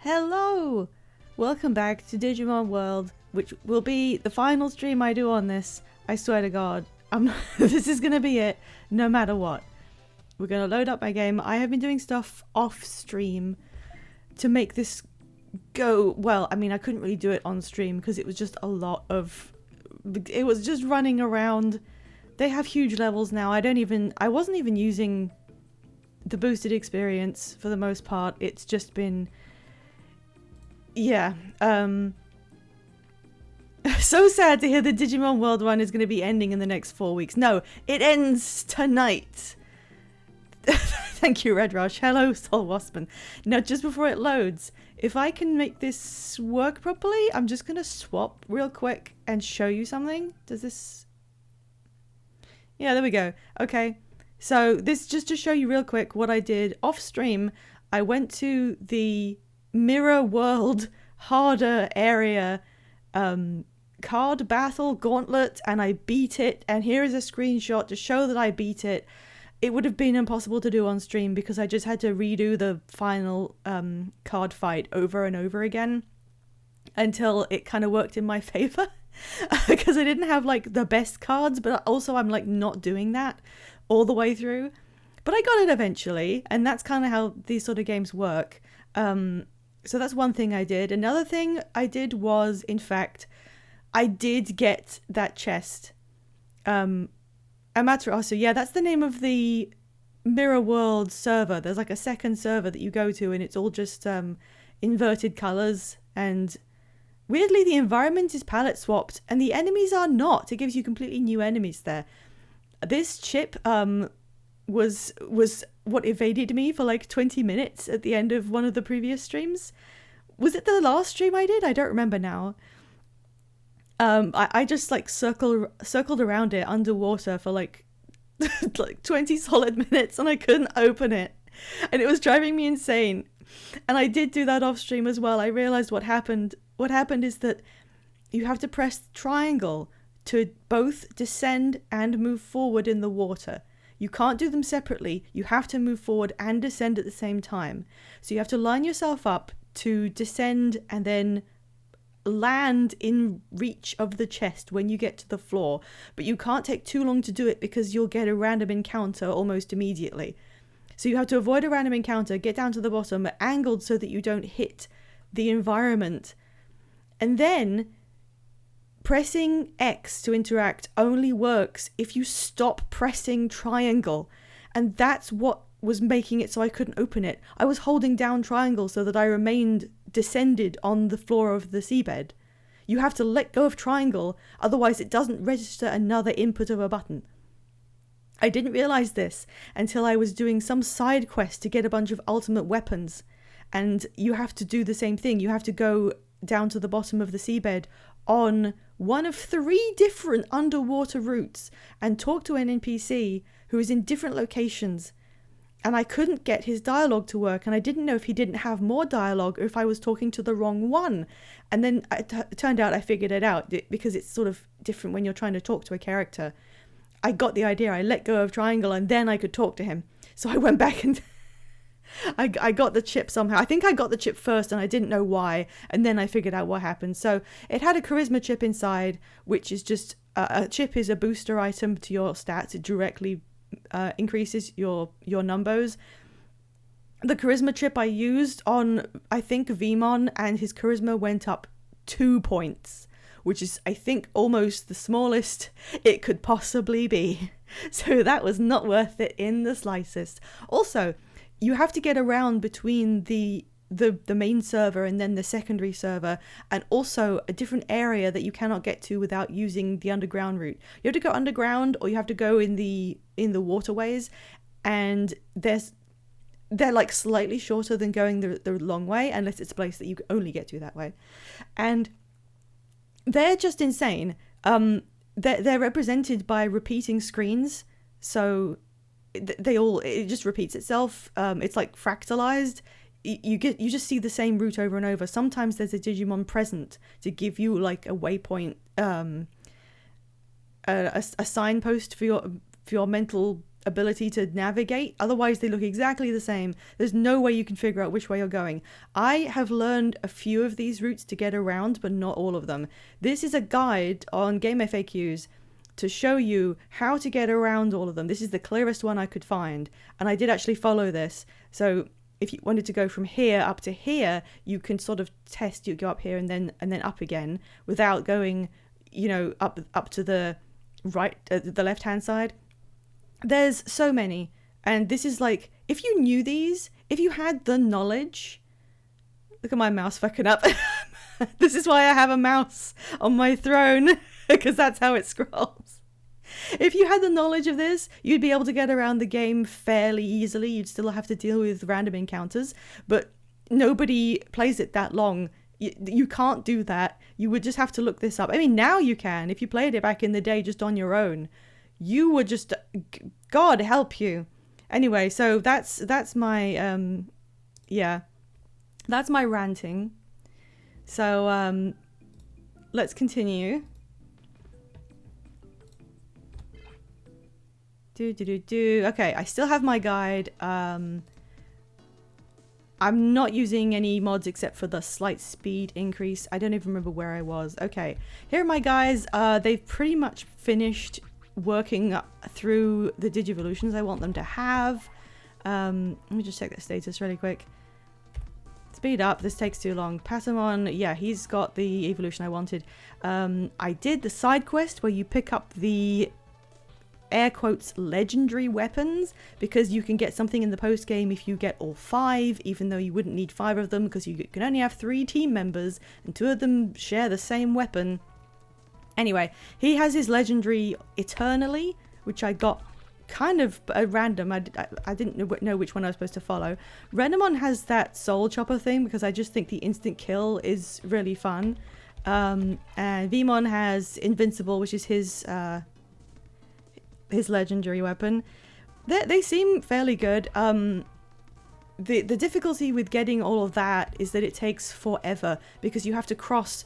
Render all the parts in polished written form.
Hello! Welcome back to Digimon World, which will be the final stream I do on this. I swear to God, this is gonna be it, no matter what. We're gonna load up my game. I have been doing stuff off stream to make this go well. I mean, I couldn't really do it on stream because it was just a lot of... It was just running around. They have huge levels now. I wasn't even using the boosted experience for the most part. It's just been... Yeah, so sad to hear the Digimon World Run is going to be ending in the next 4 weeks. No, it ends tonight. Thank you, Red Rush. Hello, Soul Waspman. Now, just before it loads, if I can make this work properly, I'm just going to swap real quick and show you something. Does this... Yeah, there we go. Okay, so this just to show you real quick what I did off stream. I went to the Mirror World harder area card battle gauntlet and I beat it, and here is a screenshot to show that I beat it. It would have been impossible to do on stream because I just had to redo the final card fight over and over again until it kind of worked in my favor because I didn't have like the best cards, but also I'm like not doing that all the way through, but I got it eventually, and that's kind of how these sort of games work. So that's one thing I did. Another thing I did was, in fact, I did get that chest. Amaterasu, yeah, that's the name of the Mirror World server. There's like a second server that you go to and it's all just inverted colors. And weirdly, the environment is palette swapped and the enemies are not. It gives you completely new enemies there. This chip was what evaded me for like 20 minutes at the end of one of the previous streams. Was it the last stream I did? I don't remember now. I just like circled around it underwater for like like 20 solid minutes and I couldn't open it, and it was driving me insane. And I did do that off stream as well. I realized what happened is that you have to press triangle to both descend and move forward in the water. You can't do them separately. You have to move forward and descend at the same time. So you have to line yourself up to descend and then land in reach of the chest when you get to the floor. But you can't take too long to do it because you'll get a random encounter almost immediately. So you have to avoid a random encounter, get down to the bottom, angled so that you don't hit the environment. And then pressing X to interact only works if you stop pressing triangle, and that's what was making it so I couldn't open it. I was holding down triangle so that I remained descended on the floor of the seabed. You have to let go of triangle, otherwise it doesn't register another input of a button. I didn't realize this until I was doing some side quest to get a bunch of ultimate weapons, and you have to do the same thing. You have to go down to the bottom of the seabed on one of 3 different underwater routes and talk to an NPC who is in different locations. And I couldn't get his dialogue to work, and I didn't know if he didn't have more dialogue or if I was talking to the wrong one. And then it turned out I figured it out because it's sort of different when you're trying to talk to a character. I got the idea. I let go of triangle and then I could talk to him. So I went back and I got the chip somehow. I think I got the chip first and I didn't know why, and then I figured out what happened. So it had a charisma chip inside, which is just a chip is a booster item to your stats. It directly increases your numbers. The charisma chip I used on, I think, Vmon, and his charisma went up 2 points, which is, I think, almost the smallest it could possibly be. So that was not worth it in the slightest. Also, you have to get around between the main server and then the secondary server, and also a different area that you cannot get to without using the underground route. You have to go underground, or you have to go in the waterways, and they're like slightly shorter than going the long way, unless it's a place that you only get to that way. And they're just insane. They're represented by repeating screens, so it just repeats itself. It's like fractalized. You just see the same route over and over. Sometimes there's a Digimon present to give you like a waypoint, a signpost for your mental ability to navigate. Otherwise, they look exactly the same. There's no way you can figure out which way you're going. I have learned a few of these routes to get around, but not all of them. This is a guide on Game FAQs to show you how to get around all of them. This is the clearest one I could find, and I did actually follow this. So if you wanted to go from here up to here, you can sort of test. You go up here and then up again without going, you know, up to the right, the left hand side. There's so many, and this is like, if you knew these, if you had the knowledge. Look at my mouse fucking up. This is why I have a mouse on my throne, because that's how it scrolls. If you had the knowledge of this, you'd be able to get around the game fairly easily. You'd still have to deal with random encounters, but nobody plays it that long. You can't do that. You would just have to look this up. I mean, now you can. If you played it back in the day just on your own, you would just, God help you. Anyway, so that's my, that's my ranting. So, let's continue. Okay, I still have my guide. I'm not using any mods except for the slight speed increase. I don't even remember where I was. Okay, here are my guys. They've pretty much finished working through the Digivolutions I want them to have. Let me just check the status really quick. Speed up, this takes too long. Patamon, yeah, he's got the evolution I wanted. I did the side quest where you pick up the air quotes legendary weapons, because you can get something in the post game if you get all 5, even though you wouldn't need 5 of them because you can only have 3 team members and 2 of them share the same weapon. Anyway, he has his legendary eternally, which I got kind of random. I didn't know which one I was supposed to follow. Renamon has that soul chopper thing because I just think the instant kill is really fun. And Vmon has invincible, which is his legendary weapon. They seem fairly good. The difficulty with getting all of that is that it takes forever because you have to cross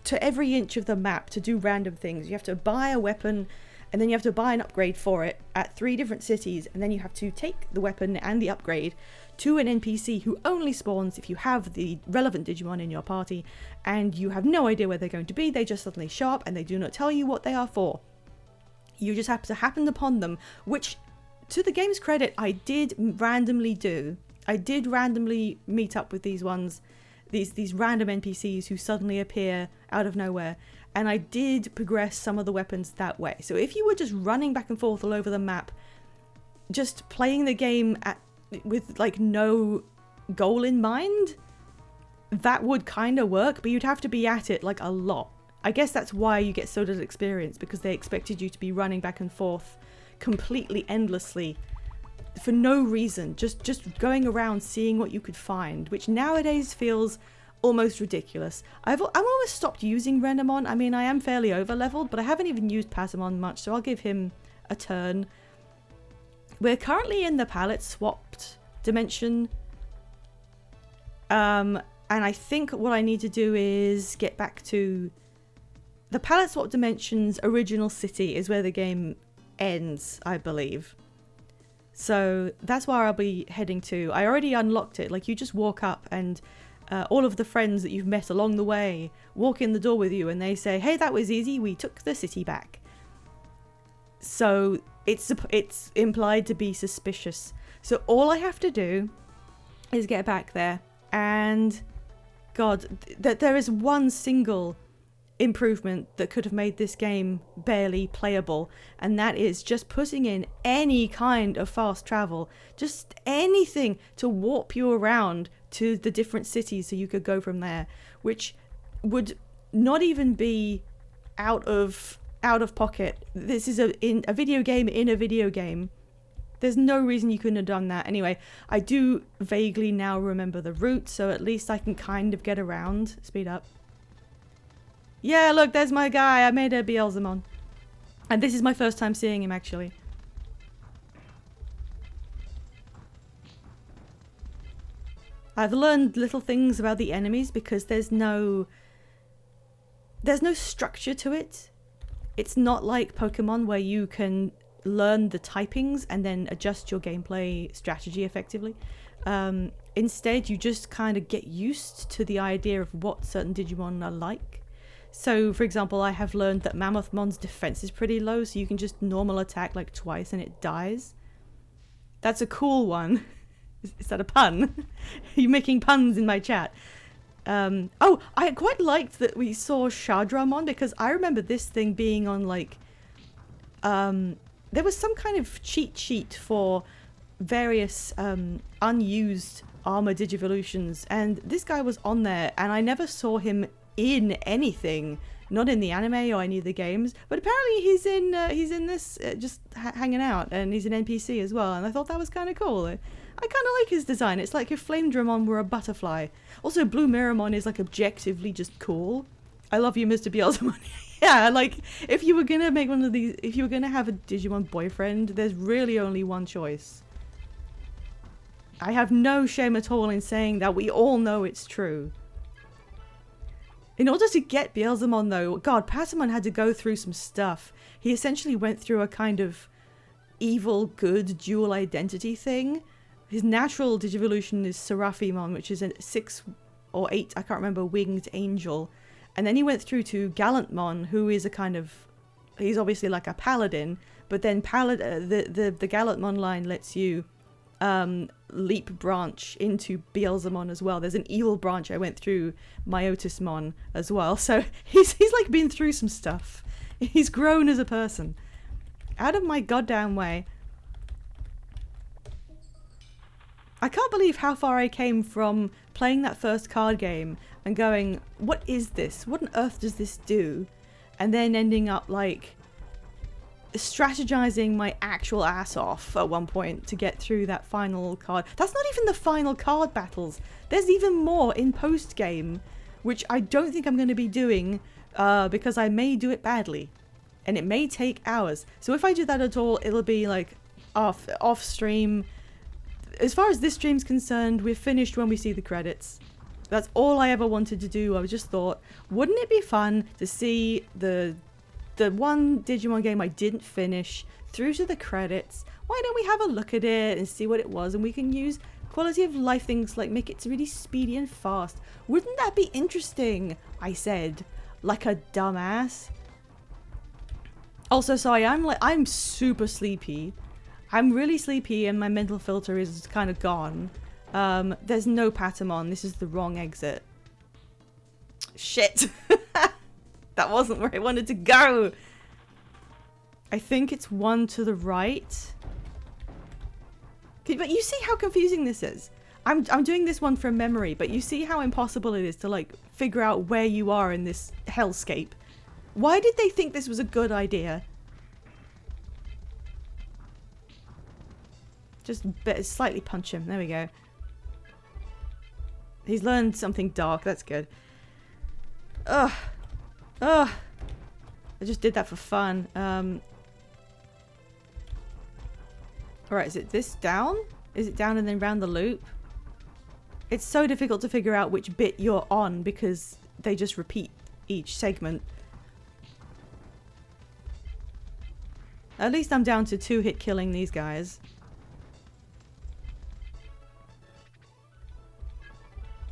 to every inch of the map to do random things. You have to buy a weapon, and then you have to buy an upgrade for it at 3 different cities, and then you have to take the weapon and the upgrade to an NPC who only spawns if you have the relevant Digimon in your party, and you have no idea where they're going to be. They just suddenly show up and they do not tell you what they are for. You just have to happen upon them, which, to the game's credit, I did randomly do. I did randomly meet up with these ones, these random NPCs who suddenly appear out of nowhere, and I did progress some of the weapons that way. So if you were just running back and forth all over the map, just playing the game with like no goal in mind, that would kind of work, but you'd have to be at it like a lot. I guess that's why you get so little experience, because they expected you to be running back and forth completely endlessly for no reason, just going around seeing what you could find, which nowadays feels almost ridiculous. I've almost stopped using Renamon. I mean, I am fairly over leveled, but I haven't even used Patamon much, so I'll give him a turn. We're currently in the palette swapped dimension, and I think what I need to do is get back to the palette swap dimension's original city is where the game ends, I believe. So that's where I'll be heading to. I already unlocked it. Like, you just walk up and all of the friends that you've met along the way walk in the door with you and they say, hey, that was easy, we took the city back. So it's implied to be suspicious. So all I have to do is get back there, and God, there is one single improvement that could have made this game barely playable, and that is just putting in any kind of fast travel, just anything to warp you around to the different cities so you could go from there, which would not even be out of pocket. This is in a video game in a video game. There's no reason you couldn't have done that. Anyway, I do vaguely now remember the route, so at least I can kind of get around. Speed up. Yeah, look, there's my guy. I made a Beelzemon. And this is my first time seeing him, actually. I've learned little things about the enemies because there's no structure to it. It's not like Pokemon where you can learn the typings and then adjust your gameplay strategy effectively. Instead, you just kind of get used to the idea of what certain Digimon are like. So, for example, I have learned that Mammothmon's defense is pretty low, so you can just normal attack like twice and it dies. That's a cool one. Is that a pun? Are you making puns in my chat? Oh, I quite liked that we saw Shadramon, because I remember this thing being on like... there was some kind of cheat sheet for various unused armor digivolutions, and this guy was on there, and I never saw him in anything, not in the anime or any of the games, but apparently he's in this just hanging out, and he's an NPC as well, and I thought that was kind of cool. I kind of like his design. It's like if Flame Dramon were a butterfly. Also, Blue Miramon is like objectively just cool. I love you, Mr. Beelzemon. Yeah, like if you were gonna make one of these, if you were gonna have a Digimon boyfriend, there's really only one choice. I have no shame at all in saying that. We all know it's true. In order to get Beelzemon though, God, Patamon had to go through some stuff. He essentially went through a kind of evil-good dual identity thing. His natural Digivolution is Seraphimon, which is a 6 or 8, I can't remember, winged angel. And then he went through to Gallantmon, who is a kind of... he's obviously like a paladin, but then the Gallantmon line lets you leap branch into Beelzemon as well. There's an evil branch I went through Myotismon as well. So he's like been through some stuff. He's grown as a person. Out of my goddamn way. I can't believe how far I came from playing that first card game and going, what is this? What on earth does this do? And then ending up like strategizing my actual ass off at one point to get through that final card. That's not even the final card battles. There's even more in post game, which I don't think I'm going to be doing because I may do it badly and it may take hours. So if I do that at all, it'll be like off stream. As far as this stream's concerned, we're finished when we see the credits. That's all I ever wanted to do. I just thought, wouldn't it be fun to see the one Digimon game I didn't finish through to the credits? Why don't we have a look at it and see what it was, and we can use quality of life things like make it really speedy and fast. Wouldn't that be interesting? I said, like a dumbass. Also, sorry, I'm super sleepy. I'm really sleepy and my mental filter is kind of gone. There's no Patamon. This is the wrong exit. Shit. That wasn't where I wanted to go. I think it's one to the right. Okay, but you see how confusing this is. I'm doing this one from memory, but you see how impossible it is to like figure out where you are in this hellscape. Why did they think this was a good idea? Just slightly punch him. There we go. He's learned something dark. That's good. Ugh. Ugh. I just did that for fun. Alright, is it this down? Is it down and then round the loop? It's so difficult to figure out which bit you're on because they just repeat each segment. At least I'm down to 2-hit killing these guys.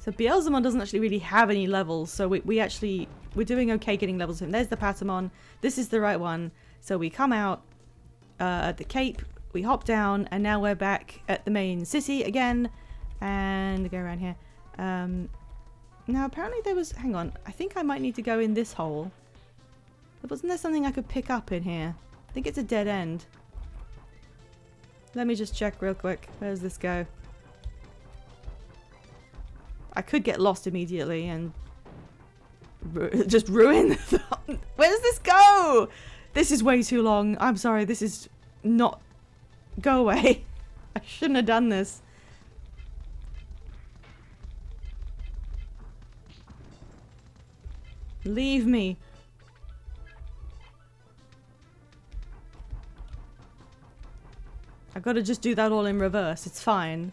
So Beelzemon doesn't actually really have any levels, so we're doing okay getting levels of him. There's the Patamon. This is the right one. So we come out at the Cape, we hop down, and now we're back at the main city again. And go around here. Now apparently there was... hang on. I think I might need to go in this hole. But wasn't there something I could pick up in here? I think it's a dead end. Let me just check real quick. Where does this go? I could get lost immediately and just ruin. Where does this go? This is way too long. I'm sorry. This is not... go away. I shouldn't have done this. Leave me. I've got to just do that all in reverse. It's fine.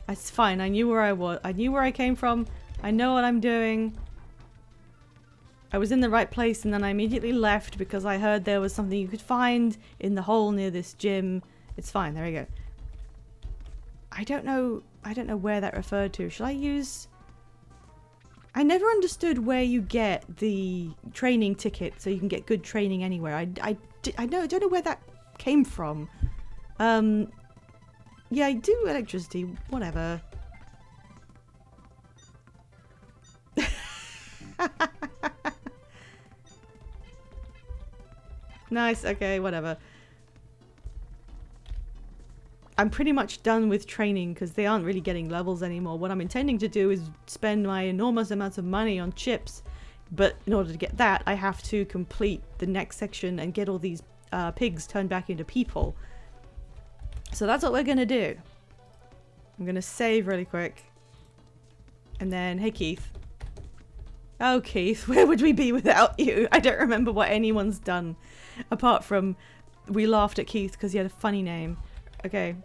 It's fine. I knew where I was. I knew where I came from. I know what I'm doing. I was in the right place and then I immediately left because I heard there was something you could find in the hole near this gym. It's fine, there we go. I don't know where that referred to. Should I use... I never understood where you get the training ticket so you can get good training anywhere. I don't know where that came from. Yeah, I do electricity, whatever. Nice, okay, whatever. I'm pretty much done with training because they aren't really getting levels anymore. What I'm intending to do is spend my enormous amounts of money on chips, but in order to get that, I have to complete the next section and get all these pigs turned back into people. So that's what we're gonna do. I'm gonna save really quick. And then, hey Keith. Oh Keith, where would we be without you? I don't remember what anyone's done. Apart from, we laughed at Keith because he had a funny name. Okay.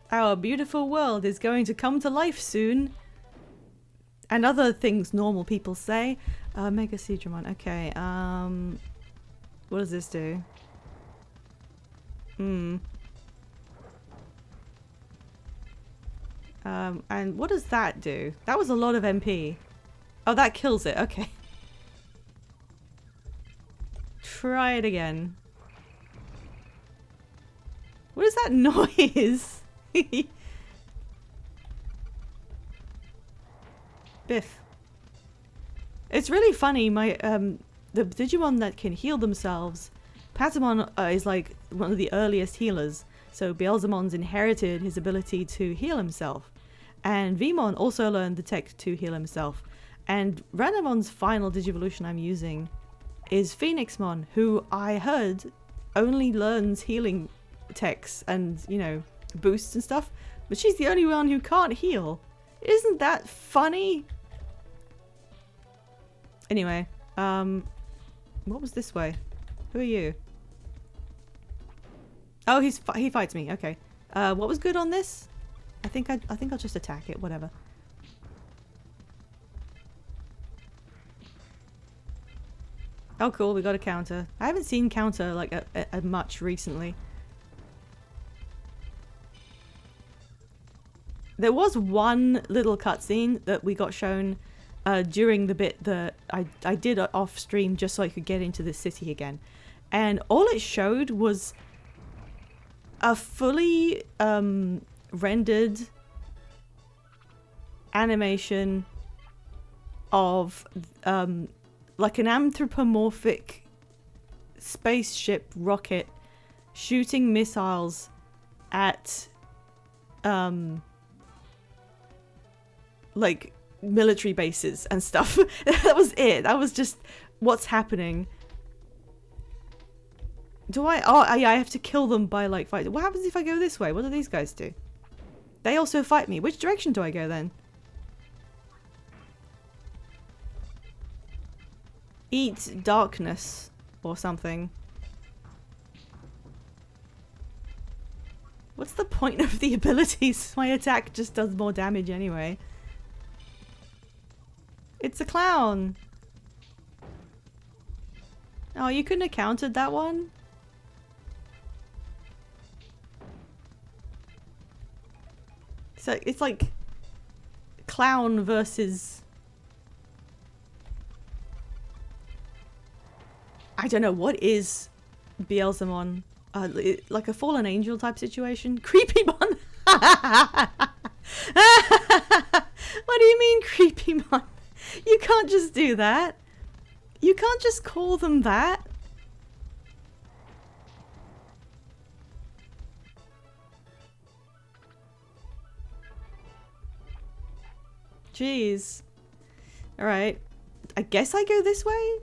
Our beautiful world is going to come to life soon. And other things normal people say. Mega Digimon. Okay, what does this do? And what does that do? That was a lot of MP. Oh, that kills it. Okay. Try it again. What is that noise? Biff. It's really funny. My the Digimon that can heal themselves, Patamon is like one of the earliest healers. So Beelzemon's inherited his ability to heal himself. And Vmon also learned the tech to heal himself. And Ranamon's final Digivolution I'm using is Phoenixmon, who I heard only learns healing techs and, you know, boosts and stuff. But she's the only one who can't heal. Isn't that funny? Anyway, what was this way? Who are you? Oh, he fights me. Okay. What was good on this? I think I'll just attack it. Whatever. Oh, cool. We got a counter. I haven't seen counter like a much recently. There was one little cutscene that we got shown during the bit that I did off stream just so I could get into the city again, and all it showed was a fully rendered animation of like an anthropomorphic spaceship rocket shooting missiles at like military bases and stuff. That was it. That was just what's happening. Do I? Oh, yeah, I have to kill them by like fight. What happens if I go this way? What do these guys do? They also fight me. Which direction do I go then? Eat darkness or something. What's the point of the abilities? My attack just does more damage anyway. It's a clown. Oh, you couldn't have countered that one? So it's like clown versus... I don't know, what is Beelzemon? Like a fallen angel type situation? Creepymon! What do you mean Creepymon? You can't just do that. You can't just call them that. Jeez. Alright. I guess I go this way?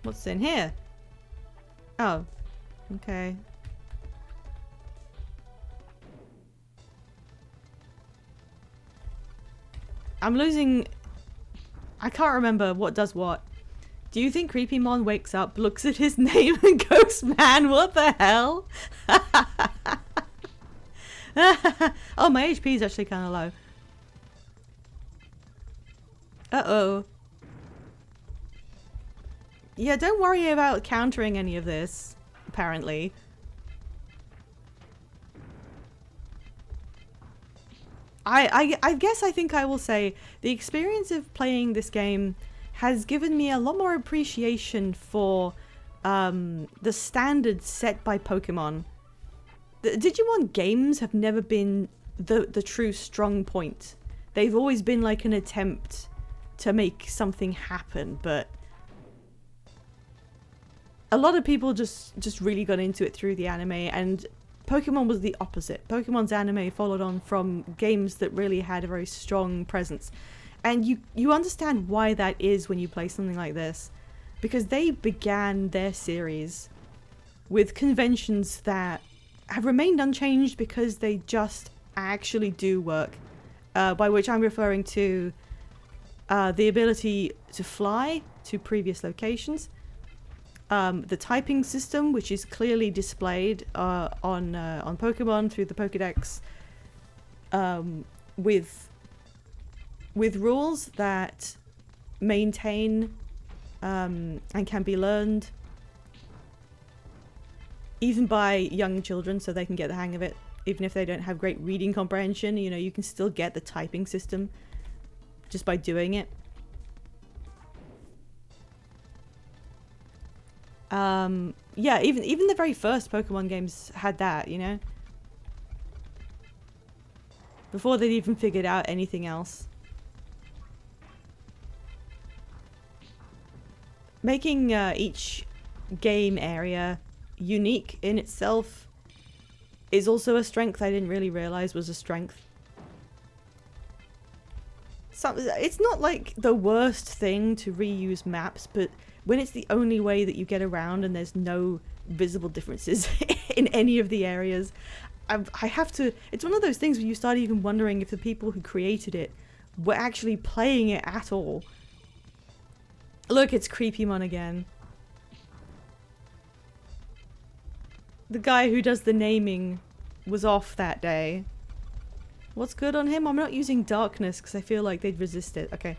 What's in here? Oh. Okay. I'm losing... I can't remember what does what. Do you think Creepymon wakes up, looks at his name and goes, man, what the hell? Oh, my HP is actually kind of low. Uh-oh. Yeah, don't worry about countering any of this, apparently. I guess I think I will say the experience of playing this game has given me a lot more appreciation for the standards set by Pokemon. The Digimon games have never been the true strong point. They've always been like an attempt to make something happen, but a lot of people just really got into it through the anime, and Pokemon was the opposite. Pokemon's anime followed on from games that really had a very strong presence. And you understand why that is when you play something like this. Because they began their series with conventions that have remained unchanged because they just actually do work. By which I'm referring to the ability to fly to previous locations. The typing system, which is clearly displayed on Pokemon through the Pokedex, with rules that maintain and can be learned even by young children, so they can get the hang of it. Even if they don't have great reading comprehension, you know, you can still get the typing system just by doing it. Yeah, even the very first Pokemon games had that, you know? Before they'd even figured out anything else. Making each game area unique in itself is also a strength I didn't really realize was a strength. It's not like the worst thing to reuse maps, but when it's the only way that you get around and there's no visible differences in any of the areas, I have to... It's one of those things where you start even wondering if the people who created it were actually playing it at all. Look, it's Creepymon again. The guy who does the naming was off that day. What's good on him? I'm not using darkness because I feel like they'd resist it. Okay.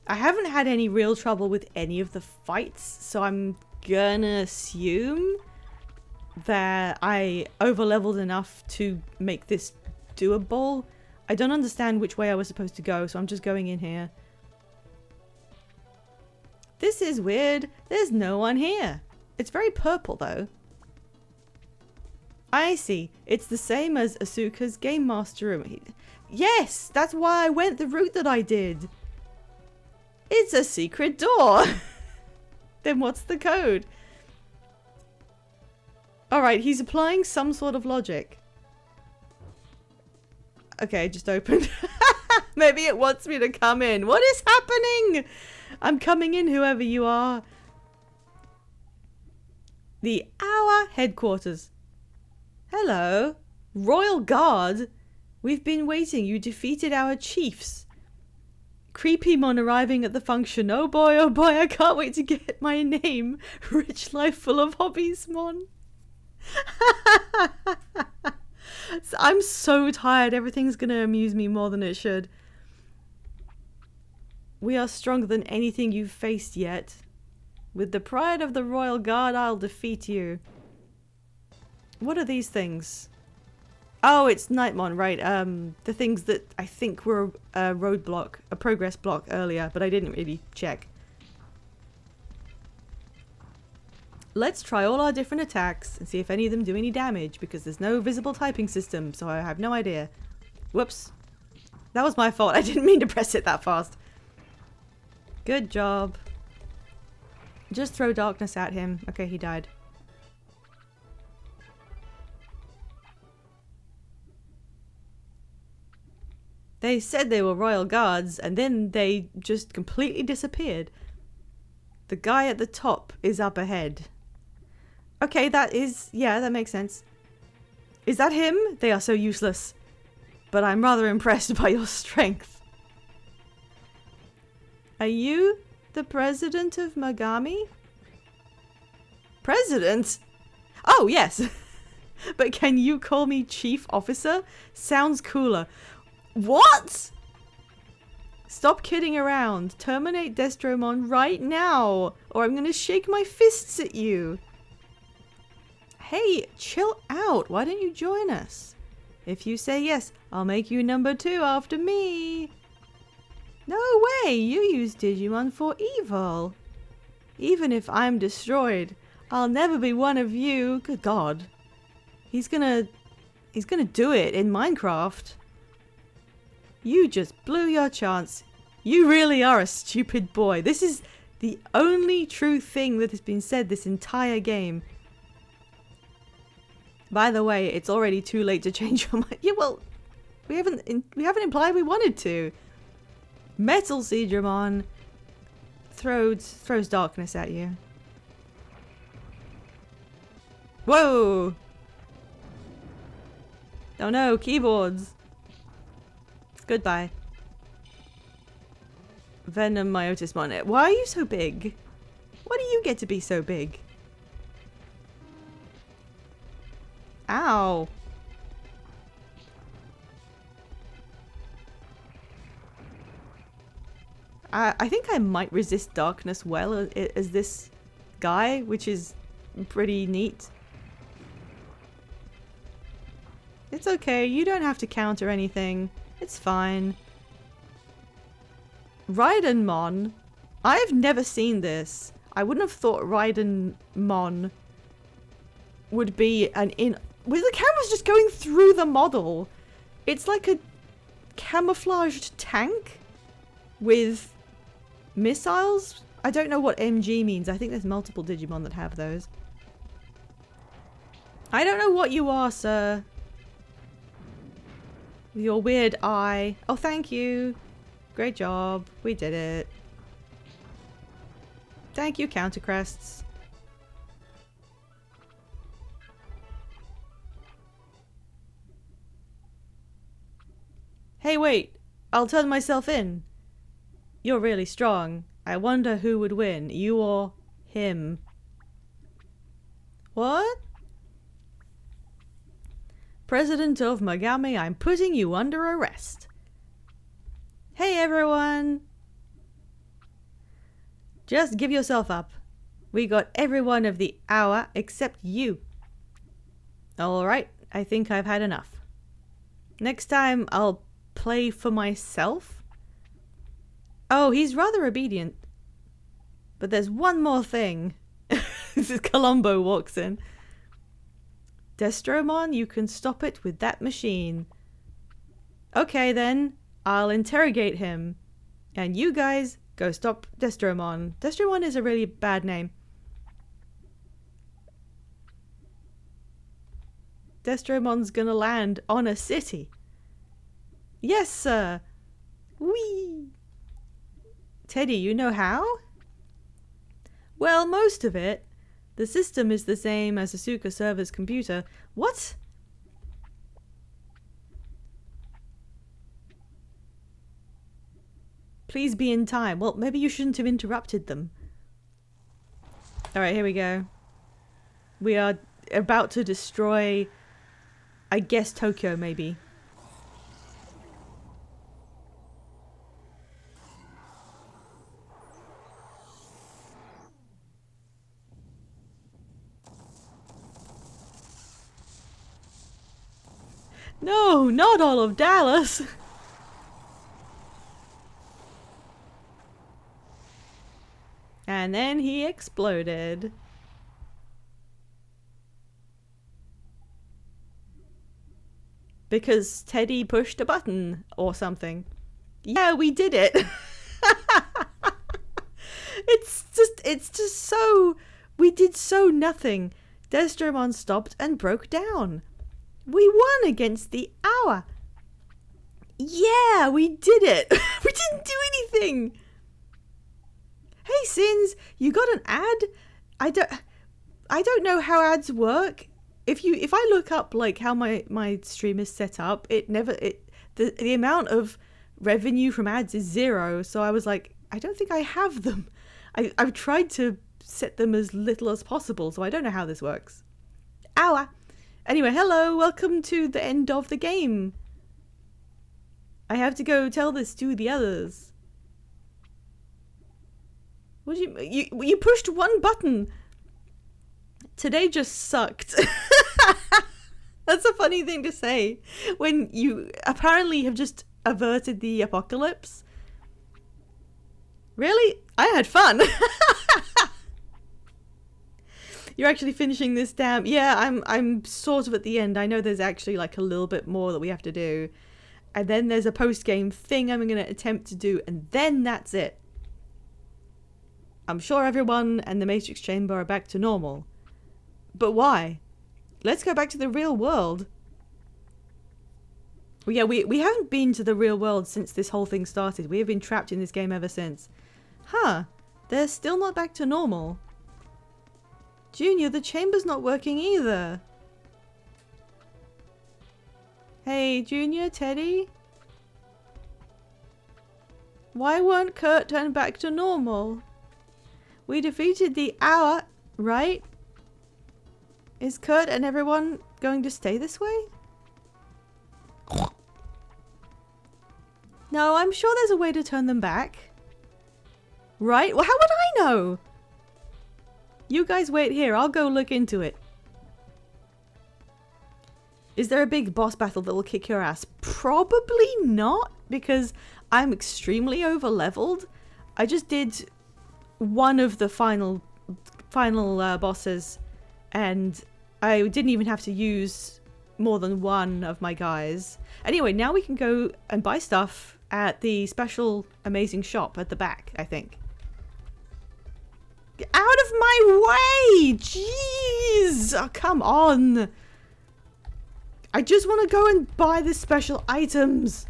I haven't had any real trouble with any of the fights, so I'm gonna assume that I overleveled enough to make this doable. I don't understand which way I was supposed to go, so I'm just going in here. This is weird. There's no one here. It's very purple, though. I see. It's the same as Asuka's Game Master Room. Yes! That's why I went the route that I did. It's a secret door. Then what's the code? Alright, he's applying some sort of logic. Okay, it just opened. Maybe it wants me to come in. What is happening? I'm coming in, whoever you are. The Hour Headquarters. Hello. Royal Guard? We've been waiting. You defeated our chiefs. Creepymon arriving at the function. Oh boy, I can't wait to get my name. Rich life full of hobbies, mon. I'm so tired. Everything's gonna amuse me more than it should. We are stronger than anything you've faced yet. With the pride of the Royal Guard, I'll defeat you. What are these things? Oh, it's Nightmon, right. The things that I think were a roadblock, a progress block earlier, but I didn't really check. Let's try all our different attacks and see if any of them do any damage, because there's no visible typing system, so I have no idea. Whoops. That was my fault. I didn't mean to press it that fast. Good job. Just throw darkness at him. Okay, he died. They said they were royal guards, and then they just completely disappeared. The guy at the top is up ahead. Okay, that is... yeah, that makes sense. Is that him? They are so useless. but I'm rather impressed by your strength. Are you the president of Megami? President? Oh, yes. But can you call me chief officer? Sounds cooler. What? Stop kidding around. Terminate Destromon right now, or I'm gonna shake my fists at you. Hey, chill out. Why don't you join us? If you say yes, I'll make you number 2 after me. No way, you use Digimon for evil. Even if I'm destroyed, I'll never be one of you. Good God. He's gonna do it in Minecraft. You just blew your chance. You really are a stupid boy. This is the only true thing that has been said this entire game. By the way, it's already too late to change your mind. Yeah, well, we haven't implied we wanted to. Metal Seedramon throws darkness at you. Whoa! Oh no, keyboards. Goodbye. Venom Myotismon. Why are you so big? Why do you get to be so big? Ow. I think I might resist darkness well as this guy, which is pretty neat. It's okay, you don't have to counter anything. It's fine. Raidenmon. I've never seen this. I wouldn't have thought Raidenmon would be an with the camera's just going through the model. It's like a camouflaged tank with missiles. I don't know what MG means. I think there's multiple Digimon that have those. I don't know what you are, sir. With your weird eye. Oh, thank you. Great job. We did it. Thank you, Countercrests. Hey, wait. I'll turn myself in. You're really strong. I wonder who would win, you or him. What? President of Megami, I'm putting you under arrest. Hey, everyone. Just give yourself up. We got everyone of the hour except you. Alright, I think I've had enough. Next time I'll play for myself. Oh, he's rather obedient. But there's one more thing. This is Columbo walks in. Destromon, you can stop it with that machine. Okay then, I'll interrogate him. And you guys go stop Destromon. Destromon is a really bad name. Destromon's gonna land on a city. Yes, sir. Whee! Teddy, you know how? Well, most of it. The system is the same as Asuka server's computer. What? Please be in time. Well, maybe you shouldn't have interrupted them. Alright, here we go. We are about to destroy, I guess, Tokyo, maybe. No, not all of Dallas! And then he exploded. Because Teddy pushed a button or something. Yeah, we did it! It's just so... We did so nothing. Destromon stopped and broke down. We won against the hour. Yeah, we did it. We didn't do anything. Hey, Sins, you got an ad? I don't know how ads work. If I look up like how my stream is set up, the amount of revenue from ads is 0. So I was like, I don't think I have them. I've tried to set them as little as possible, so I don't know how this works. Ow! Anyway, hello, welcome to the end of the game. I have to go tell this to the others. What do you pushed one button. Today just sucked. That's a funny thing to say when you apparently have just averted the apocalypse. Really? I had fun. You're actually finishing this down. Yeah, I'm sort of at the end. I know there's actually like a little bit more that we have to do. And then there's a post-game thing I'm going to attempt to do, and then that's it. I'm sure everyone and the Matrix Chamber are back to normal. But why? Let's go back to the real world. Well, yeah, we haven't been to the real world since this whole thing started. We have been trapped in this game ever since. Huh. They're still not back to normal. Junior, the chamber's not working either. Hey, Junior, Teddy? Why weren't Kurt turned back to normal? We defeated the hour, right? Is Kurt and everyone going to stay this way? No, I'm sure there's a way to turn them back. Right? Well, how would I know? You guys wait here. I'll go look into it. Is there a big boss battle that will kick your ass? Probably not, because I'm extremely over-leveled. I just did one of the final bosses, and I didn't even have to use more than one of my guys. Anyway, now we can go and buy stuff at the special amazing shop at the back, I think. Get out of my way! Jeez! Oh, come on! I just want to go and buy the special items.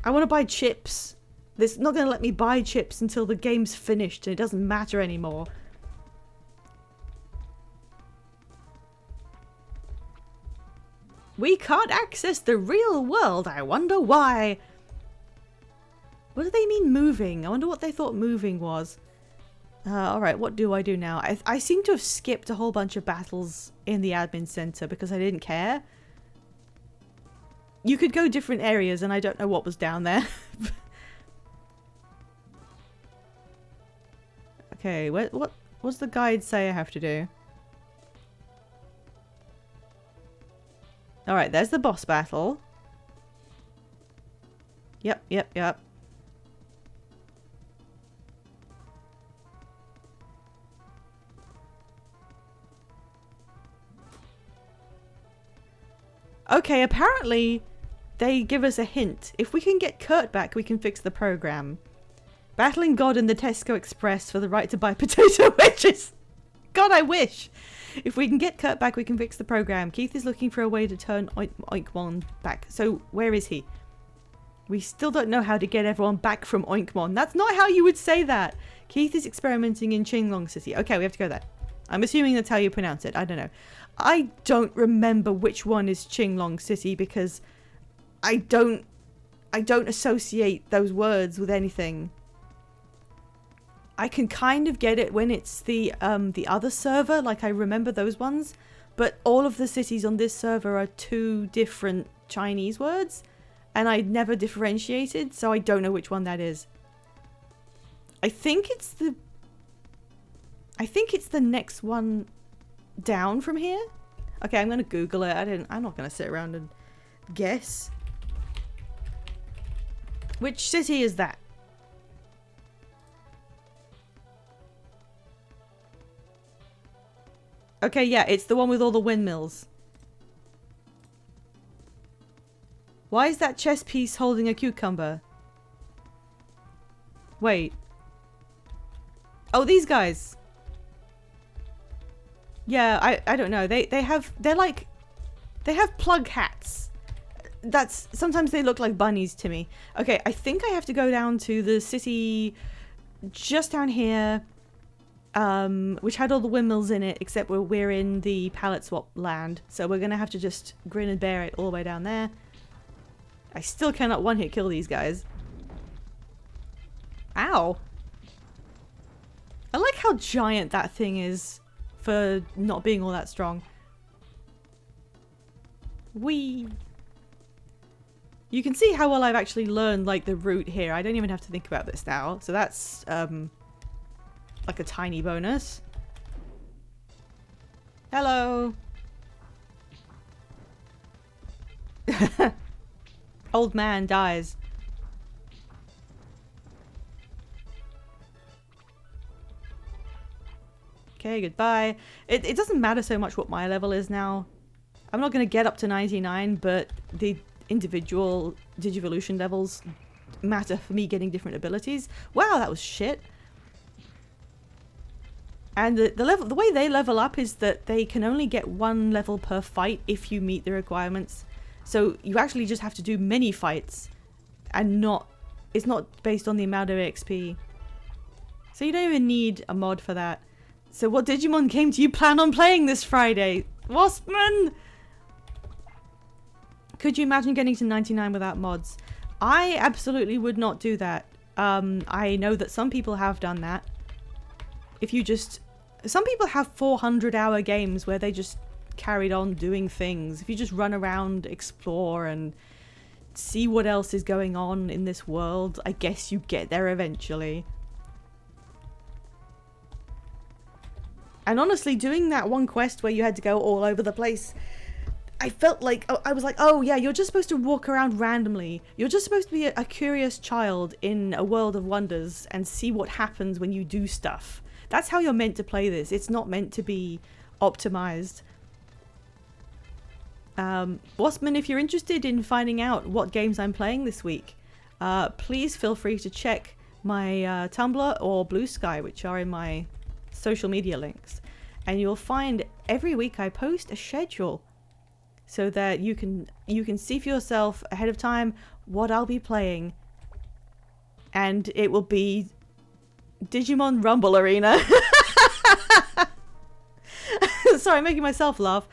I want to buy chips. It's not going to let me buy chips until the game's finished and it doesn't matter anymore. We can't access the real world. I wonder why. What do they mean moving? I wonder what they thought moving was. Alright, what do I do now? I seem to have skipped a whole bunch of battles in the admin center because I didn't care. You could go different areas and I don't know what was down there. Okay, what's the guide say I have to do? Alright, there's the boss battle. Yep. Okay, apparently they give us a hint. If we can get Kurt back, we can fix the program. Battling God in the Tesco Express for the right to buy potato wedges. God, I wish. If we can get Kurt back, we can fix the program. Keith is looking for a way to turn Oinkmon back. So, where is he? We still don't know how to get everyone back from Oinkmon. That's not how you would say that. Keith is experimenting in Qinglong City. Okay, we have to go there. I'm assuming that's how you pronounce it. I don't know. I don't remember which one is Qinglong City because I don't associate those words with anything. I can kind of get it when it's the other server, like I remember those ones, but all of the cities on this server are 2 different Chinese words, and I never differentiated, so I don't know which one that is. I think it's the next one down from here. Okay, I'm gonna Google it. I'm not gonna sit around and guess. Which city is that? Okay, yeah, it's the one with all the windmills. Why is that chess piece holding a cucumber? Wait. Oh, these guys. Yeah, I don't know. They have plug hats. Sometimes they look like bunnies to me. Okay, I think I have to go down to the city just down here, which had all the windmills in it, except we're in the pallet swap land. So we're gonna have to just grin and bear it all the way down there. I still cannot one-hit kill these guys. Ow. I like how giant that thing is for not being all that strong. Whee! You can see how well I've actually learned like the route here. I don't even have to think about this now. So that's like a tiny bonus. Hello! Old man dies. Okay, goodbye. It doesn't matter so much what my level is now. I'm not going to get up to 99, but the individual Digivolution levels matter for me getting different abilities. Wow, that was shit. And the way they level up is that they can only get 1 level per fight if you meet the requirements. So you actually just have to do many fights, and it's not based on the amount of XP. So you don't even need a mod for that. So what Digimon game do you plan on playing this Friday? Waspman! Could you imagine getting to 99 without mods? I absolutely would not do that. I know that some people have done that. Some people have 400-hour games where they just carried on doing things. If you just run around, explore, and see what else is going on in this world, I guess you get there eventually. And honestly, doing that one quest where you had to go all over the place, I felt like, I was like, oh yeah, you're just supposed to walk around randomly. You're just supposed to be a curious child in a world of wonders and see what happens when you do stuff. That's how you're meant to play this. It's not meant to be optimized. Waspman, if you're interested in finding out what games I'm playing this week, please feel free to check my Tumblr or Blue Sky, which are in my social media links, and you'll find every week I post a schedule so that you can see for yourself ahead of time what I'll be playing, and it will be Digimon Rumble Arena. Sorry, I'm making myself laugh.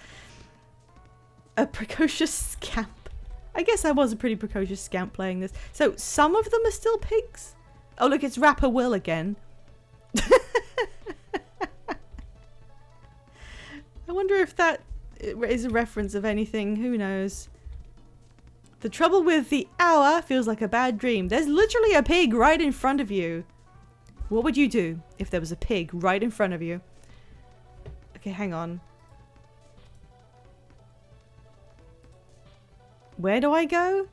A precocious scamp. I guess I was a pretty precocious scamp playing this. So some of them are still pigs. Oh look, it's Rapper Will again. I wonder if that is a reference of anything. Who knows? The trouble with the hour feels like a bad dream. There's literally a pig right in front of you. What would you do if there was a pig right in front of you? Okay, hang on. Where do I go?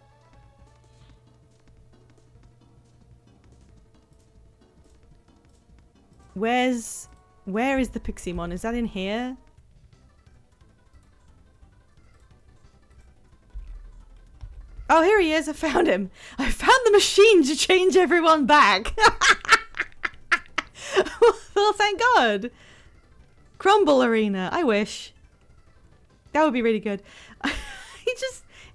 Where is the Piximon? Is that in here? Oh, here he is. I found him. I found the machine to change everyone back. Well, thank God. Crumble Arena. I wish. That would be really good.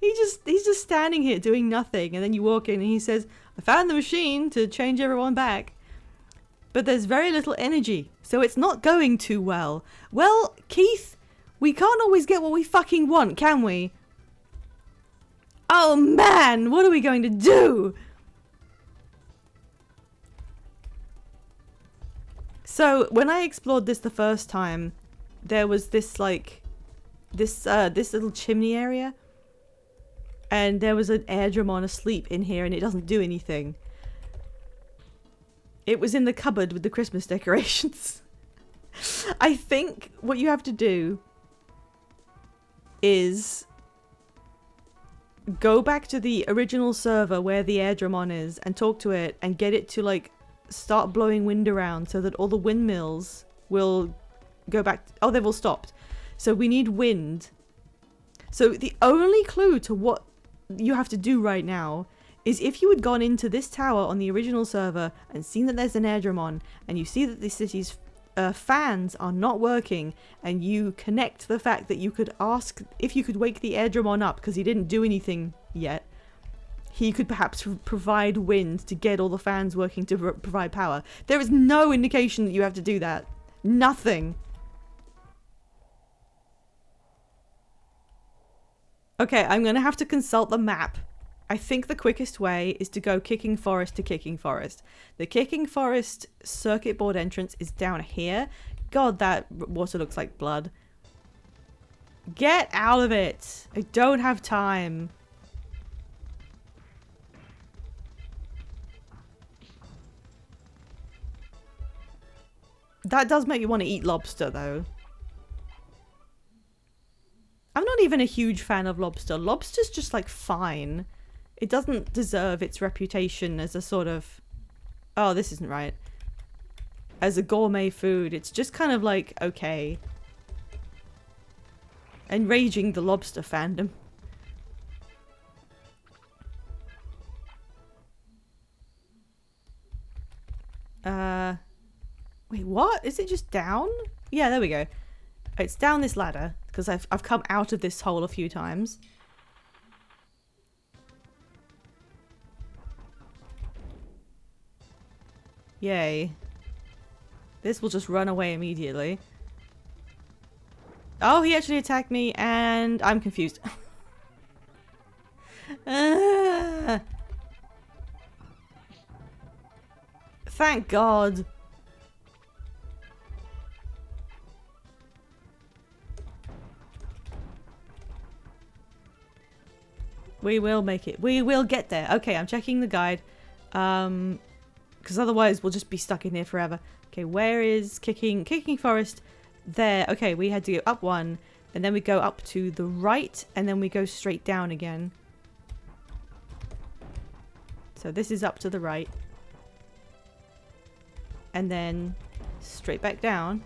He's just standing here doing nothing, and then you walk in and he says, I found the machine to change everyone back. But there's very little energy, so it's not going too well. Well, Keith, we can't always get what we fucking want, can we? Oh man, what are we going to do? So when I explored this the first time, there was this like this little chimney area, and there was an Airdramon asleep in here, and it doesn't do anything. It was in the cupboard with the Christmas decorations. I think what you have to do is go back to the original server where the Airdramon is and talk to it and get it to like start blowing wind around so that all the windmills will go back. Oh, they've all stopped. So we need wind. So the only clue to what you have to do right now is if you had gone into this tower on the original server and seen that there's an Airdramon, and you see that the city's fans are not working, and you connect the fact that you could ask if you could wake the Airdramon up because he didn't do anything yet, he could perhaps provide wind to get all the fans working to provide power. There is no indication that you have to do that. Nothing. Okay, I'm gonna have to consult the map I think the quickest way is to go Kicking Forest to Kicking Forest. The Kicking Forest circuit board entrance is down here. God, that water looks like blood. Get out of it. I don't have time. That does make you want to eat lobster, though. I'm not even a huge fan of lobster. Lobster's just, like, fine. It doesn't deserve its reputation as a sort of... Oh, this isn't right. As a gourmet food. It's just kind of, like, okay. Enraging the lobster fandom. Wait, what? Is it just down? Yeah, there we go. It's down this ladder, because I've come out of this hole a few times. Yay. This will just run away immediately. Oh, he actually attacked me, and I'm confused. Thank God. We will make it. We will get there. Okay, I'm checking the guide. Because otherwise we'll just be stuck in here forever. Okay, where is Kicking Forest? There. Okay, we had to go up one, and then we go up to the right, and then we go straight down again. So this is up to the right. And then straight back down.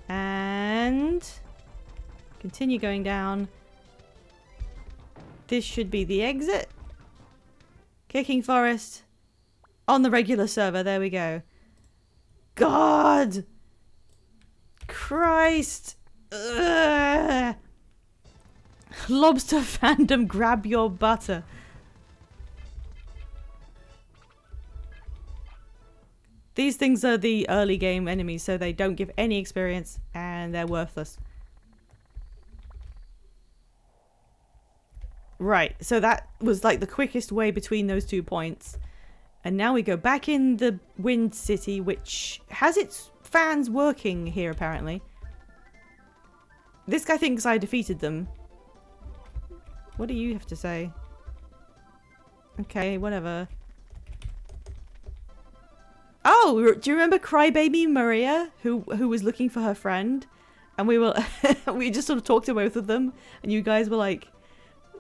And continue going down. This should be the exit. Kicking Forest. On the regular server. There we go. God! Christ! Ugh. Lobster fandom, grab your butter. These things are the early game enemies, so they don't give any experience, and they're worthless. Right, so that was like the quickest way between those 2 points. And now we go back in the Wind City, which has its fans working here, apparently. This guy thinks I defeated them. What do you have to say? Okay, whatever. Oh, do you remember Crybaby Maria, who was looking for her friend? And we were, we just sort of talked to both of them, and you guys were like,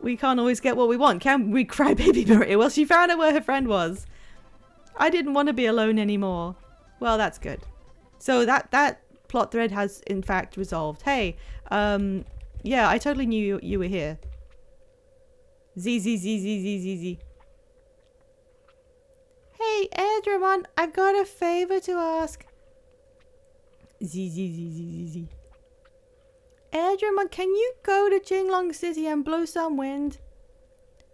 we can't always get what we want, can we, Crybaby Maria? Well, she found out where her friend was. I didn't want to be alone anymore. Well, that's good. So that plot thread has, in fact, resolved. Hey, yeah, I totally knew you were here. Z. Hey, Digimon, I've got a favor to ask. Z. Digimon, can you go to Jinglong City and blow some wind?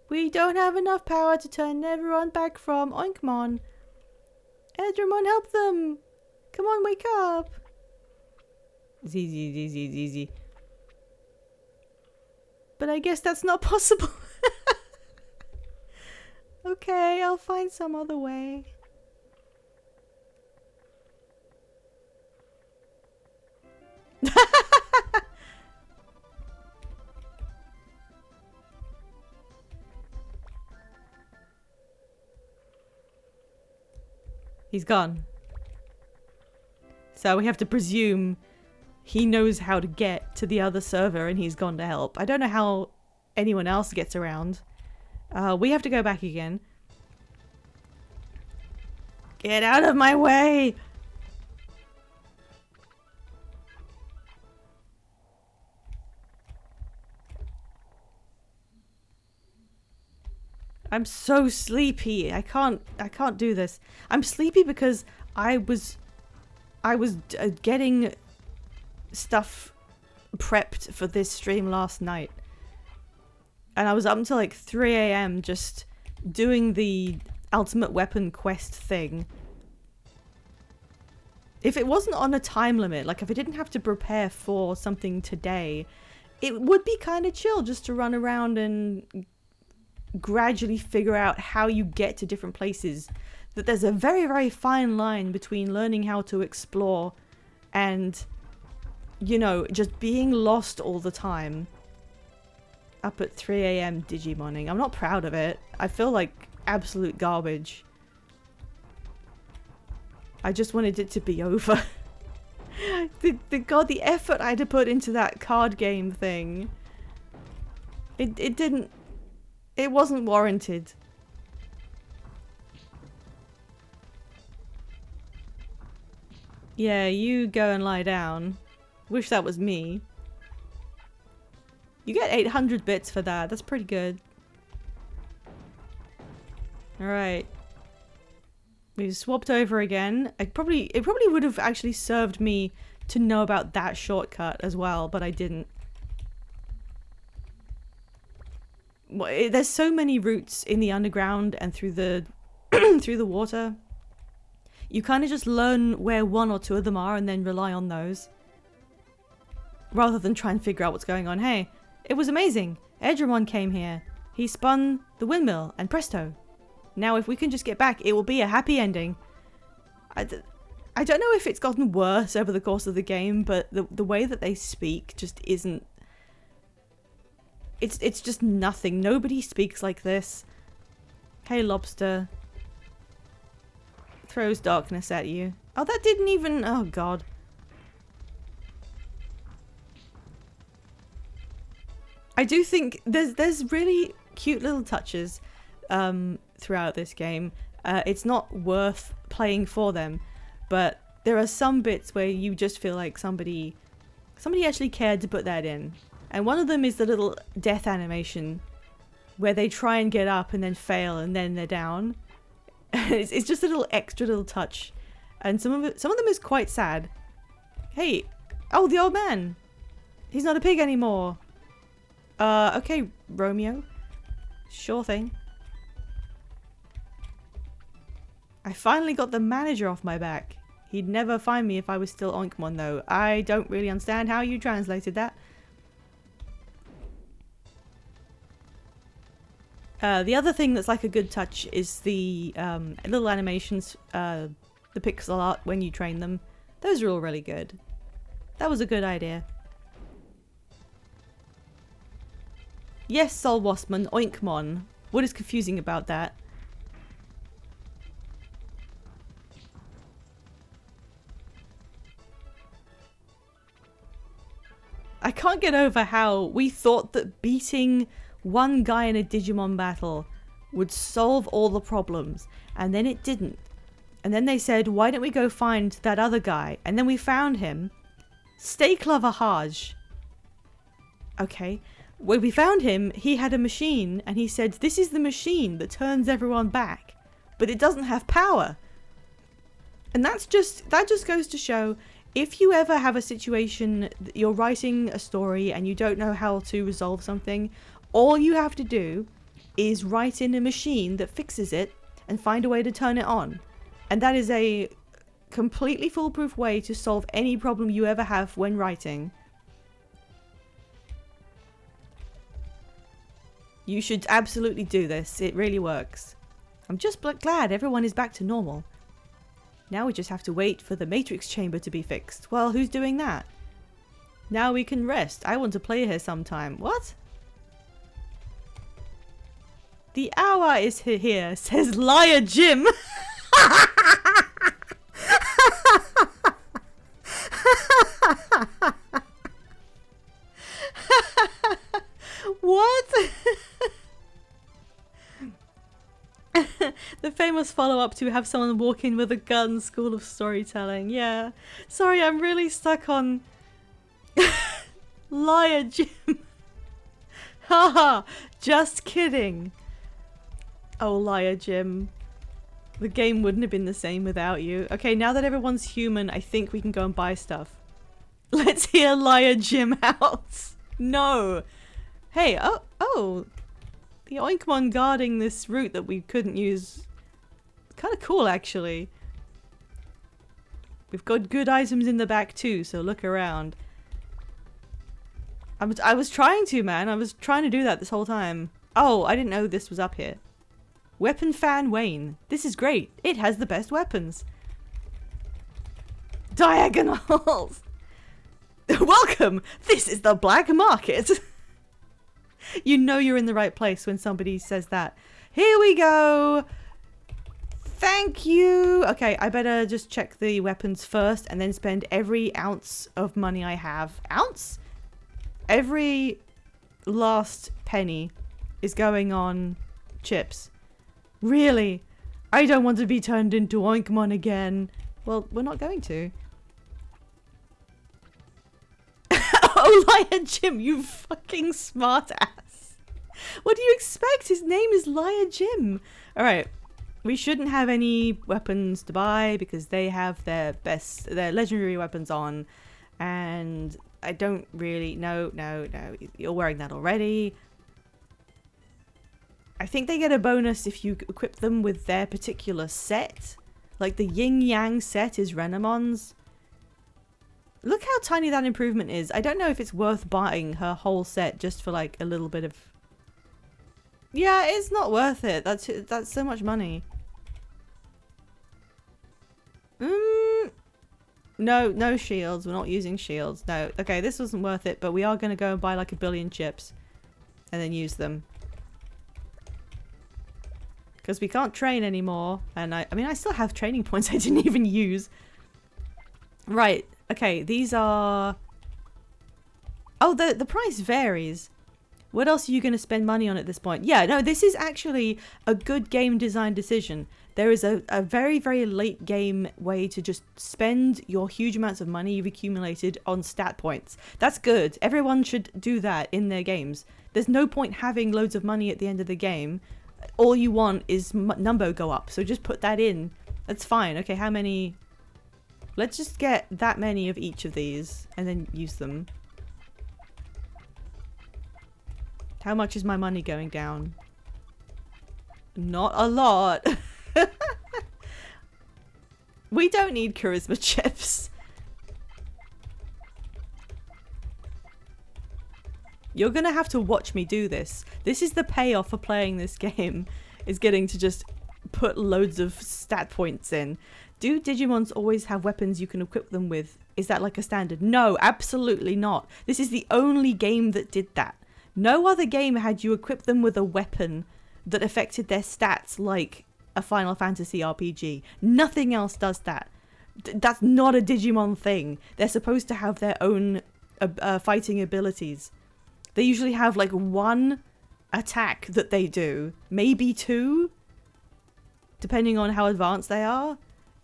We don't have enough power to turn everyone back from Oinkmon. Digimon, help them! Come on, wake up! Z. But I guess that's not possible. Okay, I'll find some other way. He's gone. So we have to presume he knows how to get to the other server and he's gone to help. I don't know how anyone else gets around. We have to go back again. Get out of my way! I'm so sleepy. I can't do this. I'm sleepy because I was getting stuff prepped for this stream last night. And I was up until like 3 AM just doing the ultimate weapon quest thing. If it wasn't on a time limit, like if I didn't have to prepare for something today, it would be kind of chill just to run around and gradually figure out how you get to different places. That there's a very, very fine line between learning how to explore and, you know, just being lost all the time. Up at 3 a.m. Digimoning. I'm not proud of it. I feel like absolute garbage. I just wanted it to be over. God, the effort I had to put into that card game thing. It wasn't warranted. Yeah, you go and lie down. Wish that was me. You get 800 bits for that. That's pretty good. Alright. We've swapped over again. It probably would have actually served me to know about that shortcut as well, but I didn't. There's so many routes in the underground and through the through the water. You kind of just learn where one or two of them are and then rely on those. Rather than try and figure out what's going on. Hey, it was amazing. Edramon came here. He spun the windmill and presto. Now if we can just get back, it will be a happy ending. I don't know if it's gotten worse over the course of the game, but the way that they speak just isn't... It's just nothing. Nobody speaks like this. Hey, lobster. Throws darkness at you. Oh, that didn't even... Oh, God. I do think there's really cute little touches throughout this game. It's not worth playing for them, but there are some bits where you just feel like somebody actually cared to put that in. And one of them is the little death animation where they try and get up and then fail and then they're down. It's just a little extra little touch, and some of them is quite sad. Hey, oh, the old man. He's not a pig anymore. Okay, Romeo. Sure thing. I finally got the manager off my back. He'd never find me if I was still Oinkmon, though. I don't really understand how you translated that. The other thing that's like a good touch is the little animations, the pixel art when you train them. Those are all really good. That was a good idea. Yes, Sol Waspman, Oinkmon. What is confusing about that? I can't get over how we thought that beating one guy in a Digimon battle would solve all the problems, and then it didn't. And then they said, why don't we go find that other guy? And then we found him. Stay clever, Haj. Okay. When we found him, he had a machine, and he said, this is the machine that turns everyone back, but it doesn't have power. And that just goes to show, if you ever have a situation, you're writing a story and you don't know how to resolve something, all you have to do is write in a machine that fixes it and find a way to turn it on. And that is a completely foolproof way to solve any problem you ever have when writing. You should absolutely do this. It really works. I'm just glad everyone is back to normal. Now we just have to wait for the Matrix chamber to be fixed. Well, who's doing that? Now we can rest. I want to play here sometime. What? The hour is here, says Liar Jim. What? The famous follow-up to have someone walk in with a gun, School of Storytelling. Yeah. Sorry, I'm really stuck on Liar Jim. Haha, just kidding. Oh, Liar Jim. The game wouldn't have been the same without you. Okay, now that everyone's human, I think we can go and buy stuff. Let's hear Liar Jim out. No. Hey, oh. The Oinkmon guarding this route that we couldn't use. Kind of cool, actually. We've got good items in the back too, so look around. I was trying to, man. I was trying to do that this whole time. Oh, I didn't know this was up here. Weapon fan Wayne. This is great. It has the best weapons. Diagonals. Welcome. This is the black market. You know you're in the right place when somebody says that. Here we go. Thank you. Okay, I better just check the weapons first and then spend every ounce of money I have. Ounce? Every last penny is going on chips. Really? I don't want to be turned into Oinkmon again. Well, we're not going to. Oh, Liar Jim, you fucking smartass. What do you expect? His name is Liar Jim. Alright. We shouldn't have any weapons to buy because they have their legendary weapons on. And I don't really... No. You're wearing that already. I think they get a bonus if you equip them with their particular set. Like the Yin Yang set is Renamon's. Look how tiny that improvement is. I don't know if it's worth buying her whole set just for like a little bit of... Yeah, it's not worth it. That's so much money. No shields. We're not using shields. No. Okay, this wasn't worth it, but we are going to go and buy like 1 billion chips and then use them. Because we can't train anymore. And I mean, I still have training points I didn't even use. Right. Okay, these are... Oh, the price varies. What else are you going to spend money on at this point? Yeah, no, this is actually a good game design decision. There is a very, very late game way to just spend your huge amounts of money you've accumulated on stat points. That's good. Everyone should do that in their games. There's no point having loads of money at the end of the game. All you want is number go up. So just put that in. That's fine. Okay, how many... Let's just get that many of each of these and then use them. How much is my money going down? Not a lot. We don't need charisma chips. You're gonna have to watch me do this. This is the payoff for playing this game, is getting to just put loads of stat points in. Do Digimons always have weapons you can equip them with? Is that like a standard? No, absolutely not. This is the only game that did that. No other game had you equip them with a weapon that affected their stats like a Final Fantasy RPG. Nothing else does that. That's not a Digimon thing. They're supposed to have their own fighting abilities. They usually have like 1 attack that they do. Maybe 2. Depending on how advanced they are.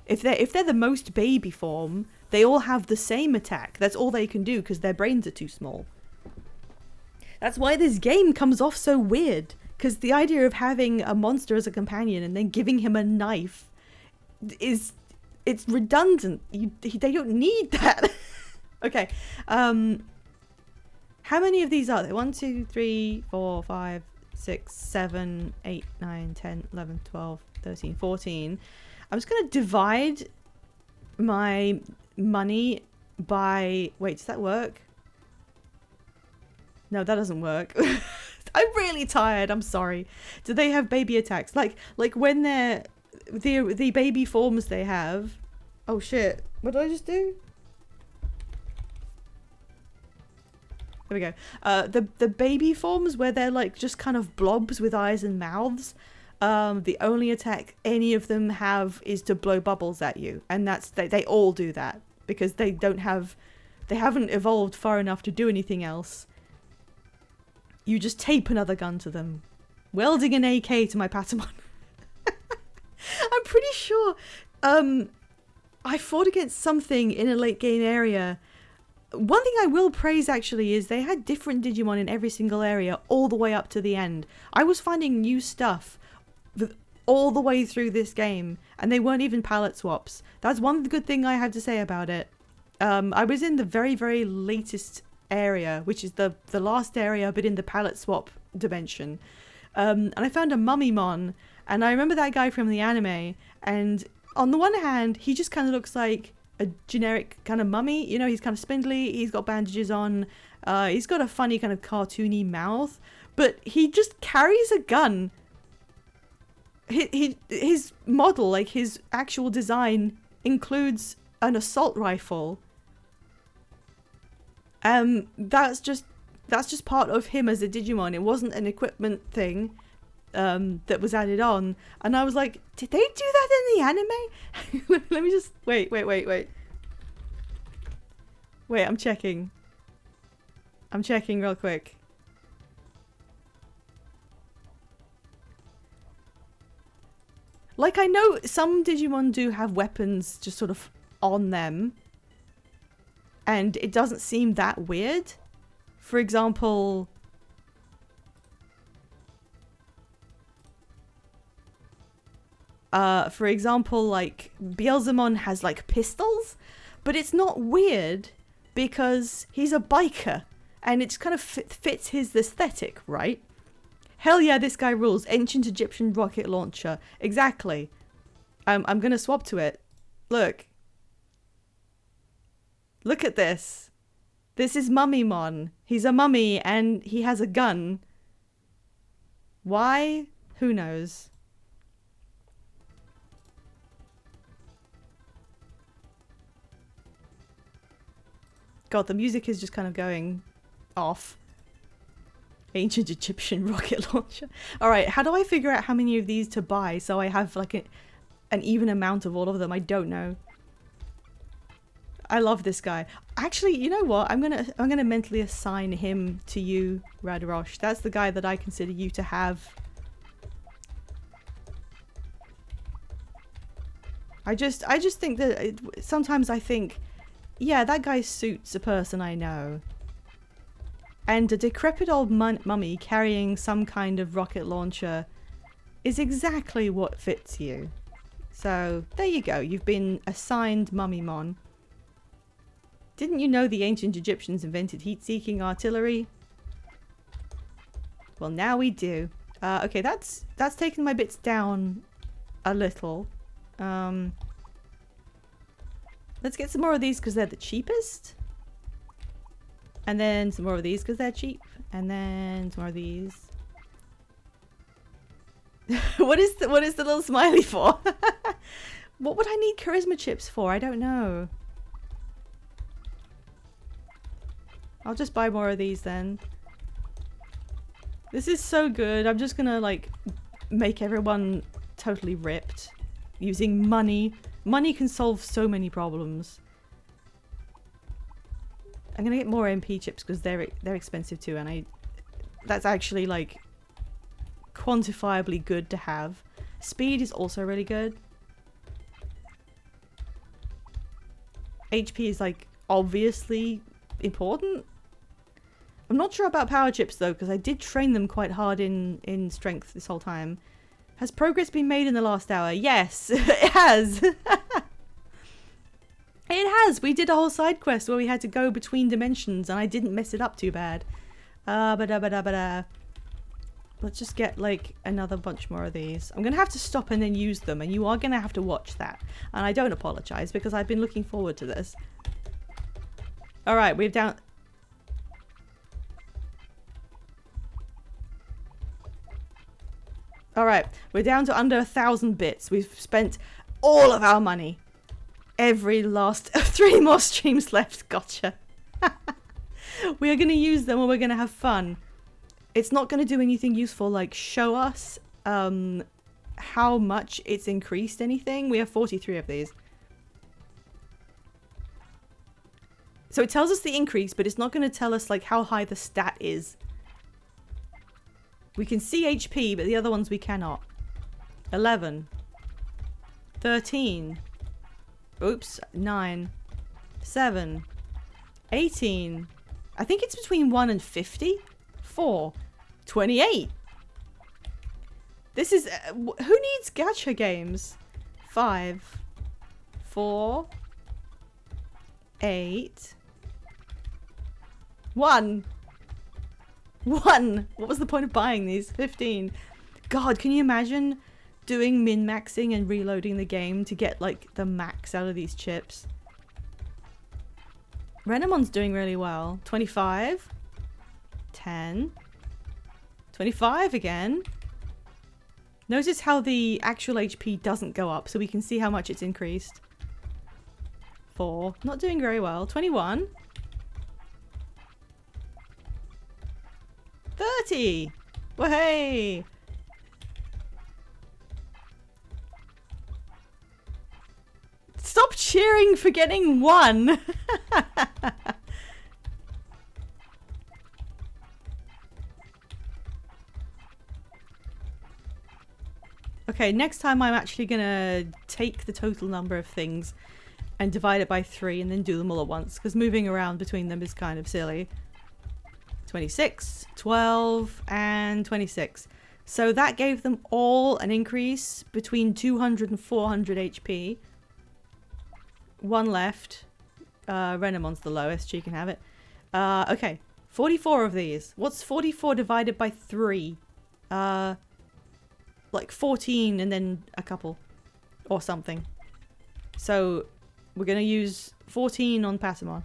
If they're the most baby form, they all have the same attack. That's all they can do because their brains are too small. That's why this game comes off so weird. Because the idea of having a monster as a companion and then giving him a knife it's redundant. They don't need that. Okay. How many of these are there? 1, 2, 3, 4, 5, 6, 7, 8, 9, 10, 11, 12, 13, 14. I'm just going to divide my money by... Wait, does that work? No, that doesn't work. I'm really tired. I'm sorry. Do they have baby attacks? Like when they're... The baby forms they have... Oh, shit. What did I just do? There we go. The baby forms where they're like just kind of blobs with eyes and mouths. The only attack any of them have is to blow bubbles at you, and that's they all do that because they haven't evolved far enough to do anything else. You just tape another gun to them, welding an AK to my Patamon. I'm pretty sure I fought against something in a late game area. One thing I will praise actually is they had different Digimon in every single area all the way up to the end. I was finding new stuff all the way through this game, and they weren't even palette swaps. That's one good thing I have to say about it. I was in the very, very latest area, which is the last area but in the palette swap dimension. And I found a Mummymon, and I remember that guy from the anime, and on the one hand, he just kind of looks like a generic kind of mummy. You know, he's kind of spindly. He's got bandages on. He's got a funny kind of cartoony mouth. But he just carries a gun. His model, like his actual design, includes an assault rifle. That's just part of him as a Digimon. It wasn't an equipment thing that was added on. And I was like, did they do that in the anime? Let me just wait. Wait, I'm checking. I'm checking real quick. Like, I know some Digimon do have weapons just sort of on them. And it doesn't seem that weird. For example... like, Beelzemon has, like, pistols. But it's not weird because he's a biker. And it kind of fits his aesthetic, right? Hell yeah, this guy rules. Ancient Egyptian rocket launcher. Exactly. I'm gonna swap to it. Look. Look at this. This is Mummymon. He's a mummy and he has a gun. Why? Who knows? God, the music is just kind of going off. Ancient Egyptian rocket launcher. Alright, how do I figure out how many of these to buy so I have like an even amount of all of them? I don't know. I love this guy. Actually, you know what? I'm gonna mentally assign him to you, Radarosh. That's the guy that I consider you to have. I just think that sometimes I think, yeah, that guy suits a person I know. And a decrepit old mummy carrying some kind of rocket launcher is exactly what fits you. So, there you go. You've been assigned Mummymon. Didn't you know the ancient Egyptians invented heat-seeking artillery? Well, now we do. Okay, that's taken my bits down a little. Let's get some more of these because they're the cheapest. And then some more of these because they're cheap. And then some more of these. What is the little smiley for? What would I need charisma chips for? I don't know. I'll just buy more of these then. This is so good. I'm just gonna like make everyone totally ripped using money. Money can solve so many problems. I'm gonna get more MP chips because they're expensive too, and that's actually like quantifiably good to have. Speed is also really good. HP is like obviously important. I'm not sure about power chips though, because I did train them quite hard in strength this whole time. Has progress been made in the last hour? Yes, it has. It has! We did a whole side quest where we had to go between dimensions and I didn't mess it up too bad. Let's just get like another bunch more of these. I'm gonna have to stop and then use them, and you are gonna have to watch that. And I don't apologize because I've been looking forward to this. Alright, we're down... Alright, we're down to under 1,000 bits. We've spent all of our money. Every last 3 more streams left. Gotcha. We are going to use them or we're going to have fun. It's not going to do anything useful like show us how much it's increased anything. We have 43 of these. So it tells us the increase, but it's not going to tell us like how high the stat is. We can see HP, but the other ones we cannot. 11. 13. Oops, 9, 7, 18. I think it's between 1 and 50. 4, 28. This is... who needs gacha games? 5, 4, 8, 1. 1. What was the point of buying these? 15. God, can you imagine doing min-maxing and reloading the game to get like the max out of these chips? Renemon's doing really well. 25. 10. 25 again. Notice how the actual HP doesn't go up, so we can see how much it's increased. 4. Not doing very well. 21. 30. Wahey! Stop cheering for getting 1! Okay, next time I'm actually gonna take the total number of things and divide it by 3 and then do them all at once, because moving around between them is kind of silly. 26, 12, and 26. So that gave them all an increase between 200 and 400 HP. 1 left. Renemon's the lowest, she can have it. Okay, 44 of these. What's 44 divided by 3? Like 14 and then a couple. Or something. So we're going to use 14 on Patamon.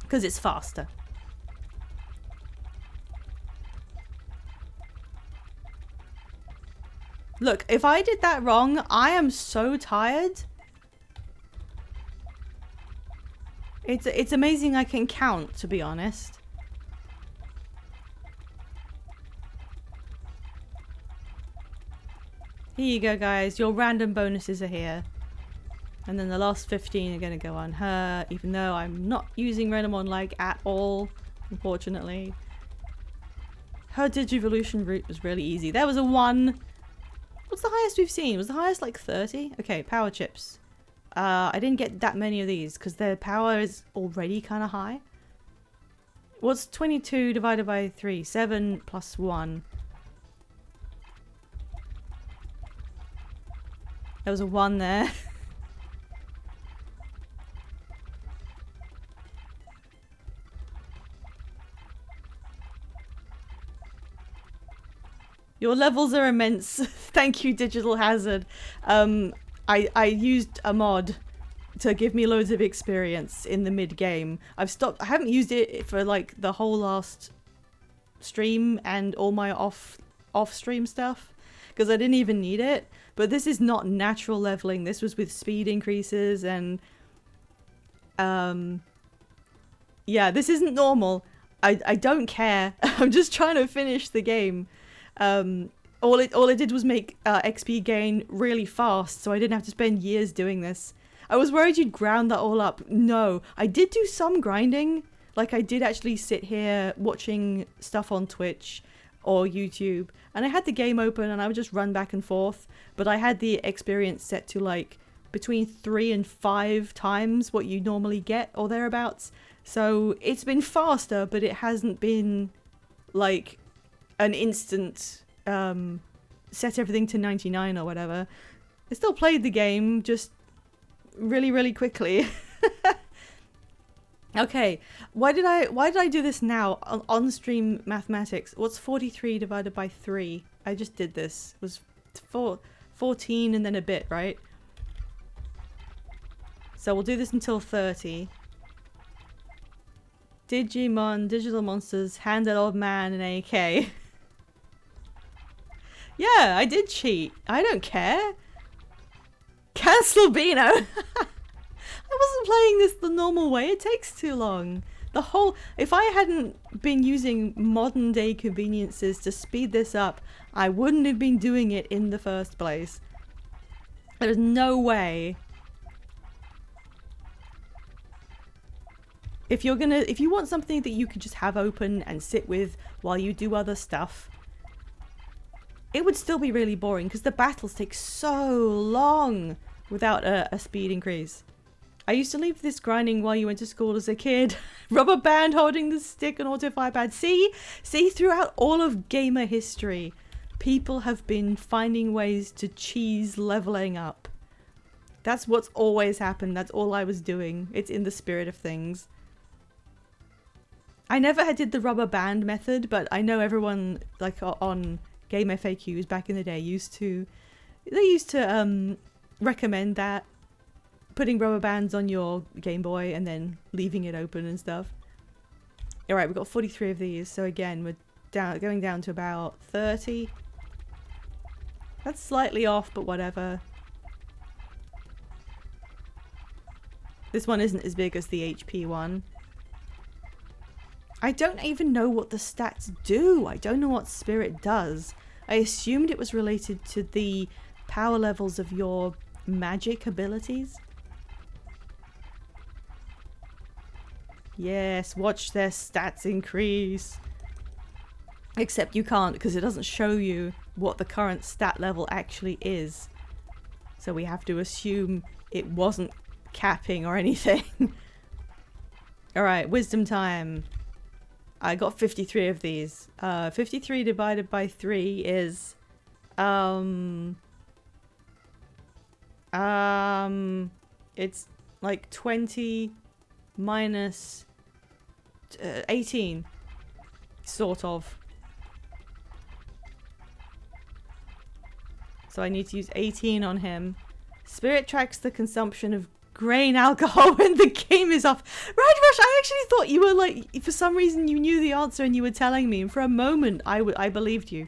Because it's faster. Look, if I did that wrong, I am so tired. It's amazing I can count, to be honest. Here you go, guys. Your random bonuses are here. And then the last 15 are going to go on her, even though I'm not using Renamon like at all, unfortunately. Her Digivolution route was really easy. There was a 1. What's the highest we've seen? Was the highest like 30? Okay, power chips. I didn't get that many of these because their power is already kind of high. What's 22 divided by 3? 7 plus 1. There was a 1 there. Your levels are immense. Thank you, Digital Hazard. I used a mod to give me loads of experience in the mid-game. I haven't used it for like the whole last stream and all my off-stream stuff because I didn't even need it. But this is not natural leveling. This was with speed increases and yeah, this isn't normal. I don't care. I'm just trying to finish the game. All it did was make XP gain really fast, so I didn't have to spend years doing this. I was worried you'd ground that all up. No, I did do some grinding. Like I did actually sit here watching stuff on Twitch or YouTube, and I had the game open and I would just run back and forth, but I had the experience set to like between 3 and 5 times what you normally get or thereabouts. So it's been faster, but it hasn't been like an instant set everything to 99 or whatever. I still played the game, just really quickly. Okay, why did I do this now on stream mathematics? What's 43 divided by 3? I just did this. It was 14 and then a bit, right? So we'll do this until 30. Digimon, digital monsters, hand that old man an AK. Yeah, I did cheat. I don't care. Cancel Beano. I wasn't playing this the normal way. It takes too long. If I hadn't been using modern day conveniences to speed this up, I wouldn't have been doing it in the first place. There's no way. If you want something that you could just have open and sit with while you do other stuff, it would still be really boring because the battles take so long without a speed increase. I used to leave this grinding while you went to school as a kid. Rubber band holding the stick and auto fire pad. See, throughout all of gamer history, people have been finding ways to cheese leveling up. That's what's always happened. That's all I was doing. It's in the spirit of things. I never did the rubber band method, but I know everyone like on Game FAQs back in the day used to recommend that. putting rubber bands on your Game Boy and then leaving it open and stuff. Alright, we've got 43 of these, so again, we're going down to about 30. That's slightly off, but whatever. This one isn't as big as the HP one. I don't even know what the stats do. I don't know what Spirit does. I assumed it was related to the power levels of your magic abilities. Yes, watch their stats increase. Except you can't, because it doesn't show you what the current stat level actually is. So we have to assume it wasn't capping or anything. Alright, wisdom time. I got 53 of these. 53 divided by 3 is... it's like 20 minus 18. Sort of. So I need to use 18 on him. Spirit tracks the consumption of grain alcohol when the game is off. Right, Rush, I actually thought you were like, for some reason you knew the answer and you were telling me. And for a moment, I believed you.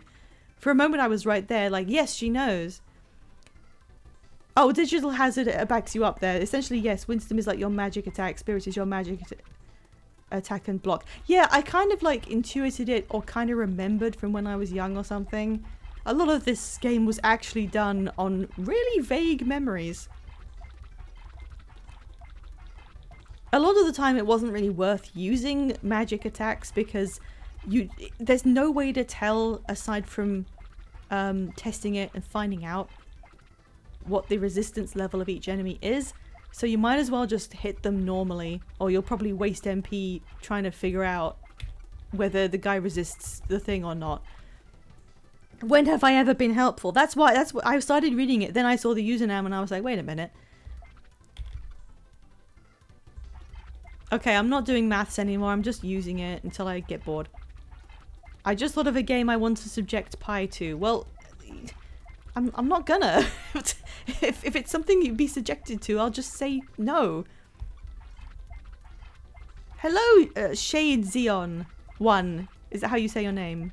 For a moment, I was right there, like, yes, she knows. Oh, digital hazard backs you up there. Essentially, yes, wisdom is like your magic attack. Spirit is your magic attack and block. Yeah, I kind of like intuited it or kind of remembered from when I was young or something. A lot of this game was actually done on really vague memories. A lot of the time it wasn't really worth using magic attacks because there's no way to tell aside from testing it and finding out what the resistance level of each enemy is. So you might as well just hit them normally, or you'll probably waste MP trying to figure out whether the guy resists the thing or not. When have I ever been helpful? That's what I started reading it, then I saw the username and I was like, wait a minute. Okay, I'm not doing maths anymore, I'm just using it until I get bored. I just thought of a game I want to subject Pi to. Well, I'm not gonna. If it's something you'd be subjected to, I'll just say no. Hello, Shade Xeon 1. Is that how you say your name?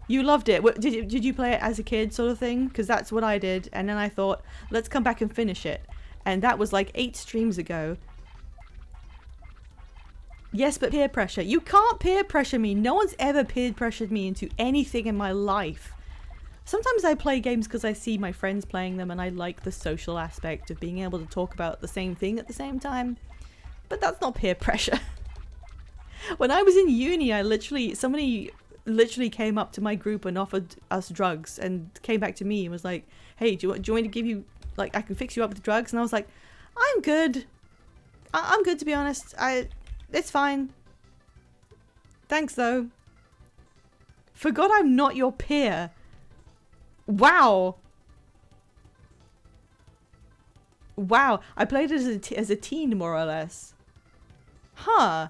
You loved it. Did you play it as a kid sort of thing? Because that's what I did. And then I thought, let's come back and finish it. And that was like 8 streams ago. Yes, but peer pressure. You can't peer pressure me. No one's ever peer pressured me into anything in my life. Sometimes I play games because I see my friends playing them and I like the social aspect of being able to talk about the same thing at the same time. But that's not peer pressure. When I was in uni, somebody literally came up to my group and offered us drugs and came back to me and was like, hey, do you want me to give you, like, I can fix you up with drugs? And I was like, I'm good. I'm good, to be honest. It's fine. Thanks, though. Forgot I'm not your peer. Wow. Wow. I played it as a teen, more or less. Huh.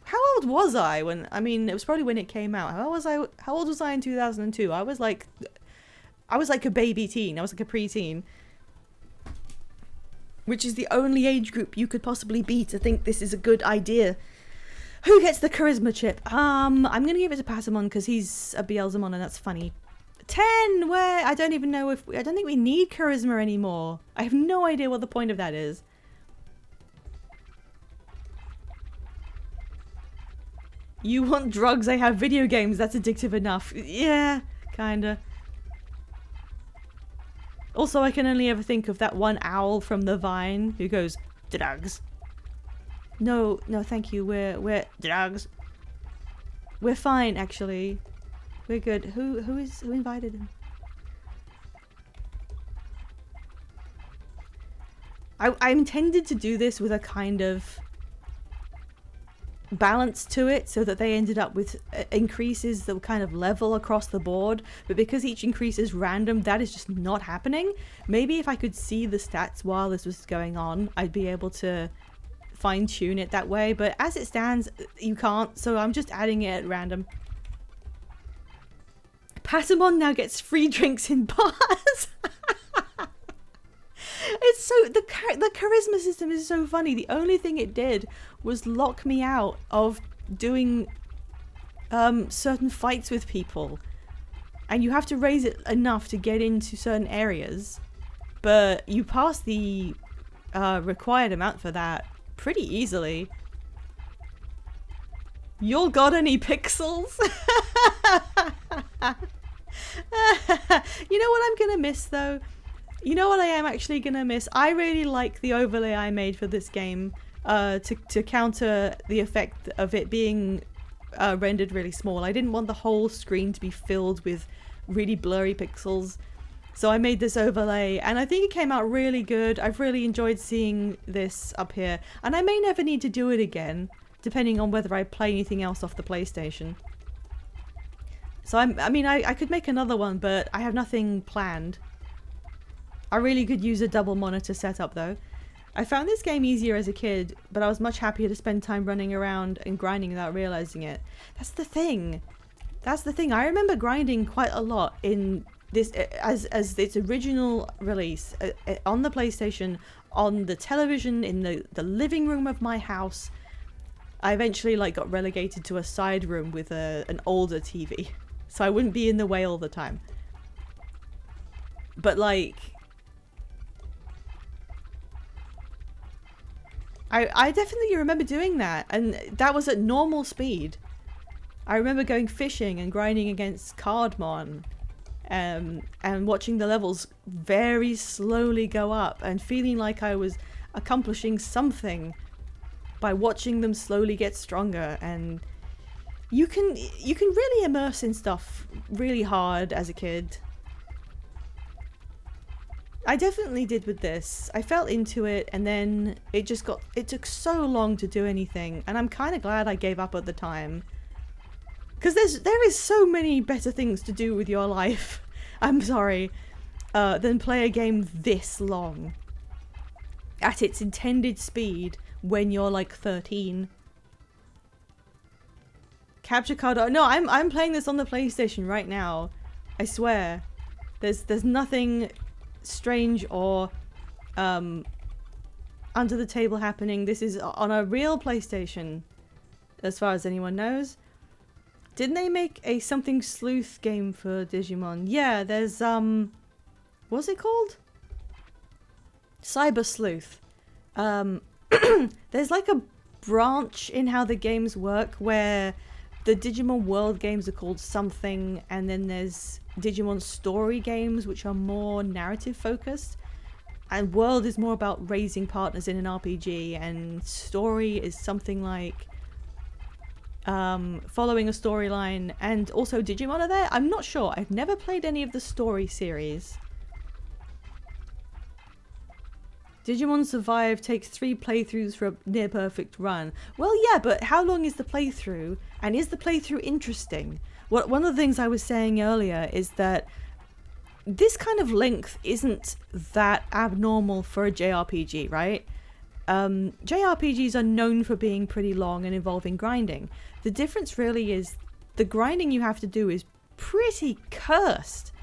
How old was I when, I mean, it was probably when it came out. How old was I in 2002? I was like a baby teen. I was like a preteen. Which is the only age group you could possibly be to think this is a good idea. Who gets the charisma chip? I'm gonna give it to Patamon because he's a Beelzemon and that's funny. 10! Where? I don't even know I don't think we need charisma anymore. I have no idea what the point of that is. You want drugs? I have video games. That's addictive enough. Yeah, kinda. Also, I can only ever think of that one owl from The Vine who goes, drugs. No, thank you. We're drugs. We're fine, actually. We're good. Who invited him? I intended to do this with a kind of balance to it so that they ended up with increases that were kind of level across the board, but because each increase is random, that is just not happening. Maybe if I could see the stats while this was going on, I'd be able to fine-tune it that way, but as it stands, you can't, so I'm just adding it at random. Patamon now gets free drinks in bars. it's so the charisma system is so funny. The only thing it did was lock me out of doing certain fights with people, and you have to raise it enough to get into certain areas, but you pass the required amount for that pretty easily. Y'all got any pixels? You know what I'm gonna miss though? You know what I am actually gonna miss? I really like the overlay I made for this game to counter the effect of it being rendered really small. I didn't want the whole screen to be filled with really blurry pixels. So I made this overlay and I think it came out really good. I've really enjoyed seeing this up here. And I may never need to do it again, depending on whether I play anything else off the PlayStation. So I mean, I could make another one, but I have nothing planned. I really could use a double monitor setup though. I found this game easier as a kid, but I was much happier to spend time running around and grinding without realizing it. That's the thing. That's the thing. I remember grinding quite a lot in this as its original release on the PlayStation, on the television, in the living room of my house. I eventually like got relegated to a side room with an older TV, so I wouldn't be in the way all the time. But like, I definitely remember doing that, and that was at normal speed. I remember going fishing and grinding against Cardmon, and watching the levels very slowly go up and feeling like I was accomplishing something by watching them slowly get stronger. And you can really immerse in stuff really hard as a kid. I definitely did with this. I fell into it and then it took so long to do anything, and I'm kind of glad I gave up at the time. Because there is so many better things to do with your life, I'm sorry, than play a game this long. At its intended speed when you're like 13. Capture card, no, I'm playing this on the PlayStation right now. I swear. There's nothing strange or under the table happening. This is on a real PlayStation, as far as anyone knows. Didn't they make a something sleuth game for Digimon? Yeah, there's what's it called? Cyber Sleuth. There's like a branch in how the games work where the Digimon World games are called something, and then there's Digimon Story games, which are more narrative focused, and World is more about raising partners in an RPG, and Story is something like following a storyline. And also Digimon are there? I'm not sure. I've never played any of the Story series. Digimon Survive takes 3 playthroughs for a near perfect run. Well, yeah, but how long is the playthrough? And is the playthrough interesting? One of the things I was saying earlier is that this kind of length isn't that abnormal for a JRPG, right? JRPGs are known for being pretty long and involving grinding. The difference really is the grinding you have to do is pretty cursed.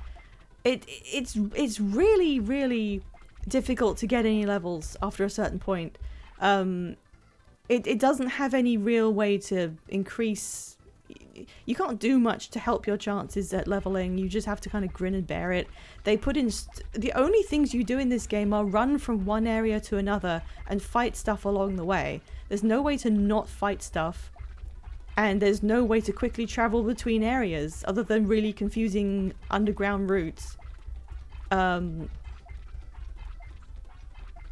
It's really, really difficult to get any levels after a certain point. It doesn't have any real way to increase. You can't do much to help your chances at leveling. You just have to kind of grin and bear it. They put in the only things you do in this game are run from one area to another and fight stuff along the way. There's no way to not fight stuff, and there's no way to quickly travel between areas other than really confusing underground routes.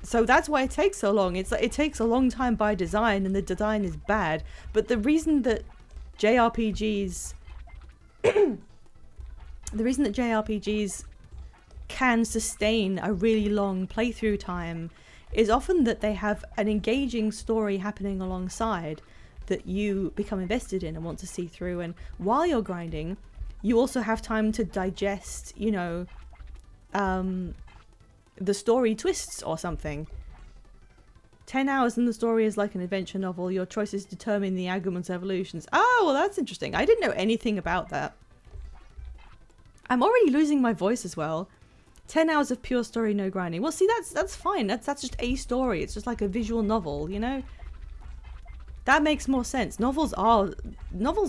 So that's why it takes so long. It's like it takes a long time by design, and the design is bad. But the reason that JRPGs can sustain a really long playthrough time is often that they have an engaging story happening alongside that you become invested in and want to see through. And while you're grinding, you also have time to digest, you know, the story twists or something. 10 hours in the story is like an adventure novel. Your choices determine the Agumon's evolutions. Oh, well, that's interesting. I didn't know anything about that. I'm already losing my voice as well. 10 hours of pure story, no grinding. Well, see, that's fine. That's just a story. It's just like a visual novel, you know? That makes more sense. Novels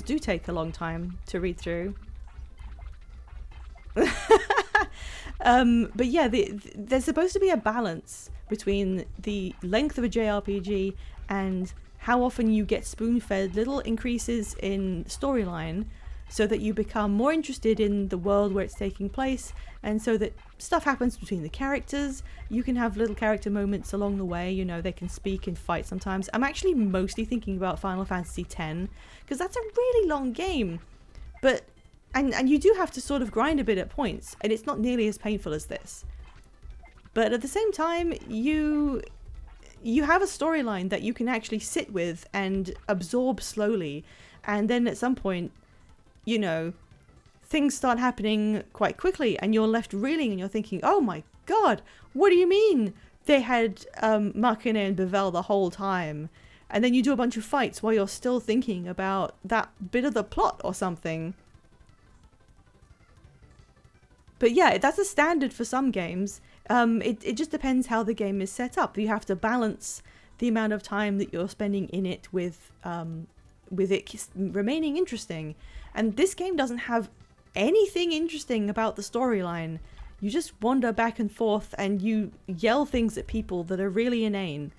do take a long time to read through. But yeah, there's supposed to be a balance between the length of a JRPG and how often you get spoon-fed little increases in storyline so that you become more interested in the world where it's taking place, and so that stuff happens between the characters. You can have little character moments along the way, you know, they can speak and fight sometimes. I'm actually mostly thinking about Final Fantasy X, because that's a really long game. But and you do have to sort of grind a bit at points, and it's not nearly as painful as this. But at the same time, you have a storyline that you can actually sit with and absorb slowly, and then at some point, you know, things start happening quite quickly and you're left reeling and you're thinking, oh my god, what do you mean they had Makine and Bevel the whole time? And then you do a bunch of fights while you're still thinking about that bit of the plot or something. But yeah, that's a standard for some games. It just depends how the game is set up. You have to balance the amount of time that you're spending in it with it remaining interesting. And this game doesn't have anything interesting about the storyline. You just wander back and forth and you yell things at people that are really inane.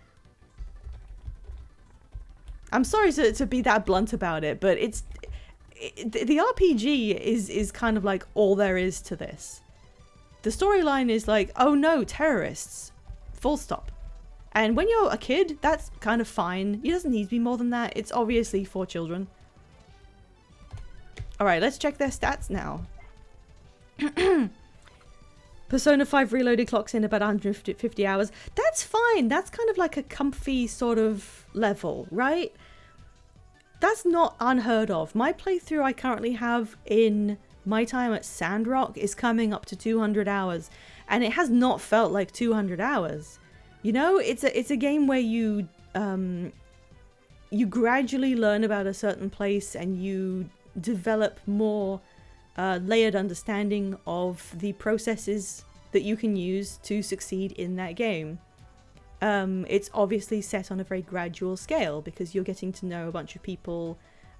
I'm sorry to be that blunt about it, but the RPG is kind of like all there is to this. The storyline is like, oh no, terrorists. Full stop. And when you're a kid, that's kind of fine. It doesn't need to be more than that. It's obviously for children. Alright, let's check their stats now. Persona 5 Reloaded clocks in about 150 hours. That's fine. That's kind of like a comfy sort of level, right? That's not unheard of. My playthrough I currently have in my time at Sandrock is coming up to 200 hours. And it has not felt like 200 hours. You know, it's a game where you gradually learn about a certain place and you develop more layered understanding of the processes that you can use to succeed in that game. It's obviously set on a very gradual scale because you're getting to know a bunch of people,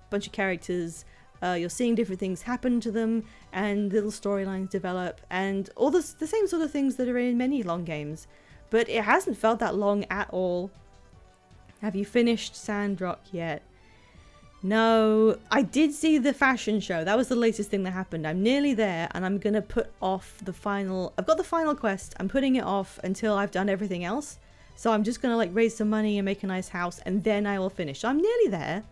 a bunch of characters, you're seeing different things happen to them and little storylines develop and all the same sort of things that are in many long games. But it hasn't felt that long at all. Have you finished Sandrock yet? No, I did see the fashion show. That was the latest thing that happened. I'm nearly there and I'm going to put off the final... I've got the final quest. I'm putting it off until I've done everything else. So I'm just going to like raise some money and make a nice house and then I will finish. So I'm nearly there.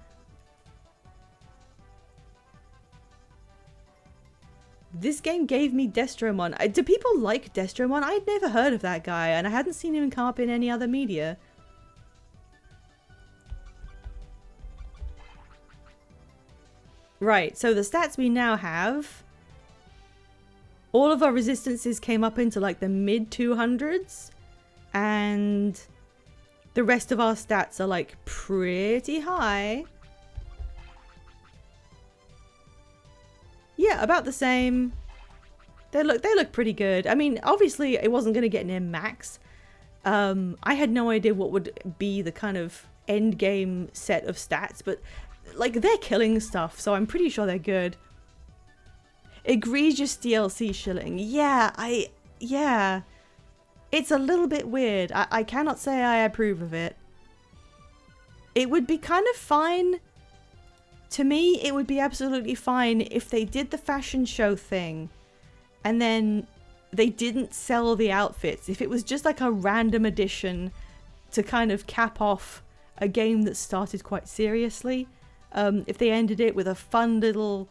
This game gave me Destromon. Do people like Destromon? I'd never heard of that guy and I hadn't seen him come up in any other media. Right, so the stats we now have, all of our resistances came up into like the mid 200s and the rest of our stats are like pretty high. Yeah, about the same. They look pretty good. I mean, obviously it wasn't going to get near max. I had no idea what would be the kind of end game set of stats, but like they're killing stuff, so I'm pretty sure they're good. Egregious DLC shilling. Yeah. It's a little bit weird. I cannot say I approve of it. It would be kind of fine. To me, it would be absolutely fine if they did the fashion show thing and then they didn't sell the outfits. If it was just like a random edition to kind of cap off a game that started quite seriously. If they ended it with a fun little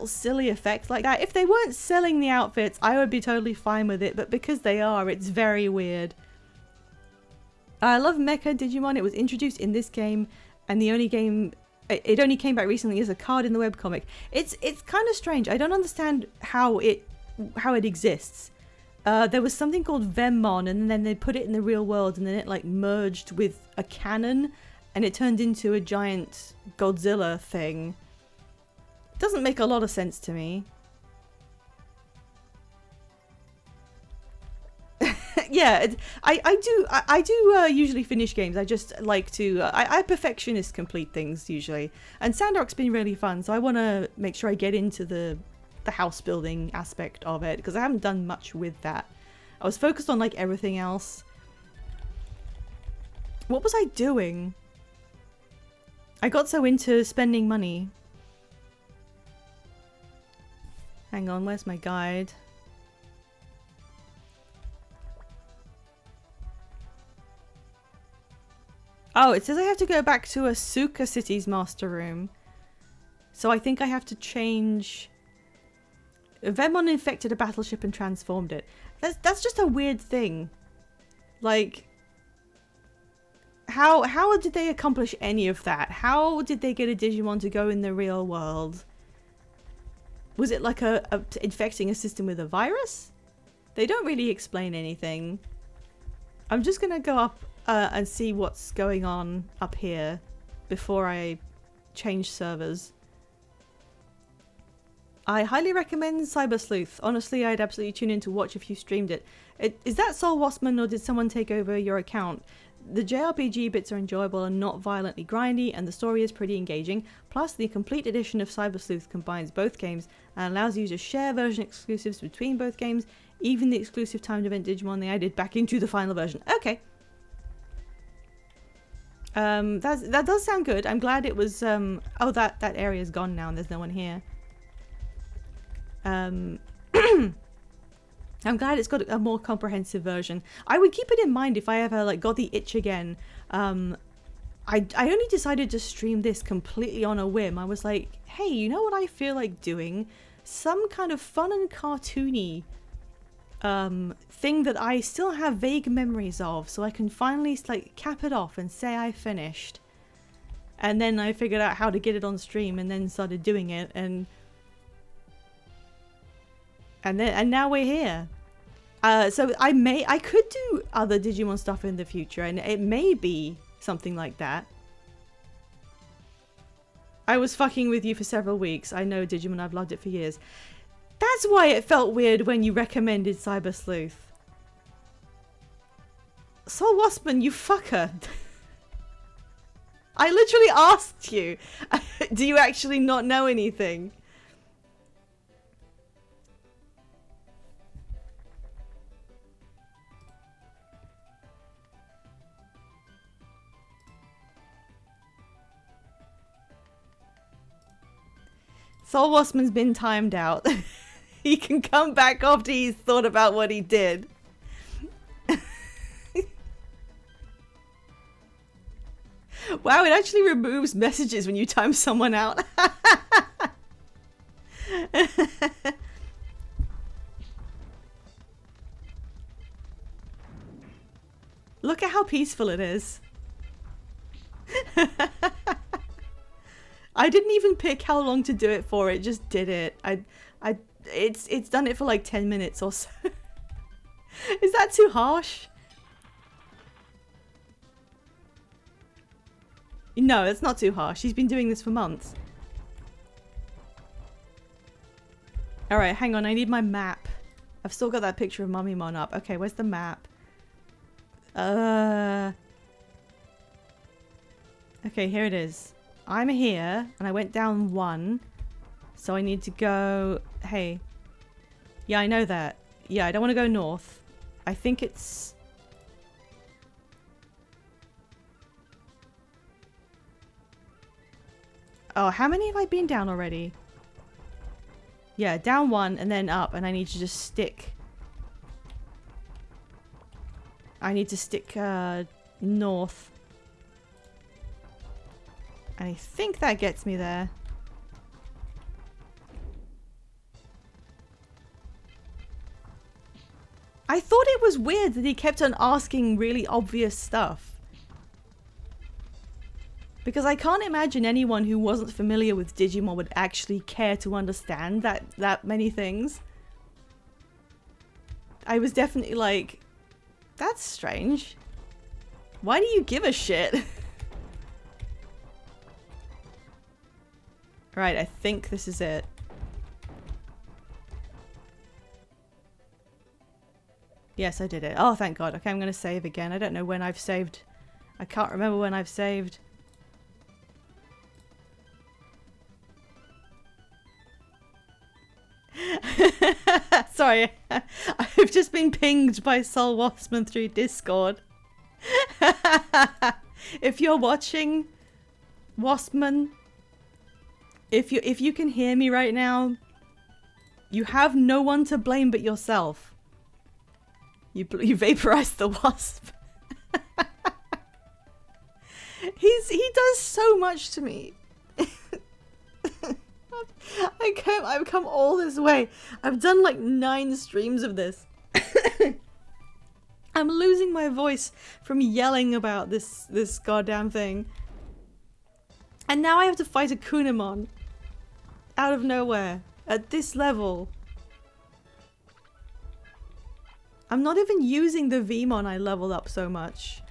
silly effect like that. If they weren't selling the outfits, I would be totally fine with it, but because they are, it's very weird. I love Mecha Digimon. It was introduced in this game, and it only came back recently as a card in the webcomic. It's kind of strange. I don't understand how it exists. There was something called Vemmon, and then they put it in the real world, and then it like merged with a canon, and it turned into a giant Godzilla thing. Doesn't make a lot of sense to me. Yeah, I do usually finish games. I just like to I perfectionist complete things usually, and Sandrock's been really fun, so I want to make sure I get into the house building aspect of it, because I haven't done much with that. I was focused on like everything else. What was I doing? I got so into spending money. Hang on, where's my guide? Oh, it says I have to go back to Asuka City's master room. So I think I have to change... Vemon infected a battleship and transformed it. That's just a weird thing. Like... How did they accomplish any of that? How did they get a Digimon to go in the real world? Was it like infecting a system with a virus? They don't really explain anything. I'm just gonna go up and see what's going on up here before I change servers. I highly recommend Cyber Sleuth. Honestly, I'd absolutely tune in to watch if you streamed it. Is that Soul Waspman, or did someone take over your account? The JRPG bits are enjoyable and not violently grindy, and the story is pretty engaging. Plus, the complete edition of Cyber Sleuth combines both games and allows you to share version exclusives between both games, even the exclusive timed event Digimon they added back into the final version. Okay. That does sound good. I'm glad it was, oh, that area's gone now and there's no one here. I'm glad it's got a more comprehensive version. I would keep it in mind if I ever like got the itch again. I only decided to stream this completely on a whim. I was like, hey, you know what I feel like doing? Some kind of fun and cartoony thing that I still have vague memories of, so I can finally like cap it off and say I finished. And then I figured out how to get it on stream and then started doing it, and now we're here. So I could do other Digimon stuff in the future, and it may be something like that. I was fucking with you for several weeks. I know Digimon, I've loved it for years. That's why it felt weird when you recommended Cyber Sleuth. Soul Waspman, you fucker. I literally asked you. Do you actually not know anything? Soul Waspman's been timed out. He can come back after he's thought about what he did. Wow, it actually removes messages when you time someone out. Look at how peaceful it is. I didn't even pick how long to do it for. It just did it. It's done it for like 10 minutes or so. Is that too harsh? No, it's not too harsh. He's been doing this for months. Alright, hang on. I need my map. I've still got that picture of Mummymon up. Okay, where's the map? Okay, here it is. I'm here, and I went down 1. So I need to go... Hey. Yeah, I know that. Yeah, I don't want to go north. I think it's... Oh, how many have I been down already? Yeah, down 1 and then up, and I need to just stick. I need to stick north. And I think that gets me there. I thought it was weird that he kept on asking really obvious stuff. Because I can't imagine anyone who wasn't familiar with Digimon would actually care to understand that many things. I was definitely like, that's strange. Why do you give a shit? Right, I think this is it. Yes, I did it. Oh, thank God. Okay, I'm going to save again. I don't know when I've saved. I can't remember when I've saved. Sorry. I've just been pinged by Sol Waspman through Discord. If you're watching, Waspman, if you can hear me right now, you have no one to blame but yourself. You vaporized the wasp. He does so much to me. I've come all this way. I've done like 9 streams of this. I'm losing my voice from yelling about this goddamn thing. And now I have to fight a Kunamon. Out of nowhere. At this level. I'm not even using the Vmon I leveled up so much.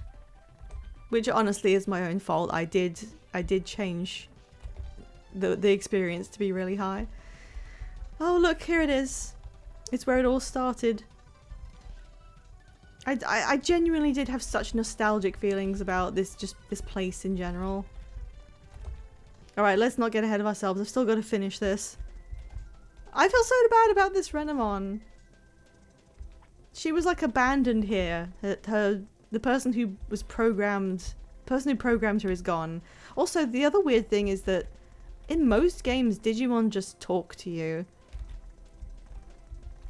Which honestly is my own fault. I did change the experience to be really high. Oh look, here it is. It's where it all started. I genuinely did have such nostalgic feelings about this place in general. Alright, let's not get ahead of ourselves. I've still got to finish this. I feel so bad about this Renamon. She was like abandoned here. The person who was programmed, the person who programmed her is gone. Also, the other weird thing is that in most games, Digimon just talk to you.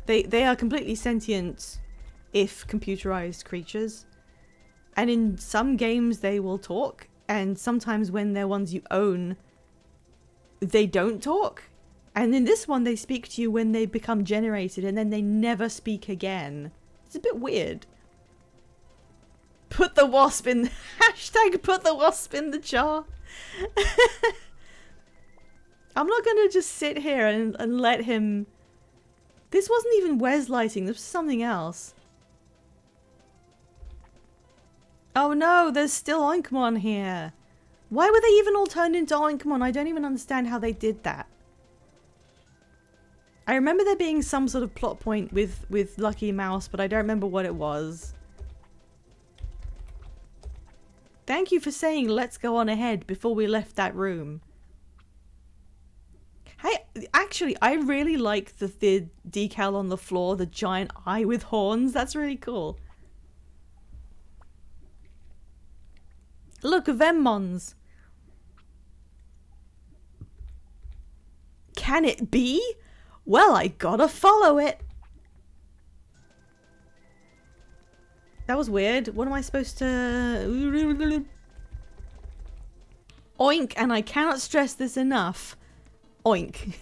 They are completely sentient, if computerized creatures. And in some games they will talk, and sometimes when they're ones you own, they don't talk. And in this one they speak to you when they become generated, and then they never speak again. It's a bit weird. Put the wasp in... Hashtag put the wasp in the jar. I'm not gonna just sit here and let him... This wasn't even Wes lighting, this was something else. Oh no, there's still Oinkmon here. Why were they even all turned into Oinkmon? I don't even understand how they did that. I remember there being some sort of plot point with Lucky Mouse, but I don't remember what it was. Thank you for saying let's go on ahead before we left that room. Hey, actually, I really like the decal on the floor, the giant eye with horns. That's really cool. Look, Vemmons. Can it be? Well, I gotta follow it. That was weird. What am I supposed to... Oink, and I cannot stress this enough. Oink.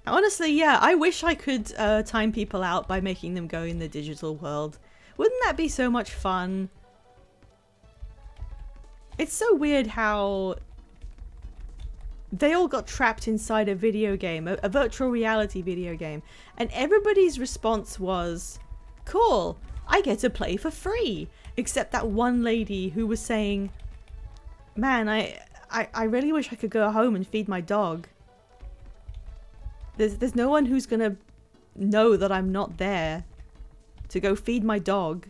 Honestly, yeah, I wish I could time people out by making them go in the digital world. Wouldn't that be so much fun? It's so weird how they all got trapped inside a video game, a virtual reality video game, and everybody's response was, cool, I get to play for free. Except that one lady who was saying, man, I really wish I could go home and feed my dog. There's no one who's gonna know that I'm not there to go feed my dog.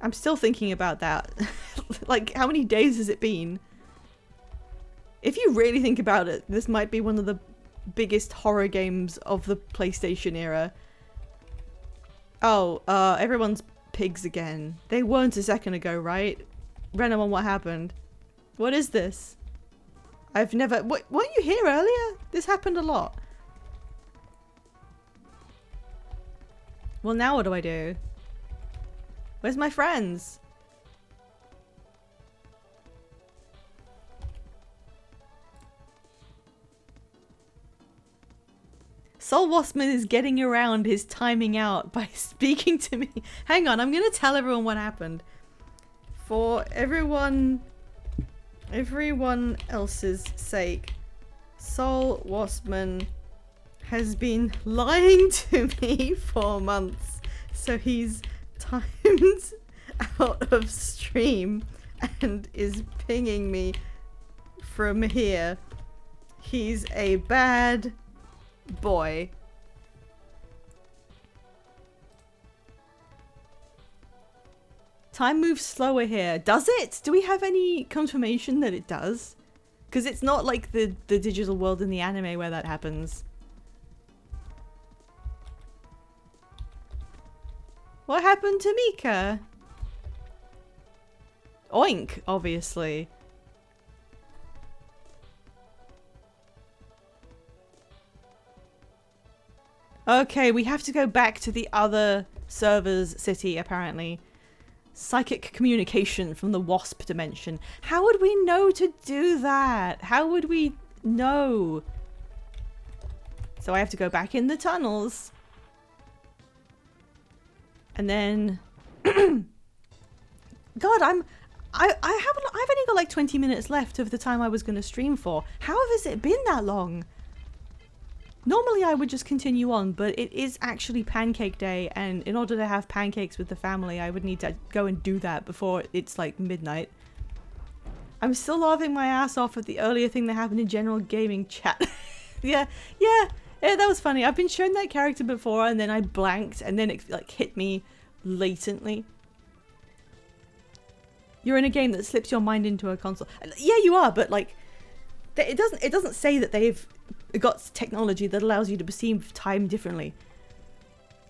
I'm still thinking about that. Like, how many days has it been? If you really think about it, this might be one of the biggest horror games of the PlayStation era. Oh, everyone's pigs again. They weren't a second ago, right? Renamon, what happened? What is this? I've never... Weren't you here earlier? This happened a lot. Well, now what do I do? Where's my friends? Sol Waspman is getting around his timing out by speaking to me. Hang on, I'm gonna tell everyone what happened. For everyone else's sake, Sol Waspman has been lying to me for months. So he's timed out of stream and is pinging me from here. He's a bad boy. Time moves slower here. Does it? Do we have any confirmation that it does? Because it's not like the digital world in the anime where that happens. What happened to Mika? Oink, obviously. Okay, we have to go back to the other server's city, apparently. Psychic communication from the wasp dimension. How would we know to do that? How would we know? So I have to go back in the tunnels. And then God, I've only got like 20 minutes left of the time I was going to stream for. How has it been that long? Normally I would just continue on, but it is actually pancake day, and in order to have pancakes with the family, I would need to go and do that before it's like midnight. I'm still laughing my ass off at the earlier thing that happened in general gaming chat. yeah, that was funny. I've been shown that character before, and then I blanked, and then it like hit me latently. You're in a game that slips your mind into a console. Yeah, you are, but like, it doesn't say that they've got technology that allows you to perceive time differently.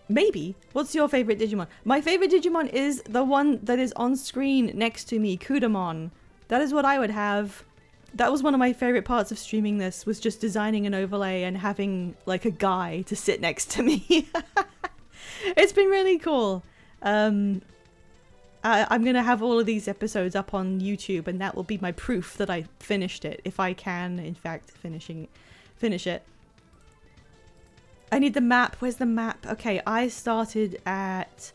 Maybe. What's your favorite Digimon? My favorite Digimon is the one that is on screen next to me, Kudamon. That is what I would have. That was one of my favorite parts of streaming this, was just designing an overlay and having like a guy to sit next to me. It's been really cool. I'm gonna have all of these episodes up on YouTube, and that will be my proof that I finished it, if I can in fact finish it. I need the map. Where's the map? Okay, I started at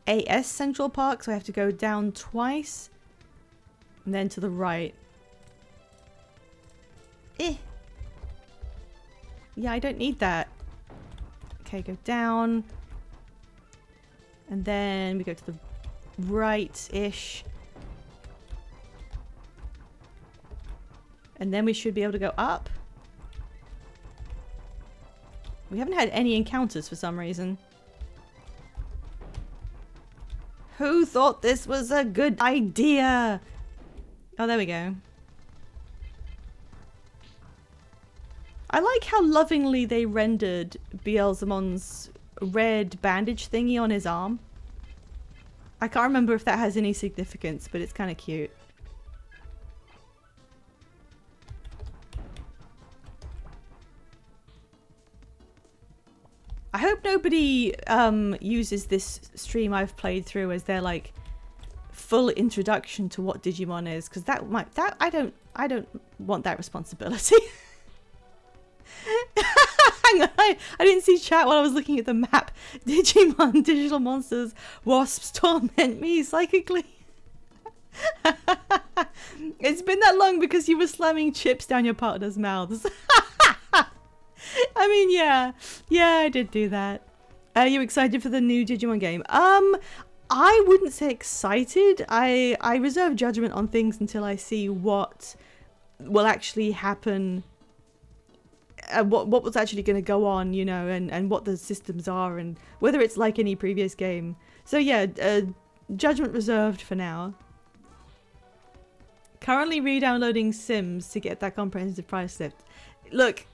AS Central Park, so I have to go down twice and then to the right. Yeah, I don't need that. Okay, go down. And then we go to the right-ish. And then we should be able to go up. We haven't had any encounters for some reason. Who thought this was a good idea? Oh, there we go. I like how lovingly they rendered Beelzemon's red bandage thingy on his arm. I can't remember if that has any significance, but it's kind of cute. I hope nobody uses this stream I've played through as their like full introduction to what Digimon is, because I don't want that responsibility. Hang on, I didn't see chat while I was looking at the map. Digimon, digital monsters, wasps torment me psychically. It's been that long because you were slamming chips down your partner's mouths. I mean, yeah, I did do that. Are you excited for the new Digimon game? I wouldn't say excited. I reserve judgment on things until I see what will actually happen. What was actually going to go on, you know, and what the systems are, and whether it's like any previous game. So yeah, judgment reserved for now. Currently re-downloading Sims to get that comprehensive price list. Look,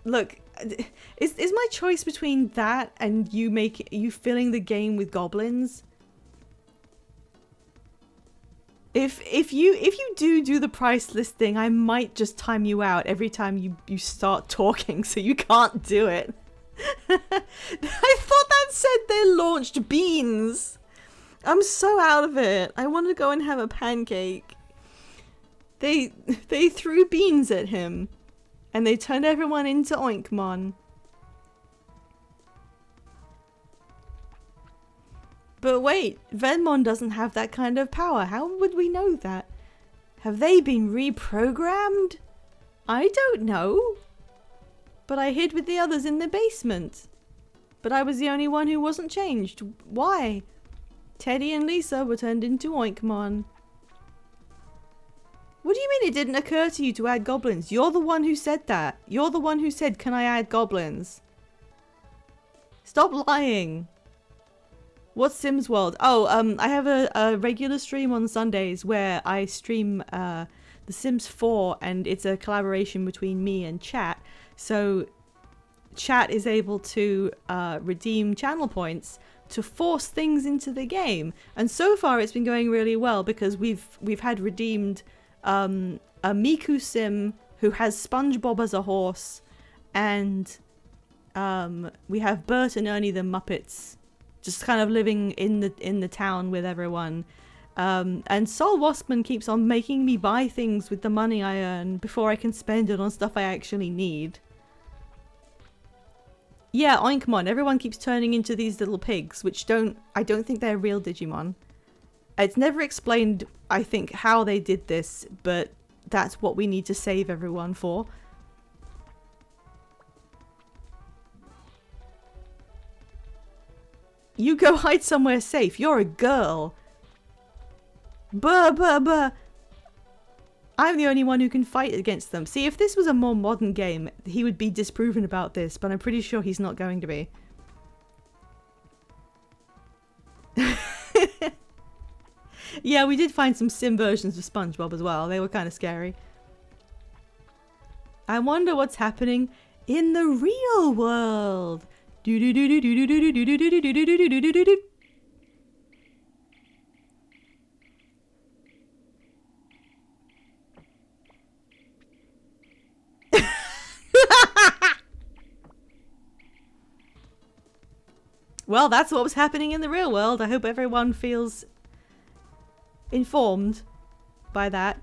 is my choice between that and you filling the game with goblins? If you do the price list thing, I might just time you out every time you start talking, so you can't do it. I thought that said they launched beans. I'm so out of it. I want to go and have a pancake. They threw beans at him, and they turned everyone into Oinkmon. But wait, Venmon doesn't have that kind of power. How would we know that? Have they been reprogrammed? I don't know. But I hid with the others in the basement. But I was the only one who wasn't changed. Why? Teddy and Lisa were turned into Oinkmon. What do you mean it didn't occur to you to add goblins? You're the one who said that. You're the one who said, can I add goblins? Stop lying. What's Sims World? Oh, I have a regular stream on Sundays where I stream The Sims 4, and it's a collaboration between me and chat. So chat is able to redeem channel points to force things into the game. And so far it's been going really well because we've had redeemed a Miku Sim who has SpongeBob as a horse, and we have Bert and Ernie the Muppets just kind of living in the town with everyone. And Sol Waspman keeps on making me buy things with the money I earn before I can spend it on stuff I actually need. Yeah, Oinkmon. Everyone keeps turning into these little pigs, which I don't think they're real Digimon. It's never explained, I think, how they did this, but that's what we need to save everyone for. You go hide somewhere safe. You're a girl. Buh. I'm the only one who can fight against them. See, if this was a more modern game, he would be disproven about this, but I'm pretty sure he's not going to be. Yeah, we did find some sim versions of SpongeBob as well. They were kind of scary. I wonder what's happening in the real world. Well, that's what was happening in the real world. I hope everyone feels informed by that.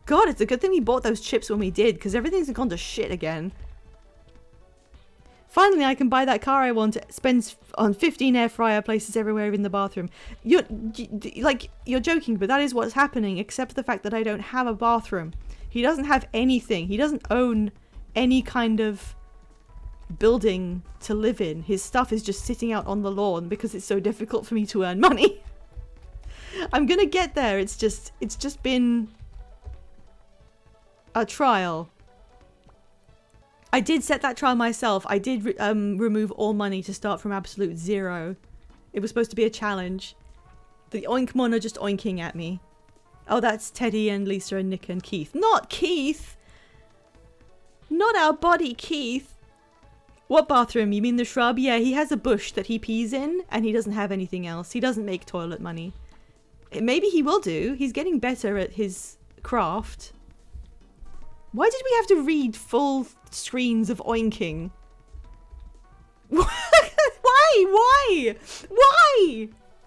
God, it's a good thing we bought those chips when we did, because everything's gone to shit again. Finally, I can buy that car I want, spend on 15 air fryer places everywhere in the bathroom. You're joking, but that is what's happening, except for the fact that I don't have a bathroom. He doesn't have anything. He doesn't own any kind of building to live in. His stuff is just sitting out on the lawn because it's so difficult for me to earn money. I'm gonna get there. It's just been a trial. I did set that trial myself. I did remove all money to start from absolute zero. It was supposed to be a challenge. The Oinkmon are just oinking at me. Oh, that's Teddy and Lisa and Nick and Keith. Not Keith! Not our buddy Keith! What bathroom? You mean the shrub? Yeah, he has a bush that he pees in, and he doesn't have anything else. He doesn't make toilet money. Maybe he will do. He's getting better at his craft. Why did we have to read full screens of oinking? Why?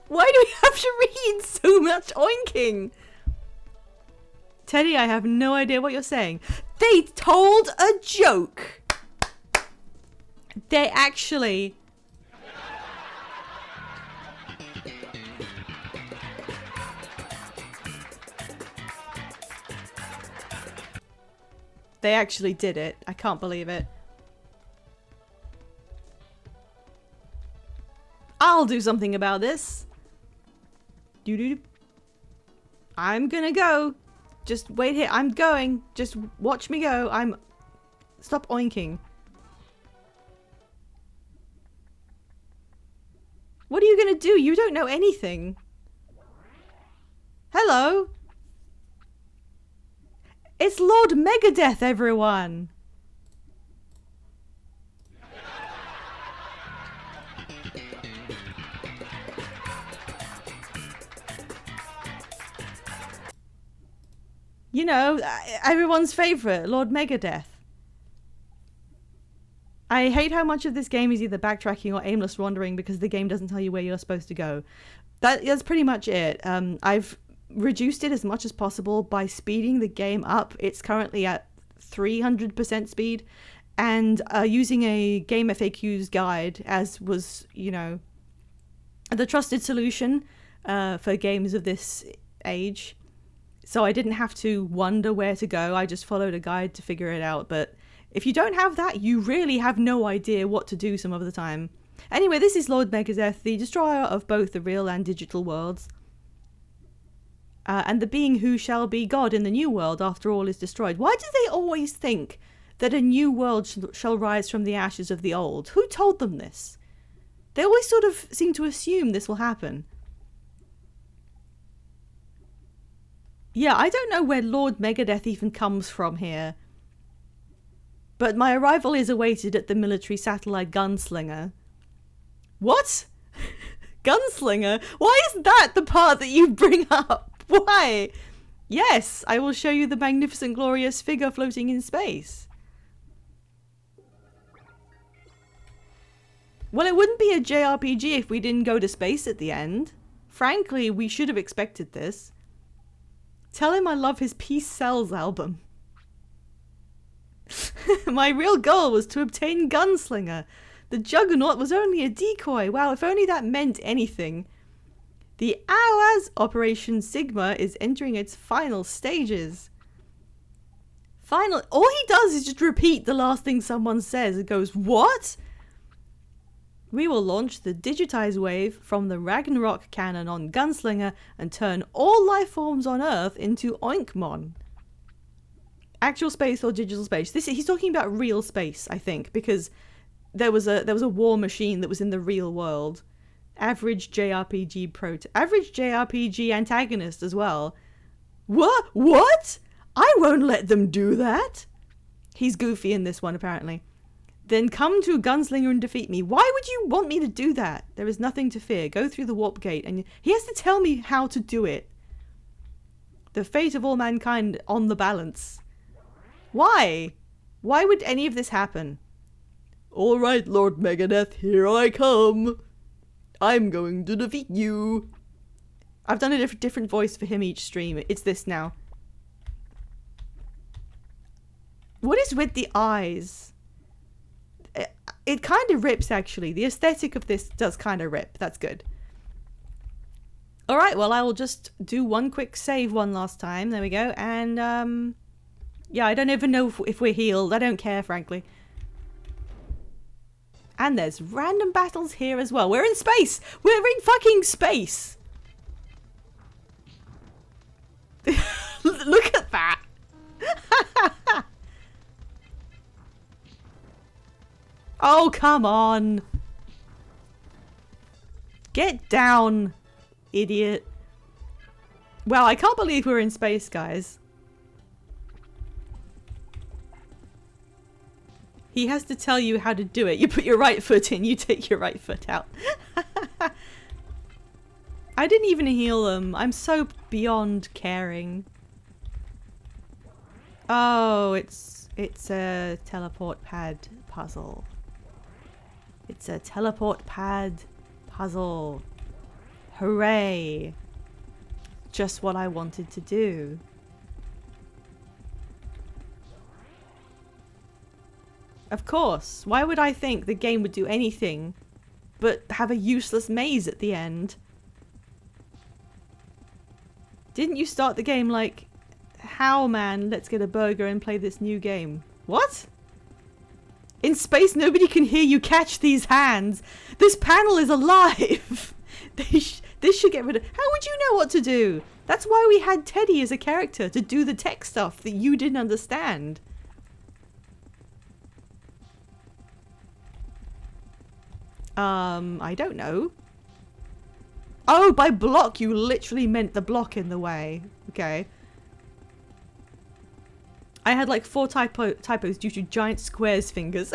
Why do we have to read so much oinking? Teddy, I have no idea what you're saying. They told a joke. They actually... They actually did it. I can't believe it. I'll do something about this. I'm gonna go. Just wait here. I'm going. Just watch me go. Stop oinking. What are you gonna do? You don't know anything. Hello? It's Lord Megadeth, everyone! You know, everyone's favourite, Lord Megadeth. I hate how much of this game is either backtracking or aimless wandering because the game doesn't tell you where you're supposed to go. That's pretty much it. I've reduced it as much as possible by speeding the game up. It's currently at 300% speed, and using a Game FAQs guide as was, you know, the trusted solution for games of this age. So I didn't have to wonder where to go. I just followed a guide to figure it out. But if you don't have that, you really have no idea what to do some of the time. Anyway, this is Lord Megadeth, the destroyer of both the real and digital worlds. And the being who shall be God in the new world after all is destroyed. Why do they always think that a new world shall rise from the ashes of the old? Who told them this? They always sort of seem to assume this will happen. Yeah, I don't know where Lord Megadeth even comes from here. But my arrival is awaited at the military satellite Gunslinger. What? Gunslinger? Why is that the part that you bring up? Why? Yes, I will show you the magnificent, glorious figure floating in space. Well, it wouldn't be a JRPG if we didn't go to space at the end. Frankly, we should have expected this. Tell him I love his Peace Sells album. My real goal was to obtain Gunslinger. The Juggernaut was only a decoy. Wow, if only that meant anything. The OWASP Operation Sigma is entering its final stages. All he does is just repeat the last thing someone says. It goes, what? We will launch the digitized wave from the Ragnarok cannon on Gunslinger and turn all life forms on Earth into Oinkmon. Actual space or digital space? He's talking about real space, I think, because there was a war machine that was in the real world. Average JRPG antagonist as well. What? I won't let them do that. He's goofy in this one, apparently. Then come to Gunslinger and defeat me. Why would you want me to do that? There is nothing to fear. Go through the warp gate. And he has to tell me how to do it. The fate of all mankind on the balance. Why? Why would any of this happen? All right, Lord Megadeth, here I come. I'm going to defeat you. I've done a different voice for him each stream. It's this now. What is with the eyes? It kind of rips, actually. The aesthetic of this does kind of rip. That's good. Alright, well, I will just do one quick save one last time. There we go. And, yeah, I don't even know if we're healed. I don't care, frankly. And there's random battles here as well. We're in space! We're in fucking space! Look at that! Oh, come on. Get down, idiot. Wow, I can't believe we're in space, guys. He has to tell you how to do it. You put your right foot in, you take your right foot out. I didn't even heal them. I'm so beyond caring. Oh, it's a teleport pad puzzle. It's a teleport pad puzzle. Hooray. Just what I wanted to do. Of course. Why would I think the game would do anything but have a useless maze at the end? Didn't you start the game like, how man, let's get a burger and play this new game? What? In space, nobody can hear you catch these hands. This panel is alive. This should get rid of... How would you know what to do? That's why we had Teddy as a character, to do the tech stuff that you didn't understand. I don't know. Oh, by block, you literally meant the block in the way. Okay. I had like 4 typos due to giant squares fingers.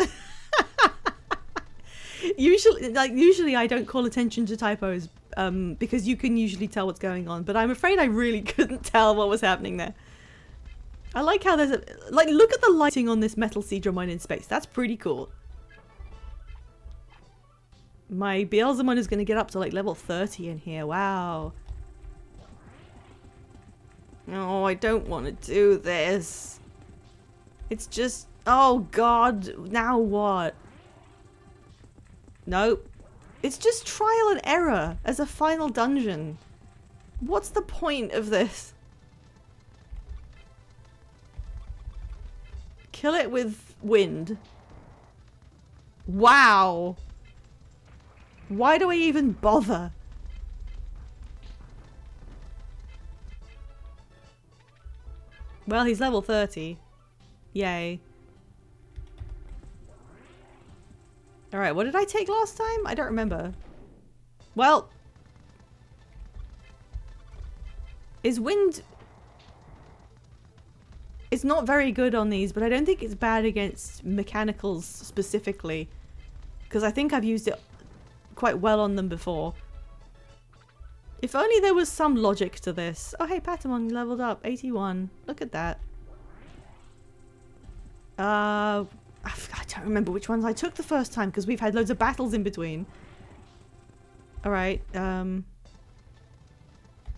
Usually I don't call attention to typos because you can usually tell what's going on, but I'm afraid I really couldn't tell what was happening there. I like how there's a... Like, look at the lighting on this metal sea drum mine in space. That's pretty cool. My Beelzemon is going to get up to like level 30 in here. Wow. No, I don't want to do this. It's just... Oh god, now what? Nope. It's just trial and error as a final dungeon. What's the point of this? Kill it with wind. Wow. Why do I even bother? Well, he's level 30. Yay. Alright, what did I take last time? I don't remember. Well... Is wind... It's not very good on these, but I don't think it's bad against mechanicals specifically. Because I think I've used it quite well on them before. If only there was some logic to this. Oh hey, Patamon leveled up. 81. Look at that. I don't remember which ones I took the first time because we've had loads of battles in between. Alright, I'm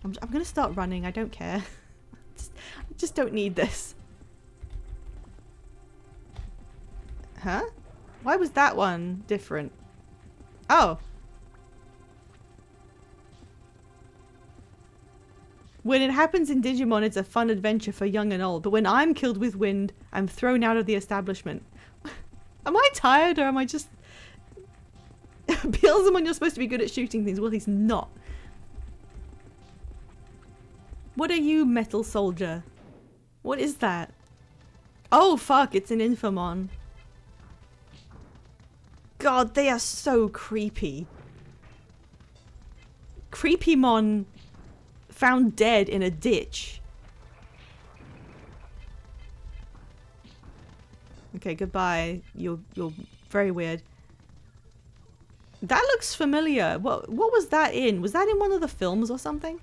gonna start running, I don't care. I just don't need this. Huh? Why was that one different? Oh! When it happens in Digimon, it's a fun adventure for young and old, but when I'm killed with wind, I'm thrown out of the establishment. Am I tired or am I just... Beelzemon, you're supposed to be good at shooting things. Well, he's not. What are you, Metal Soldier? What is that? Oh, fuck, it's an Infamon. God, they are so creepy. Creepymon found dead in a ditch. Okay, goodbye. You're very weird. That looks familiar. What was that in? Was that in one of the films or something?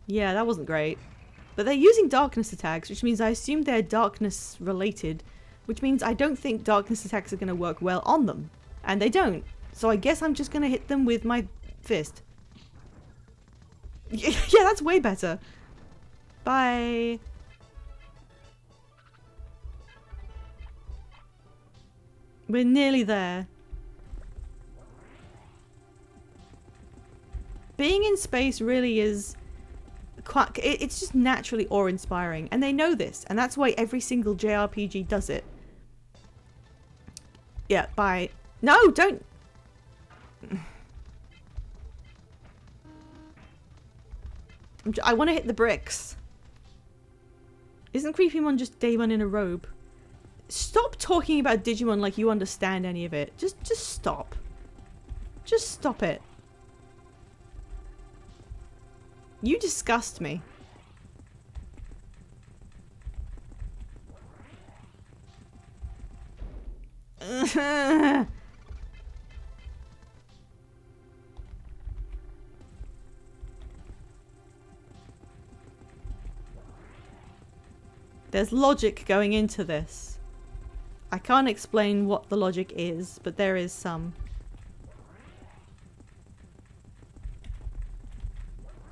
Yeah, that wasn't great. But they're using darkness attacks, which means I assume they're darkness related, which means I don't think darkness attacks are going to work well on them. And they don't. So I guess I'm just going to hit them with my fist. Yeah, that's way better. Bye. We're nearly there. Being in space really is quite... It's just naturally awe-inspiring. And they know this. And that's why every single JRPG does it. Yeah, bye. No, don't... I want to hit the bricks. Isn't Creepymon just Daemon in a robe? Stop talking about Digimon like you understand any of it. Just stop. Just stop it. You disgust me. There's logic going into this. I can't explain what the logic is, but there is some.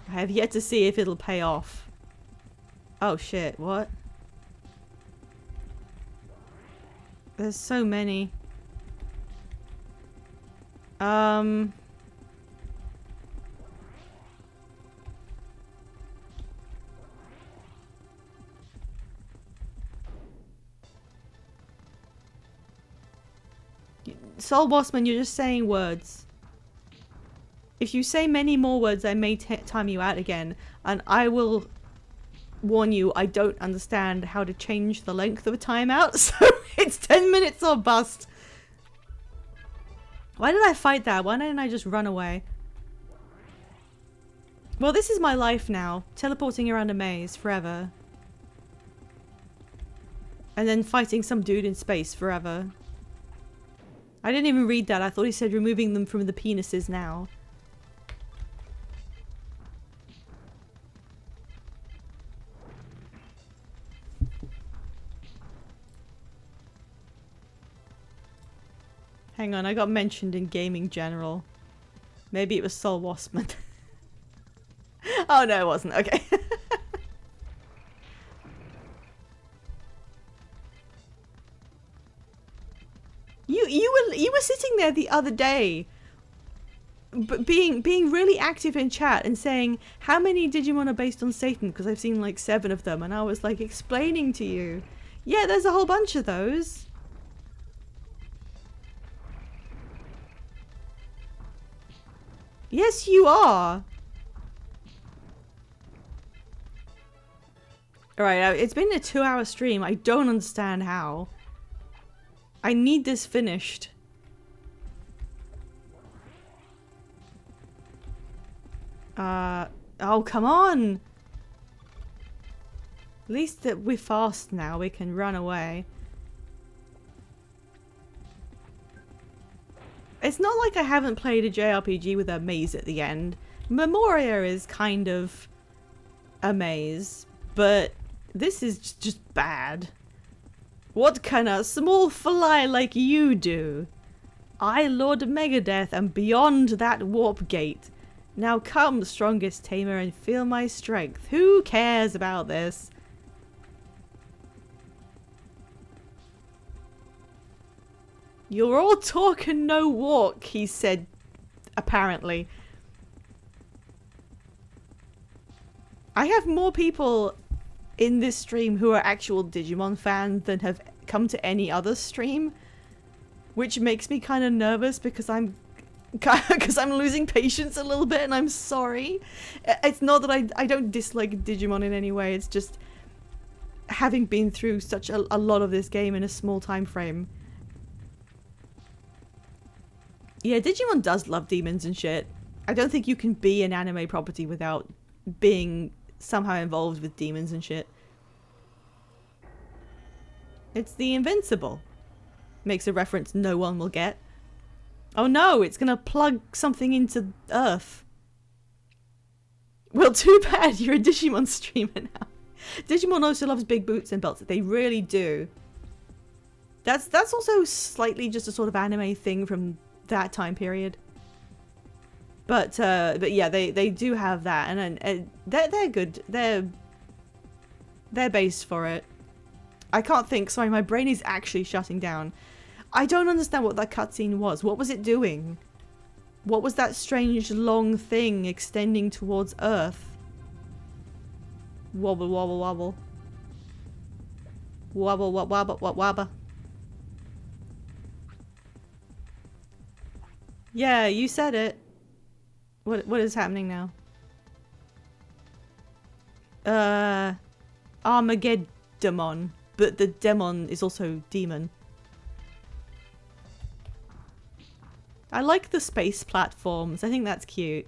I have yet to see if it'll pay off. Oh shit, what? There's so many. Soul Bossman, you're just saying words. If you say many more words, I may time you out again, and I will warn you, I don't understand how to change the length of a timeout, so it's 10 minutes or bust. Why did I fight that? Why didn't I just run away? Well, this is my life now, teleporting around a maze forever. And then fighting some dude in space forever. I didn't even read that. I thought he said removing them from the penises now. Hang on, I got mentioned in Gaming General. Maybe it was Soul Waspman. Oh no, it wasn't. Okay. You were sitting there the other day, but being really active in chat and saying how many Digimon are based on Satan, because I've seen like 7 of them, and I was like explaining to you, yeah, there's a whole bunch of those. Yes, you are. Alright, it's been a 2-hour stream. I don't understand how. I need this finished. Oh, come on! At least that we're fast now, we can run away. It's not like I haven't played a JRPG with a maze at the end. Memoria is kind of a maze, but this is just bad. What can a small fly like you do? I, Lord Megadeth, am beyond that warp gate. Now come, strongest tamer, and feel my strength. Who cares about this? You're all talk and no walk, he said, apparently. I have more people in this stream who are actual Digimon fans than have come to any other stream, which makes me kind of nervous because I'm losing patience a little bit, and I'm sorry. It's not that I don't dislike Digimon in any way, it's just having been through such a lot of this game in a small time frame. Yeah, Digimon does love demons and shit. I don't think you can be an anime property without being somehow involved with demons and shit. It's the Invincible. Makes a reference no one will get. Oh no, it's gonna plug something into Earth. Well, too bad you're a Digimon streamer now. Digimon also loves big boots and belts. They really do. That's also slightly just a sort of anime thing from that time period. But yeah, they do have that, and they're good. They're based for it. I can't think. Sorry, my brain is actually shutting down. I don't understand what that cutscene was. What was it doing? What was that strange long thing extending towards Earth? Wobble, wobble, wobble. Wobble, wobble, wobble, wobble, wobble. Yeah, you said it. What is happening now? Armageddon. But the demon is also demon. I like the space platforms. I think that's cute.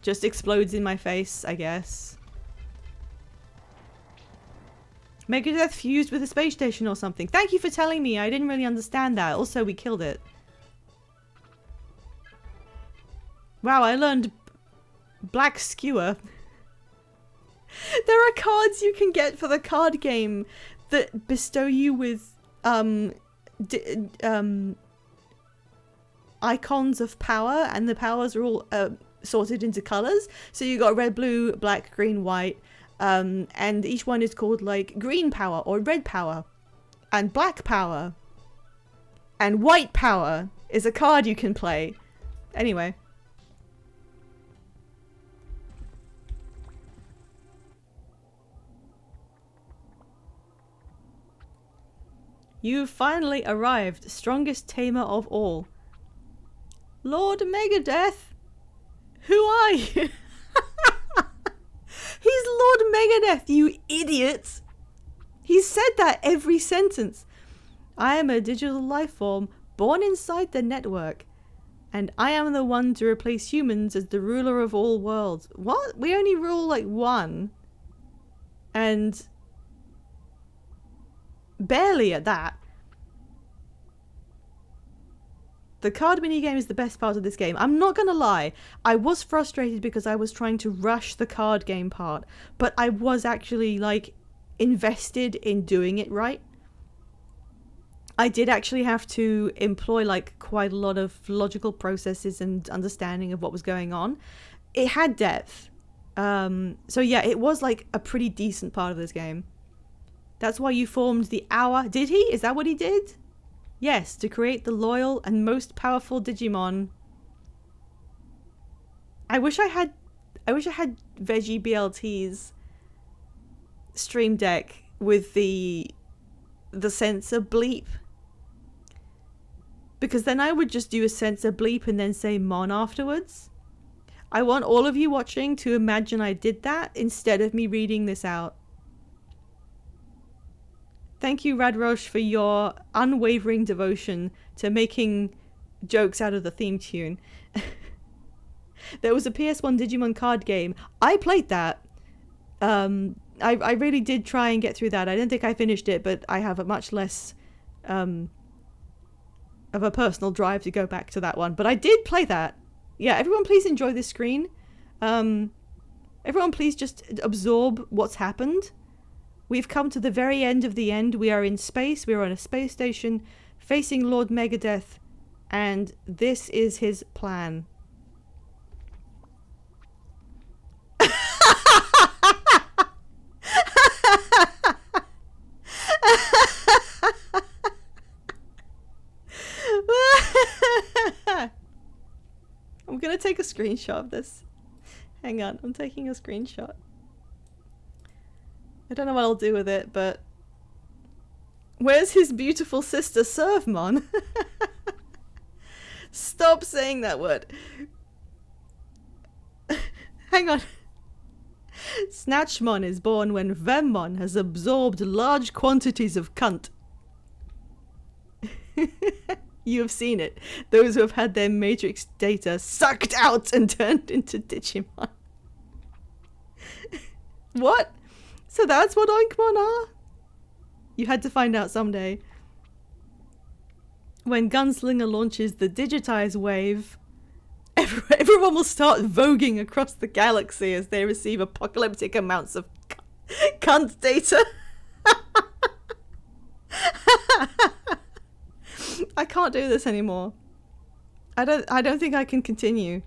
Just explodes in my face, I guess. Megadeth fused with a space station or something. Thank you for telling me. I didn't really understand that. Also, we killed it. Wow, I learned Black Skewer. There are cards you can get for the card game that bestow you with icons of power, and the powers are all sorted into colors. So you got red, blue, black, green, white, and each one is called like green power or red power, and black power, and white power is a card you can play. Anyway. You finally arrived, strongest tamer of all. Lord Megadeth? Who are you? He's Lord Megadeth, you idiot! He's said that every sentence. I am a digital life form born inside the network, and I am the one to replace humans as the ruler of all worlds. What? We only rule like one. And barely at that. The card minigame is the best part of this game. I'm not gonna lie, I was frustrated because I was trying to rush the card game part, but I was actually like invested in doing it right. I did actually have to employ like quite a lot of logical processes and understanding of what was going on. It had depth. So yeah, it was like a pretty decent part of this game. That's why you formed the Hour. Did he? Is that what he did? Yes, to create the loyal and most powerful Digimon. I wish I had Veggie BLT's Stream Deck with the sensor bleep. Because then I would just do a sensor bleep and then say Mon afterwards. I want all of you watching to imagine I did that instead of me reading this out. Thank you, Radrosh, for your unwavering devotion to making jokes out of the theme tune. There was a PS1 Digimon card game. I played that. I really did try and get through that. I don't think I finished it, but I have a much less of a personal drive to go back to that one. But I did play that. Yeah, everyone please enjoy this screen. Everyone please just absorb what's happened. We've come to the very end of the end. We are in space. We are on a space station facing Lord Megadeth. And this is his plan. I'm gonna take a screenshot of this. Hang on, I'm taking a screenshot. I don't know what I'll do with it, but... Where's his beautiful sister, Servmon? Stop saying that word. Hang on. Snatchmon is born when Vemmon has absorbed large quantities of cunt. You have seen it. Those who have had their matrix data sucked out and turned into Digimon. What? So that's what Oinkmon are? You had to find out someday. When Gunslinger launches the digitized wave, everyone will start voguing across the galaxy as they receive apocalyptic amounts of cunt data. I can't do this anymore. I don't think I can continue.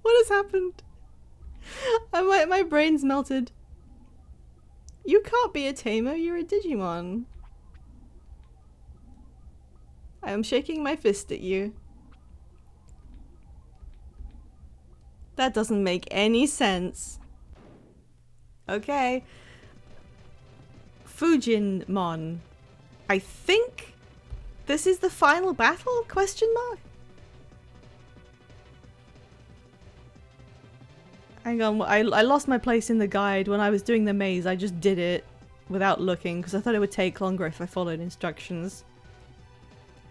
What has happened? My brain's melted. You can't be a tamer, you're a Digimon. I am shaking my fist at you. That doesn't make any sense. Okay. Fujinmon. I think this is the final battle? Question mark? Hang on, I lost my place in the guide when I was doing the maze. I just did it without looking because I thought it would take longer if I followed instructions.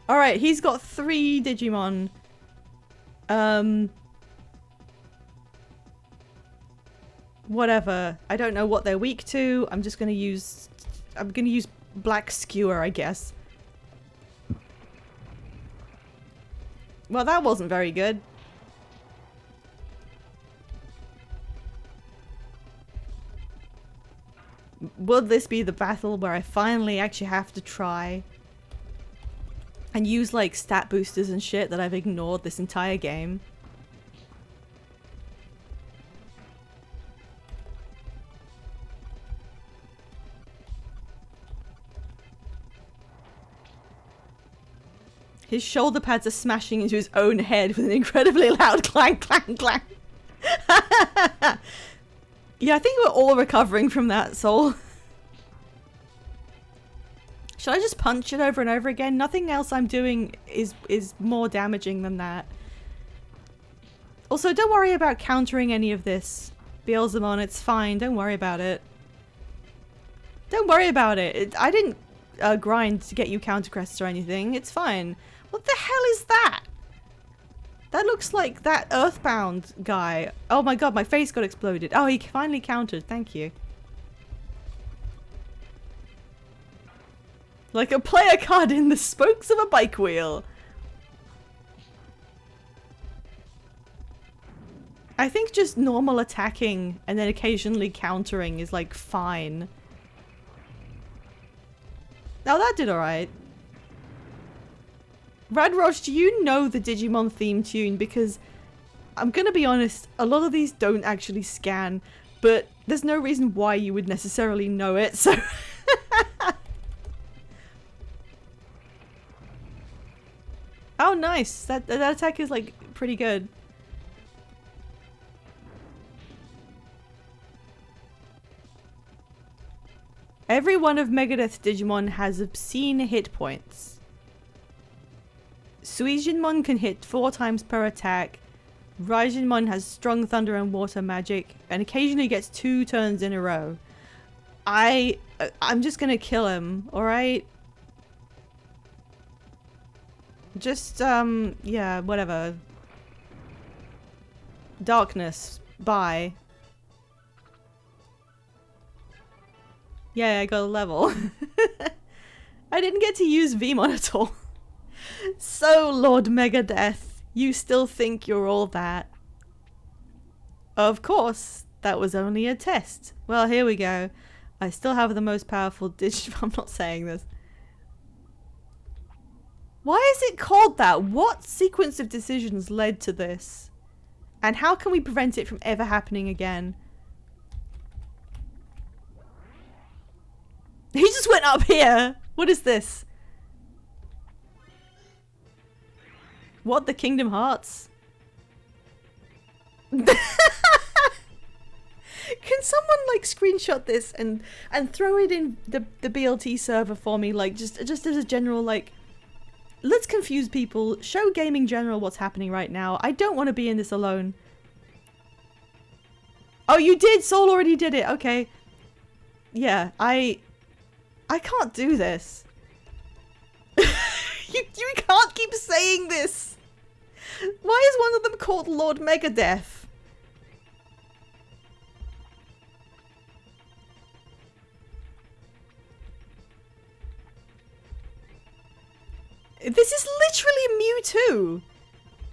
Alright, he's got 3 Digimon. Whatever. I don't know what they're weak to. I'm gonna use Black Skewer, I guess. Well, that wasn't very good. Will this be the battle where I finally actually have to try and use like stat boosters and shit that I've ignored this entire game? His shoulder pads are smashing into his own head with an incredibly loud clang, clang, clang. Yeah, I think we're all recovering from that, Soul. Should I just punch it over and over again? Nothing else I'm doing is more damaging than that. Also, don't worry about countering any of this. Beelzemon, it's fine. Don't worry about it. Don't worry about it. I didn't grind to get you counter crests or anything. It's fine. What the hell is that? That looks like that Earthbound guy. Oh my god, my face got exploded. Oh, he finally countered. Thank you. Like a player card in the spokes of a bike wheel. I think just normal attacking and then occasionally countering is like fine. Now that did alright. Radrosh, do you know the Digimon theme tune? Because I'm gonna be honest, a lot of these don't actually scan, but there's no reason why you would necessarily know it, so... Oh, nice! That attack is, like, pretty good. Every one of Megadeth's Digimon has obscene hit points. Suijinmon can hit 4 times per attack. Raijinmon has strong thunder and water magic, and occasionally gets 2 turns in a row. I'm just gonna kill him, alright? Just, yeah, whatever. Darkness. Bye. Yeah, I got a level. I didn't get to use Vmon at all. So, Lord Megadeth, you still think you're all that? Of course, that was only a test. Well, here we go. I still have the most powerful Digimon. I'm not saying this. Why is it called that? What sequence of decisions led to this? And how can we prevent it from ever happening again? He just went up here! What is this? What, the Kingdom Hearts? Can someone like screenshot this and throw it in the BLT server for me, like just as a general, like, let's confuse people, show Gaming General what's happening right now. I don't want to be in this alone. Oh, you did? Soul already did it. Okay. Yeah, I can't do this. You can't keep saying this. Why is one of them called Lord Megadeth? This is literally Mewtwo.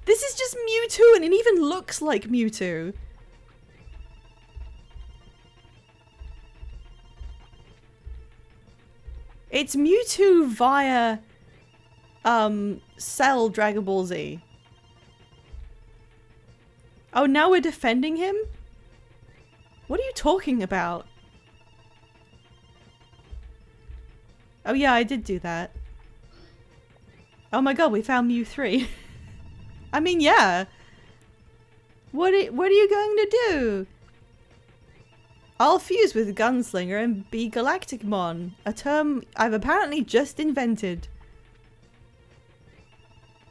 This is just Mewtwo, and it even looks like Mewtwo. It's Mewtwo via Cell Dragon Ball Z. Oh, now we're defending him? What are you talking about? Oh yeah, I did do that. Oh my god, we found Mew 3. I mean, yeah. What are you going to do? I'll fuse with Gunslinger and be Galacticmon, a term I've apparently just invented.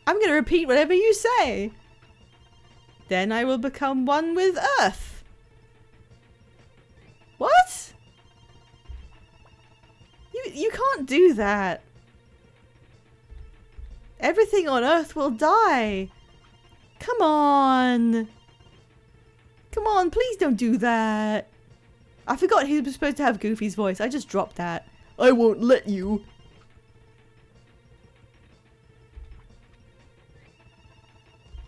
I'm gonna repeat whatever you say. Then I will become one with Earth. What? You can't do that. Everything on Earth will die. Come on. Come on, please don't do that. I forgot he was supposed to have Goofy's voice. I just dropped that. I won't let you.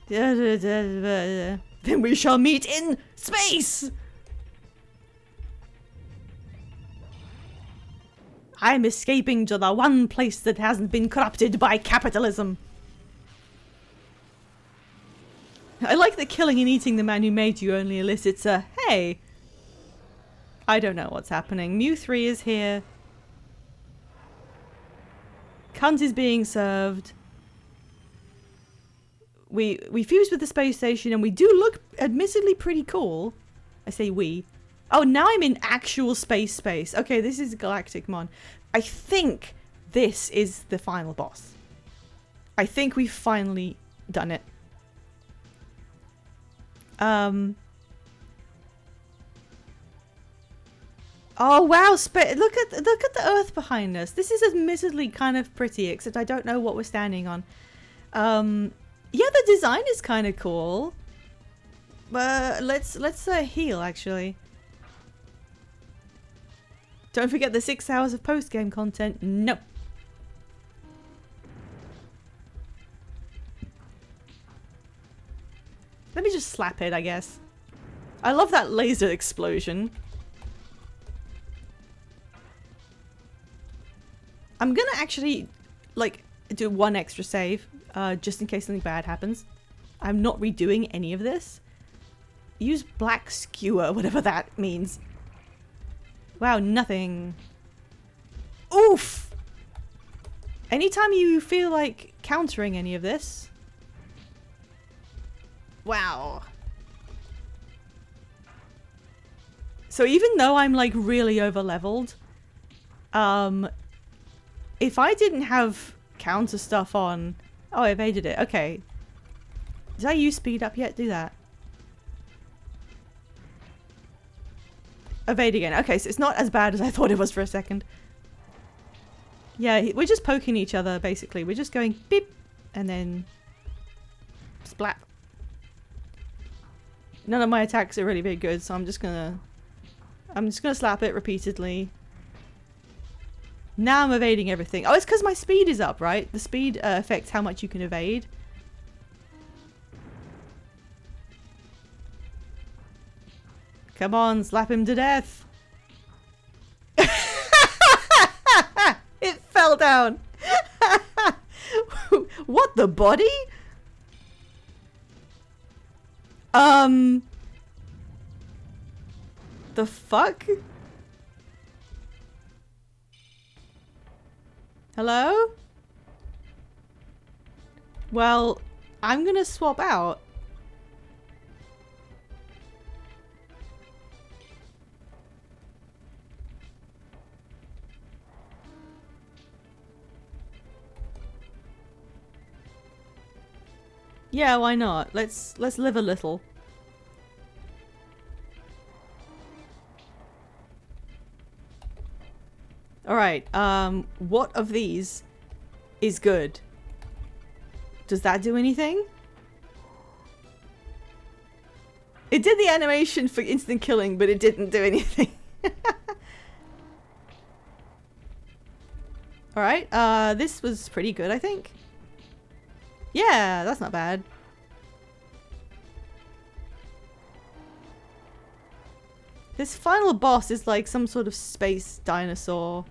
Then we shall meet in space. I'm escaping to the one place that hasn't been corrupted by capitalism. I like that killing and eating the man who made you only elicits a hey. I don't know what's happening. Mew 3 is here. Cunt is being served. We fused with the space station and we do look admittedly pretty cool. I say we. Oh, now I'm in actual space. Okay, this is Galacticmon. I think this is the final boss. I think we've finally done it. Oh wow, look at the Earth behind us. This is admittedly kind of pretty, except I don't know what we're standing on. Yeah, the design is kind of cool. But let's heal actually. Don't forget the 6 hours of post-game content. No. Let me just slap it, I guess. I love that laser explosion. I'm gonna actually, like, do one extra save, just in case something bad happens. I'm not redoing any of this. Use black skewer, whatever that means. Wow, nothing. Oof! Anytime you feel like countering any of this. Wow. So even though I'm like really over leveled, If I didn't have counter stuff on... Oh, I evaded it. Okay. Did I use speed up yet? Do that. Evade again. Okay, so it's not as bad as I thought it was for a second. Yeah, we're just poking each other, basically. We're just going beep, and then splat. None of my attacks are really very good, so I'm just gonna slap it repeatedly. Now I'm evading everything. Oh, it's because my speed is up, right? The speed affects how much you can evade. Come on, slap him to death. It fell down. What, the body? The fuck? Hello? Well, I'm gonna swap out. Yeah, why not? Let's live a little. Alright, what of these is good? Does that do anything? It did the animation for instant killing, but it didn't do anything. Alright, this was pretty good, I think. Yeah, that's not bad. This final boss is like some sort of space dinosaur.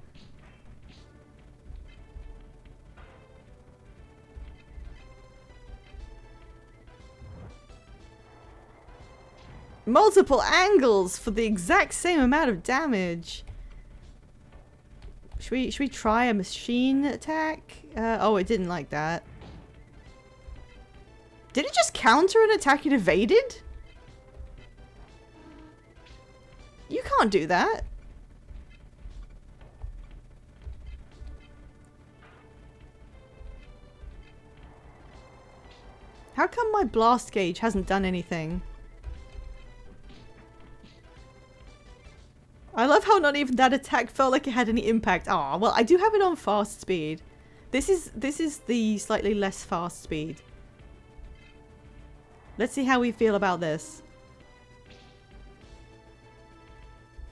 Multiple angles for the exact same amount of damage. Should we try a machine attack? Oh, it didn't like that. Did it just counter an attack it evaded? You can't do that. How come my blast gauge hasn't done anything? I love how not even that attack felt like it had any impact. Ah, well, I do have it on fast speed. This is the slightly less fast speed. Let's see how we feel about this.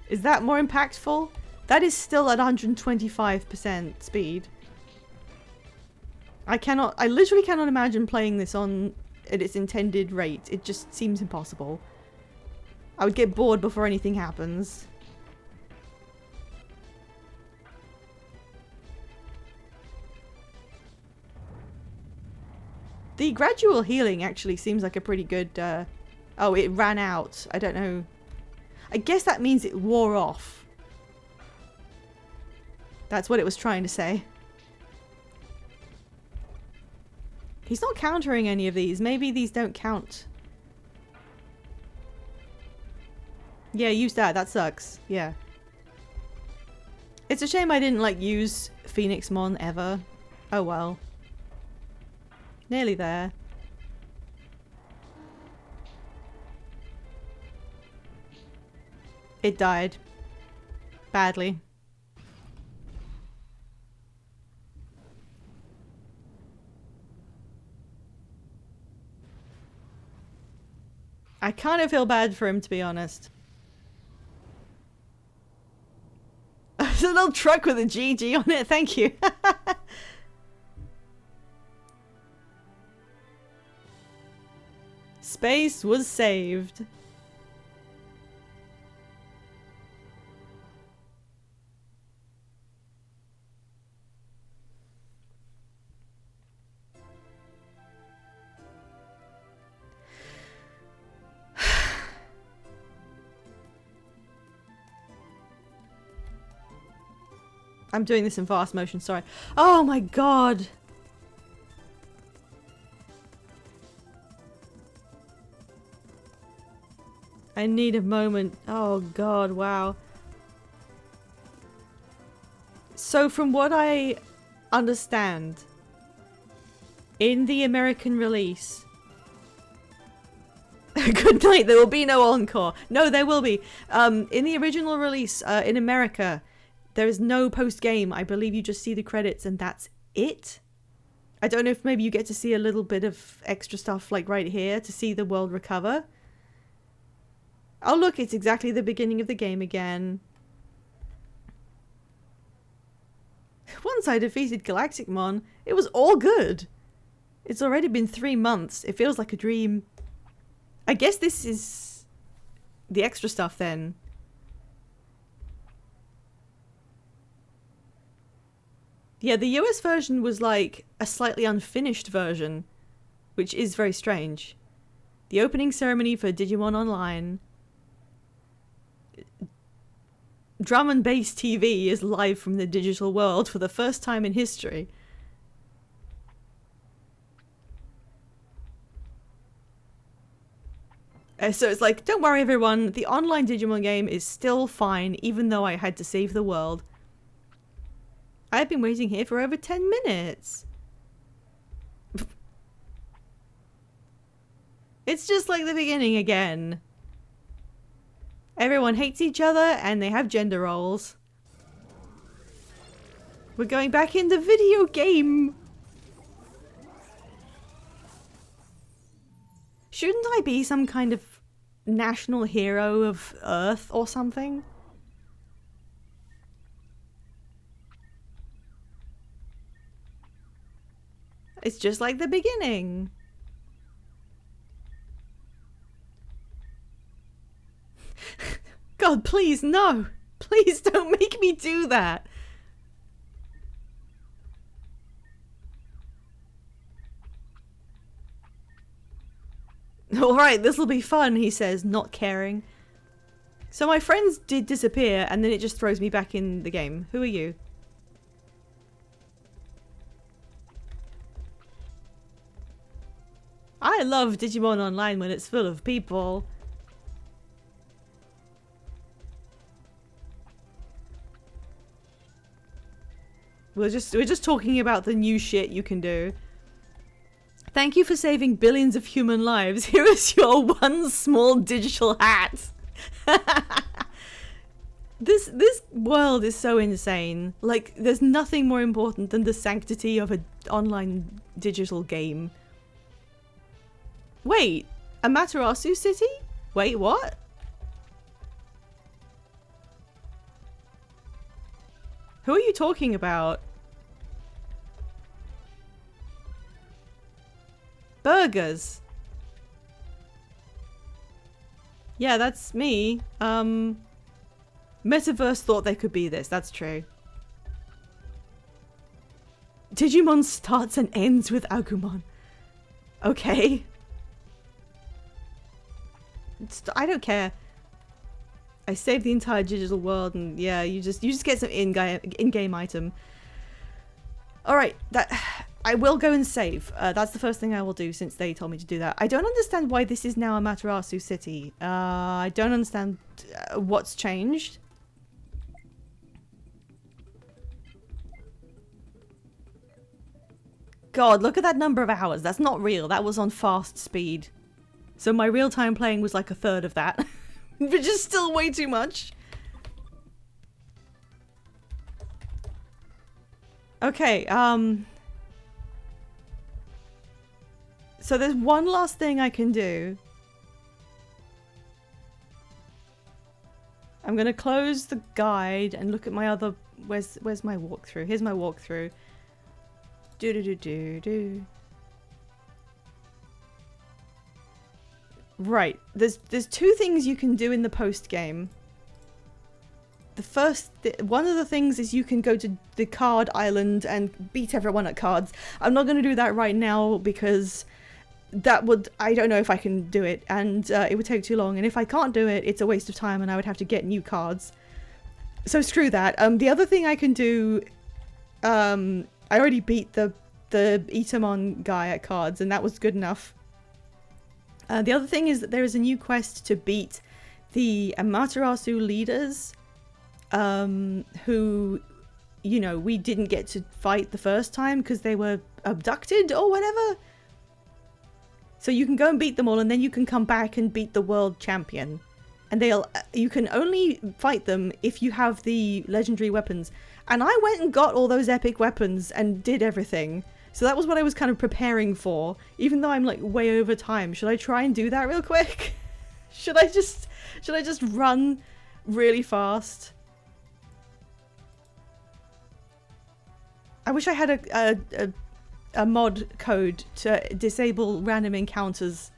Is that more impactful? That is still at 125% speed. I literally cannot imagine playing this on at its intended rate. It just seems impossible. I would get bored before anything happens. The gradual healing actually seems like a pretty good, oh, it ran out. I don't know. I guess that means it wore off. That's what it was trying to say. He's not countering any of these. Maybe these don't count. Yeah, use that. That sucks. Yeah. It's a shame I didn't, like, use Phoenixmon ever. Oh well. Nearly there. It died. Badly. I kind of feel bad for him, to be honest. There's a little truck with a GG on it, thank you. Space was saved. I'm doing this in fast motion, sorry. Oh my god! I need a moment. Oh god, wow. So from what I understand, in the American release... Good night, there will be no encore. No, there will be. In the original release in America, there is no post-game. I believe you just see the credits and that's it. I don't know if maybe you get to see a little bit of extra stuff like right here to see the world recover. Oh look, it's exactly the beginning of the game again. Once I defeated Galacticmon, it was all good. It's already been 3 months. It feels like a dream. I guess this is the extra stuff then. Yeah, the US version was like a slightly unfinished version, which is very strange. The opening ceremony for Digimon Online. Drum and Bass TV is live from the digital world for the first time in history. So it's like, don't worry everyone, the online Digimon game is still fine, even though I had to save the world. I've been waiting here for over 10 minutes. It's just like the beginning again. Everyone hates each other and they have gender roles. We're going back in the video game. Shouldn't I be some kind of national hero of Earth or something? It's just like the beginning. God, please, no. Please don't make me do that. Alright, this'll be fun, he says, not caring. So my friends did disappear, and then it just throws me back in the game. Who are you? I love Digimon Online when it's full of people. We're just talking about the new shit you can do. Thank you for saving billions of human lives. Here is your one small digital hat. This world is so insane. Like, there's nothing more important than the sanctity of an online digital game. Wait, Amaterasu City? Wait, what? Who are you talking about? Burgers. Yeah, that's me. Metaverse thought they could be this, that's true. Digimon starts and ends with Agumon. Okay. I don't care. I saved the entire digital world and yeah, you just get some in-game item. Alright, I will go and save. That's the first thing I will do since they told me to do that. I don't understand why this is now Amaterasu City. I don't understand what's changed. God, look at that number of hours. That's not real. That was on fast speed. So my real-time playing was like a third of that. Which is still way too much. Okay, so there's one last thing I can do. I'm gonna close the guide and look at my other... Where's my walkthrough? Here's my walkthrough. Do. Right, there's two things you can do in the post game. One of the things is you can go to the card island and beat everyone at cards. I'm not going to do that right now because I don't know if I can do it, and it would take too long, and if I can't do it, it's a waste of time and I would have to get new cards. So screw that. The other thing I can do, I already beat the Itamon guy at cards and that was good enough. The other thing is that there is a new quest to beat the Amaterasu leaders, who you know, we didn't get to fight the first time because they were abducted or whatever. So you can go and beat them all, and then you can come back and beat the world champion. And you can only fight them if you have the legendary weapons. And I went and got all those epic weapons and did everything. So that was what I was kind of preparing for, even though I'm like way over time. Should I try and do that real quick? Should I just run really fast? I wish I had a mod code to disable random encounters.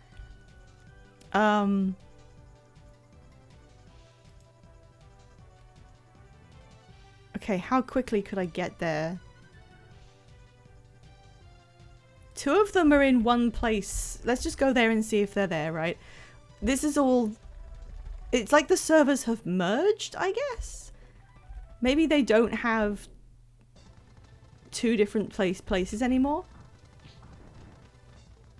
Okay, how quickly could I get there? 2 of them are in one place. Let's just go there and see if they're there, right? This is all... It's like the servers have merged, I guess? Maybe they don't have 2 different places anymore?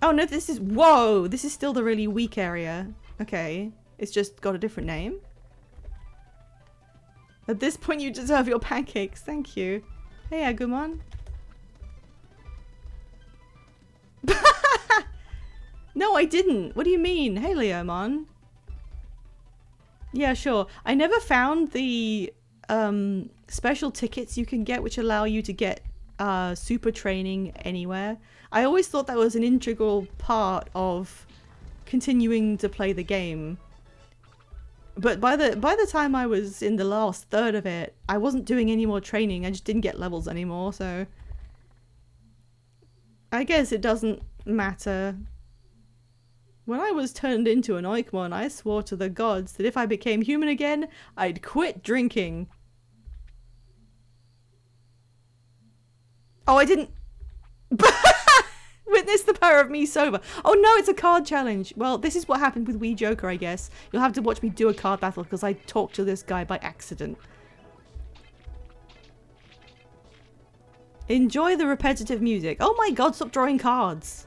Oh no, this is... Whoa! This is still the really weak area. Okay. It's just got a different name. At this point you deserve your pancakes. Thank you. Hey, Agumon. No, I didn't. What do you mean? Hey, Leomon. Yeah, sure. I never found the special tickets you can get which allow you to get super training anywhere. I always thought that was an integral part of continuing to play the game. But by the time I was in the last third of it, I wasn't doing any more training. I just didn't get levels anymore, so I guess it doesn't matter. When I was turned into an Oikmon, I swore to the gods that if I became human again, I'd quit drinking. Oh, I didn't... Witness the power of me sober. Oh no, it's a card challenge. Well, this is what happened with Wii Joker, I guess. You'll have to watch me do a card battle because I talked to this guy by accident. Enjoy the repetitive music. Oh my god, stop drawing cards.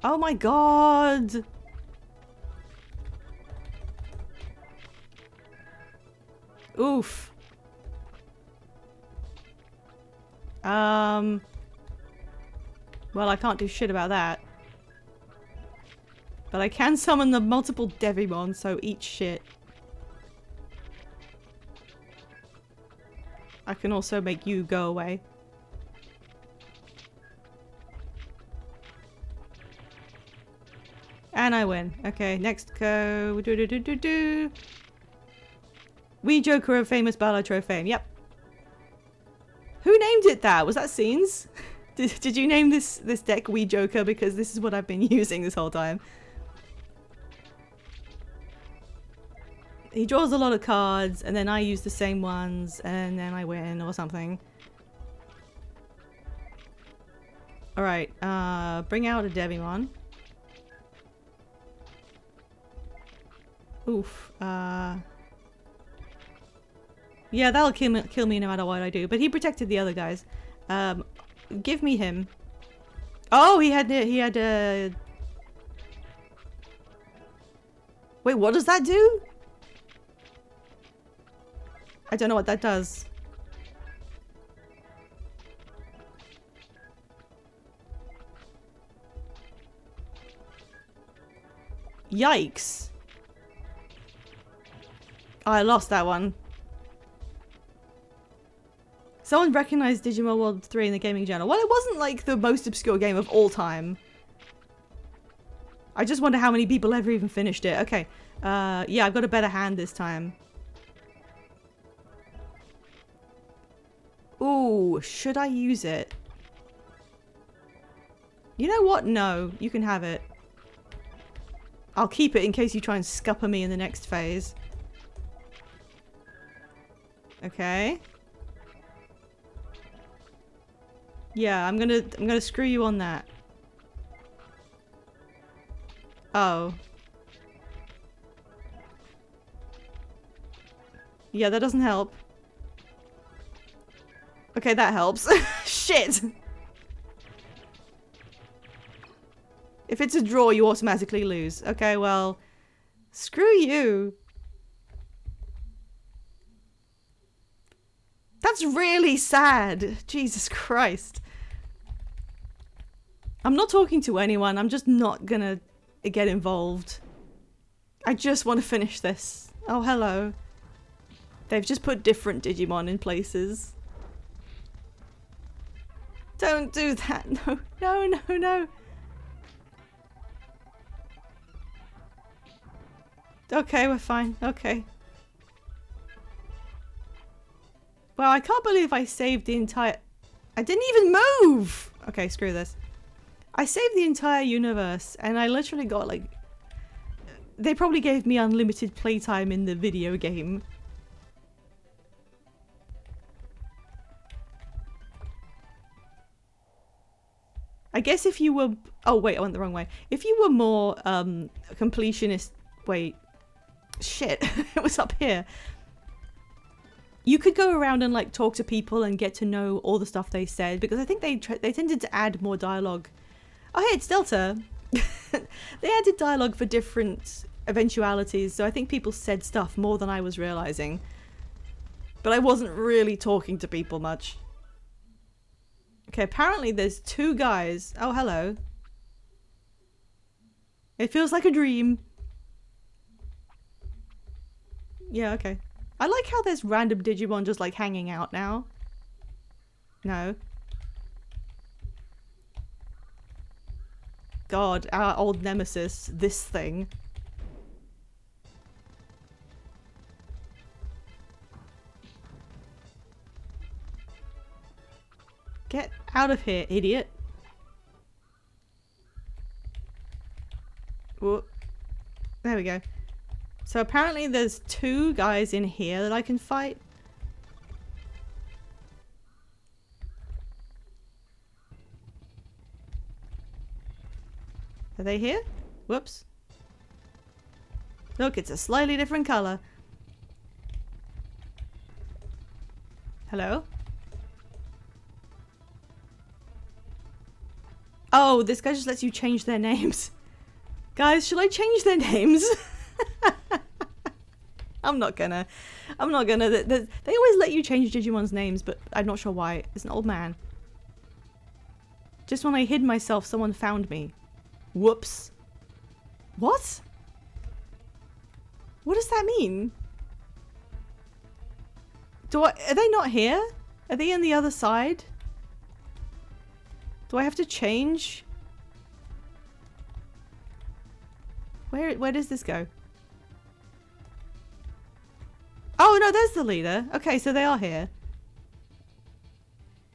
Oh my god. Oof. Well, I can't do shit about that. But I can summon the multiple Digimon, so eat shit. I can also make you go away. And I win. Okay, next go. Wii Joker of famous Balatro fame. Yep. Who named it that? Was that Scenes? Did you name this deck Wii Joker? Because this is what I've been using this whole time. He draws a lot of cards, and then I use the same ones, and then I win, or something. Alright, bring out a Digimon. Oof, yeah, that'll kill me no matter what I do, but he protected the other guys. Give me him. Oh, he had Wait, what does that do? I don't know what that does. Yikes. Oh, I lost that one. Someone recognized Digimon World 3 in the gaming journal. Well, it wasn't like the most obscure game of all time. I just wonder how many people ever even finished it. Okay. Yeah, I've got a better hand this time. Ooh, should I use it? You know what? No, you can have it. I'll keep it in case you try and scupper me in the next phase. Okay. Yeah, I'm gonna screw you on that. Oh. Yeah, that doesn't help. Okay, that helps. Shit! If it's a draw, you automatically lose. Okay, well, screw you. That's really sad. Jesus Christ. I'm not talking to anyone. I'm just not gonna get involved. I just want to finish this. Oh, hello. They've just put different Digimon in places. Don't do that. No, no, no, no. Okay, we're fine. Okay. Well, I can't believe I saved the entire... I didn't even move! Okay, screw this. I saved the entire universe, and I literally got, like... They probably gave me unlimited playtime in the video game. I guess if you were... Oh, wait, I went the wrong way. If you were more, completionist... Wait. Shit. It was up here. You could go around and, like, talk to people and get to know all the stuff they said, because I think they tended to add more dialogue. Oh, hey, it's Delta. They added dialogue for different eventualities, so I think people said stuff more than I was realizing. But I wasn't really talking to people much. Okay, apparently there's two guys. Oh, hello. It feels like a dream. Yeah, okay. I like how there's random Digimon just like hanging out now. No. God, our old nemesis, this thing. Get out of here, idiot. Whoop. There we go. So apparently there's two guys in here that I can fight. Are they here? Whoops. Look, it's a slightly different color. Hello? Oh, this guy just lets you change their names. Guys, should I change their names? I'm not gonna. They always let you change Digimon's names, but I'm not sure why. It's an old man. Just when I hid myself, someone found me. Whoops. What? What does that mean? Are they not here? Are they on the other side? Do I have to change? Where does this go? Oh no, there's the leader. Okay, so they are here.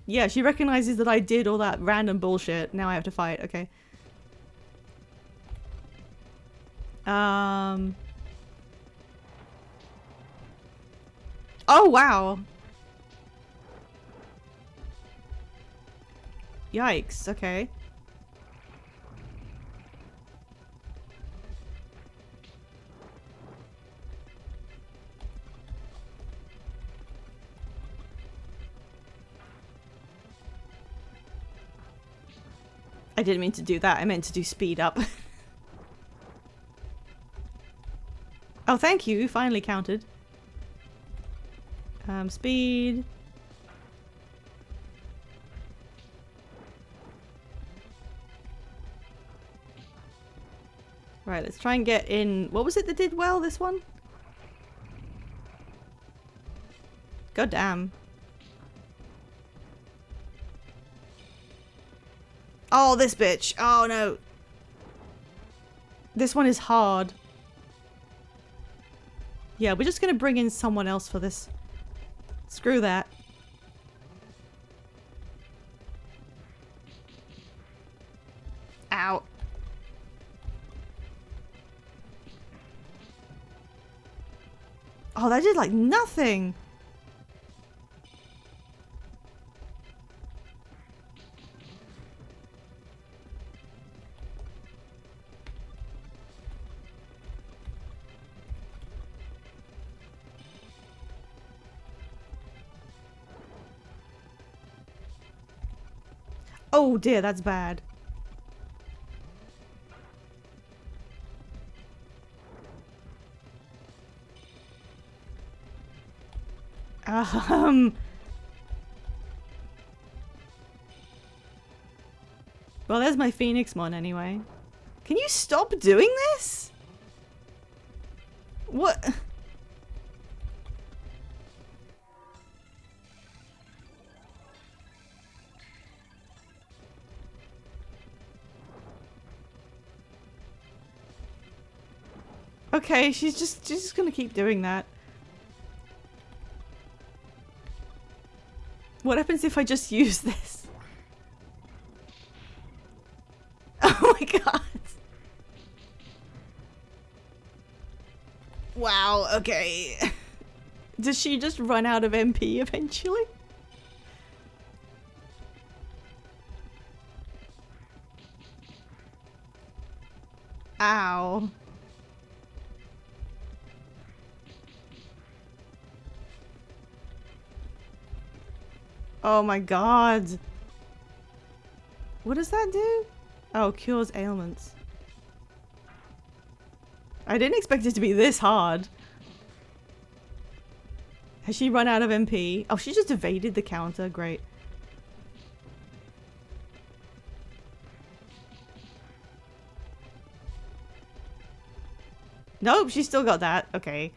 Yeah, she recognizes that I did all that random bullshit. Now I have to fight. Okay. Oh wow. Yikes, okay. I didn't mean to do that. I meant to do speed up. Oh, thank you. Finally counted. Speed. Right, let's try and get in. What was it that did well, this one? God damn. Oh, this bitch. Oh, no. This one is hard. Yeah, we're just gonna bring in someone else for this. Screw that. Ow. Oh, that did like nothing. Oh dear, that's bad. Well, there's my Phoenixmon anyway. Can you stop doing this? What? Okay, she's just gonna keep doing that. What happens if I just use this? Oh my god. Wow, okay. Does she just run out of MP eventually? Ow. Oh my god. What does that do? Oh, cures ailments. I didn't expect it to be this hard. Has she run out of MP? Oh, she just evaded the counter. Great. Nope, she still got that. Okay.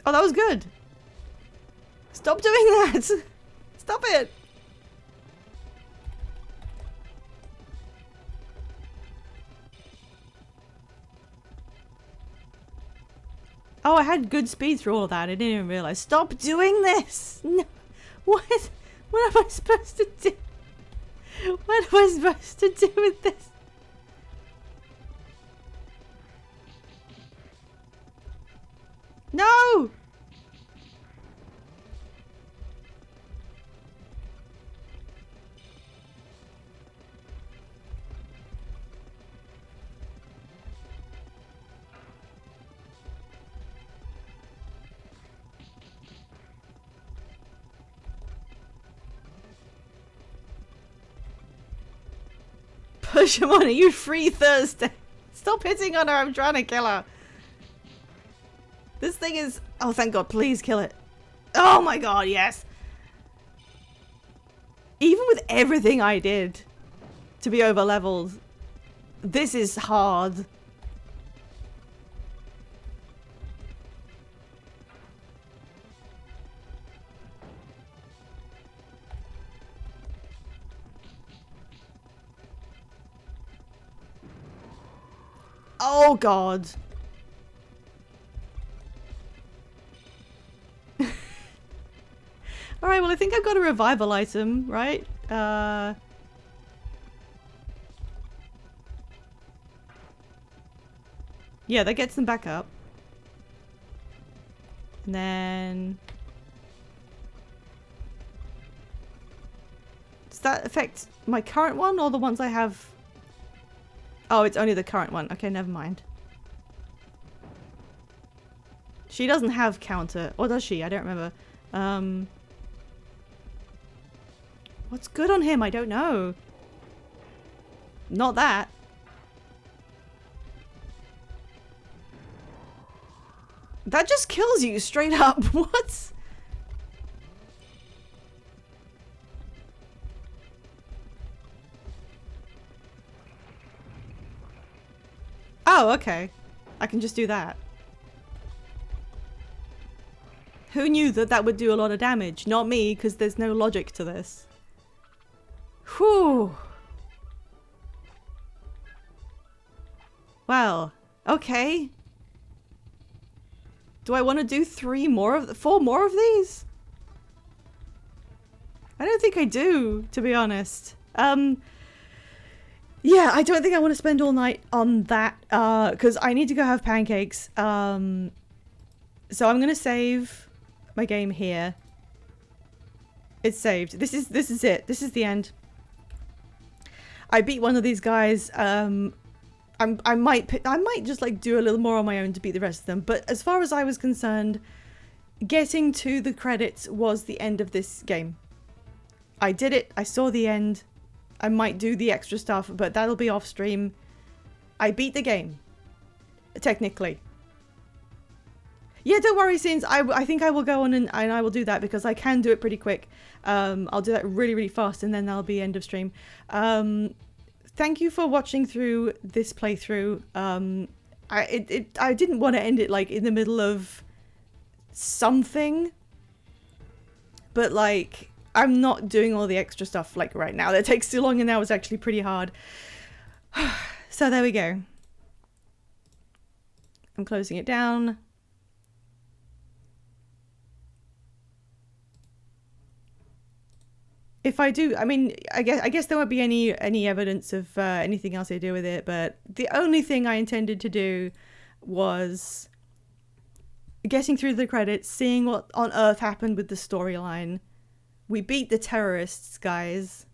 Oh, that was good. Stop doing that. Stop it. Oh, I had good speed through all of that. I didn't even realize. Stop doing this. No. What? What am I supposed to do? What am I supposed to do with this? No! Push him on, are you free Thursday? Stop hitting on her, I'm trying to kill her. This thing is... Oh, thank God, please kill it. Oh my God, yes. Even with everything I did to be over leveled, this is hard. Oh God. Alright, well I think I've got a revival item, right? Yeah, that gets them back up. And then... Does that affect my current one or the ones I have? Oh, it's only the current one. Okay, never mind. She doesn't have counter. Or does she? I don't remember. What's good on him? I don't know. Not that. That just kills you straight up. What? Oh, okay. I can just do that. Who knew that that would do a lot of damage? Not me, because there's no logic to this. Whew. Well, okay. Do I want to do 4 more of these? I don't think I do, to be honest. Yeah, I don't think I want to spend all night on that, because I need to go have pancakes. So I'm going to save my game here. It's saved. This is it. This is the end. I beat one of these guys. I might just like do a little more on my own to beat the rest of them. But as far as I was concerned, getting to the credits was the end of this game. I did it. I saw the end. I might do the extra stuff, but that'll be off stream. I beat the game. Technically. Yeah, don't worry, Sins. I think I will go on and I will do that because I can do it pretty quick. I'll do that really, really fast and then that'll be end of stream. Thank you for watching through this playthrough. I didn't want to end it like in the middle of something, but like I'm not doing all the extra stuff like right now. That takes too long and that was actually pretty hard. So there we go. I'm closing it down. If I do, I mean, I guess there won't be any evidence of anything else I do with it, but the only thing I intended to do was getting through the credits, seeing what on earth happened with the storyline. We beat the terrorists, guys.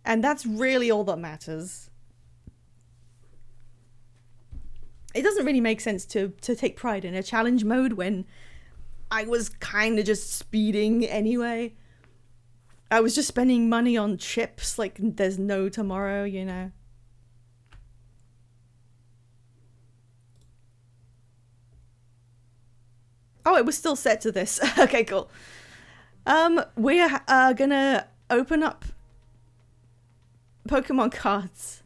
And that's really all that matters. It doesn't really make sense to take pride in a challenge mode when I was kind of just speeding anyway. I was just spending money on chips like there's no tomorrow, you know. Oh, it was still set to this. Okay, cool. We're gonna open up Pokemon cards.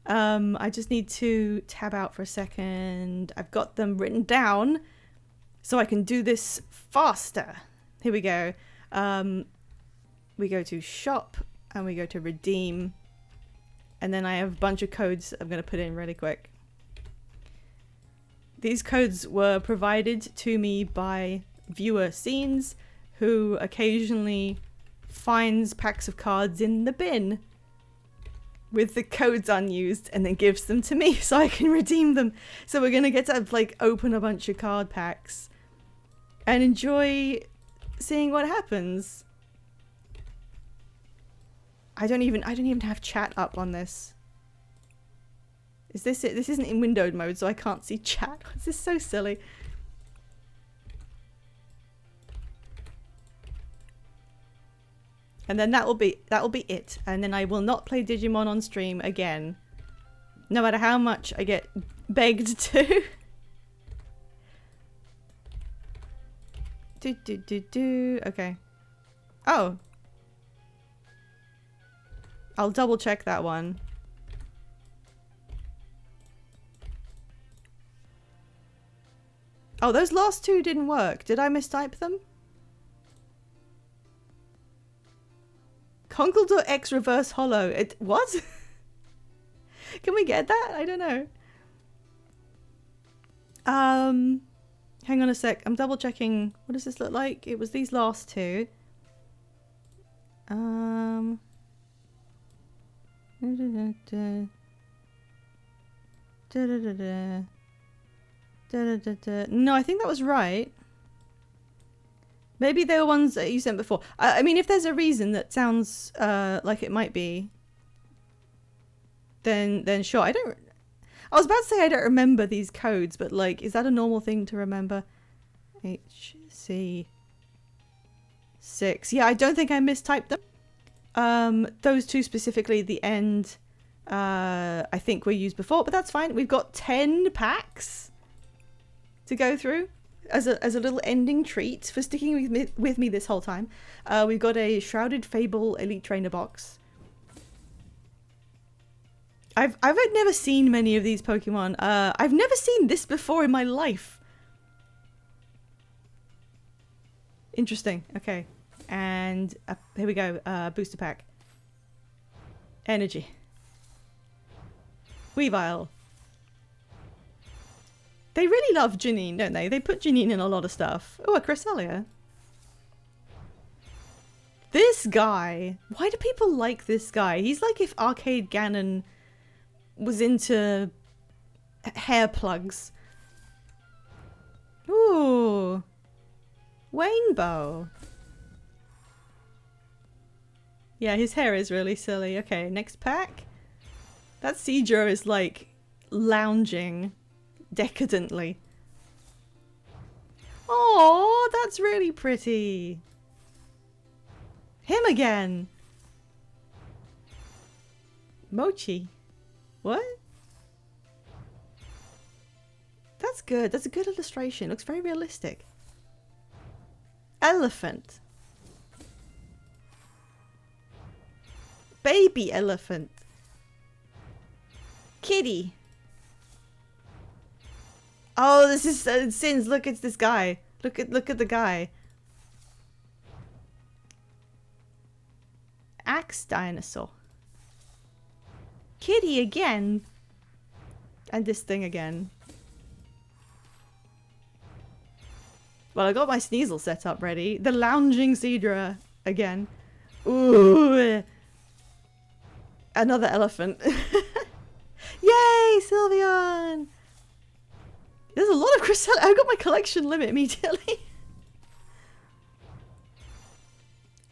I just need to tab out for a second. I've got them written down so I can do this faster. Here we go. We go to shop and we go to redeem. And then I have a bunch of codes I'm going to put in really quick. These codes were provided to me by viewer Scenes, who occasionally finds packs of cards in the bin with the codes unused and then gives them to me so I can redeem them. So we're going to get to like open a bunch of card packs and enjoy seeing what happens. I don't even have chat up on this. Is this it? This isn't in windowed mode, so I can't see chat. This is so silly. And then that will be it. And then I will not play Digimon on stream again. No matter how much I get begged to. Okay. Oh. I'll double check that one. Oh, those last two didn't work. Did I mistype them? Conkeldurr X Reverse Hollow. It what? Can we get that? I don't know. Hang on a sec. I'm double checking. What does this look like? It was these last two. No, I think that was right. Maybe they were ones that you sent before. I mean, if there's a reason that sounds like it might be, then sure. I was about to say I don't remember these codes, but like, is that a normal thing to remember? HC6. Yeah, I don't think I mistyped them. Those two specifically, the end, I think were used before, but that's fine. We've got 10 packs to go through as a little ending treat for sticking with me this whole time. We've got a Shrouded Fable Elite Trainer box. I've never seen many of these Pokemon. I've never seen this before in my life. Interesting. Okay. And here we go. Booster pack. Energy. Weavile. They really love Janine, don't they? They put Janine in a lot of stuff. Oh, a Cresselia. This guy. Why do people like this guy? He's like if Arcade Ganon was into hair plugs. Ooh. Rainbow. Yeah, his hair is really silly. Okay, next pack. That Seadra is like lounging decadently. Oh, that's really pretty. Him again. Mochi. What? That's good. That's a good illustration. Looks very realistic. Elephant. Baby elephant. Kitty. Oh, this is Sins. Look, it's this guy. Look at the guy. Axe dinosaur. Kitty again. And this thing again. Well, I got my Sneasel set up ready. The lounging zebra again. Ooh. Another elephant. Yay, Sylveon! There's a lot of Crystal. I got my collection limit immediately.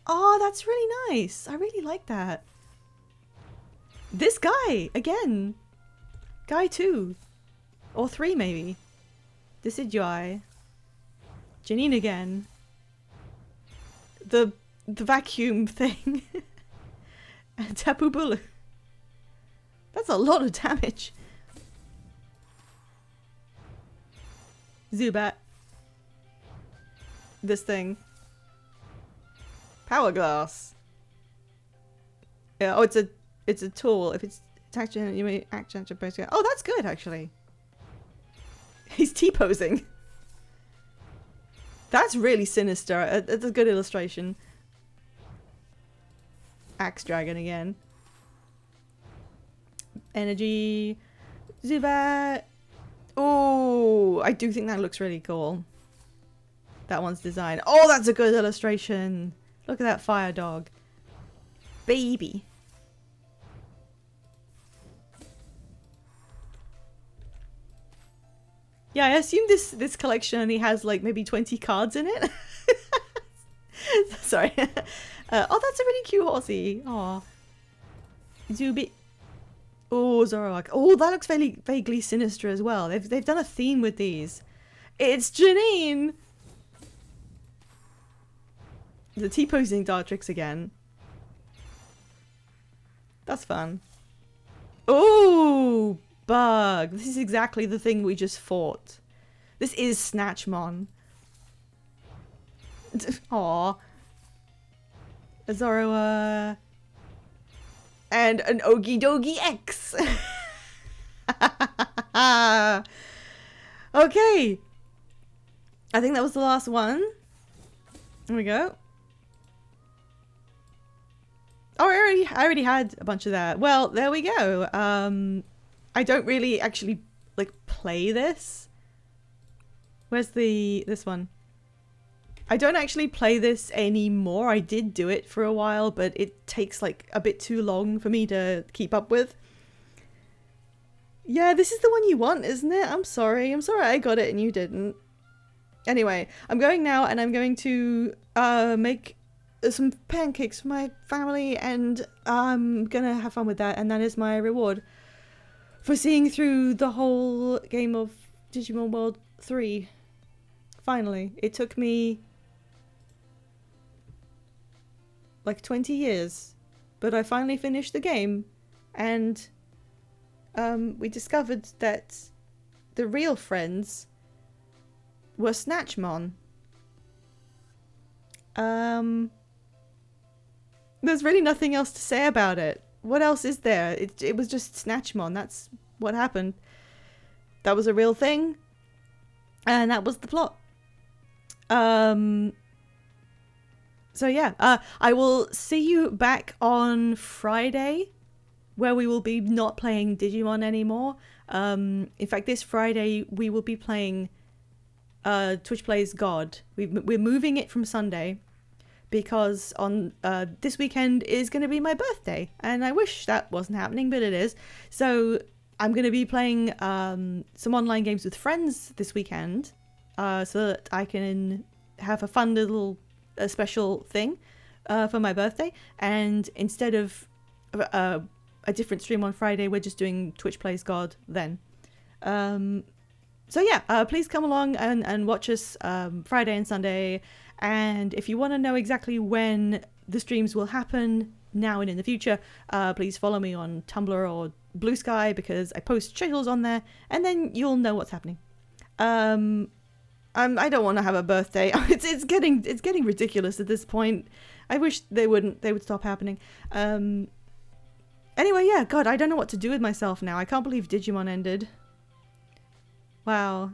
Oh, that's really nice. I really like that. This guy again. Guy 2 or 3 maybe. This is Joy. Janine again. The vacuum thing. And Tapu Bulu. That's a lot of damage. Zubat. This thing. Power Glass. Yeah, oh, it's a tool. If it's attacked, you may action to post. Oh, that's good actually. He's T-posing. That's really sinister. It's a good illustration. Axe Dragon again. Energy. Zubat. Oh, I do think that looks really cool. That one's designed. Oh, that's a good illustration. Look at that fire dog. Baby. Yeah, I assume this collection only has like maybe 20 cards in it. Sorry. Oh, that's a really cute horsey. Aw. Zubi. Oh, Zoroark. Oh, that looks vaguely sinister as well. They've done a theme with these. It's Janine! The T-posing Dartrix again. That's fun. Oh, Bug. This is exactly the thing we just fought. This is Snatchmon. Aw. A Zoroark. And an Ogie Dogie X. Okay. I think that was the last one. There we go. Oh, I already had a bunch of that. Well, there we go. I don't really actually like play this. Where's this one? I don't actually play this anymore. I did do it for a while, but it takes like a bit too long for me to keep up with. Yeah, this is the one you want, isn't it? I'm sorry. I'm sorry I got it and you didn't. Anyway, I'm going now and I'm going to make some pancakes for my family and I'm gonna have fun with that, and that is my reward for seeing through the whole game of Digimon World 3. Finally. It took me like 20 years, but I finally finished the game, and we discovered that the real friends were Snatchmon. There's really nothing else to say about it. What else is there? It was just Snatchmon. That's what happened. That was a real thing, and that was the plot. So yeah, I will see you back on Friday, where we will be not playing Digimon anymore. In fact, this Friday we will be playing Twitch Plays God. We're moving it from Sunday because on this weekend is going to be my birthday, and I wish that wasn't happening, but it is. So I'm going to be playing some online games with friends this weekend, so that I can have a fun little special thing for my birthday. And instead of a different stream on Friday, we're just doing Twitch Plays God then. So yeah, please come along and watch us Friday and Sunday. And if you want to know exactly when the streams will happen now and in the future, please follow me on Tumblr or Blue Sky, because I post schedules on there, and then you'll know what's happening. I don't want to have a birthday. It's getting ridiculous at this point. I wish they would stop happening. Anyway, yeah, God, I don't know what to do with myself now. I can't believe Digimon ended. Wow.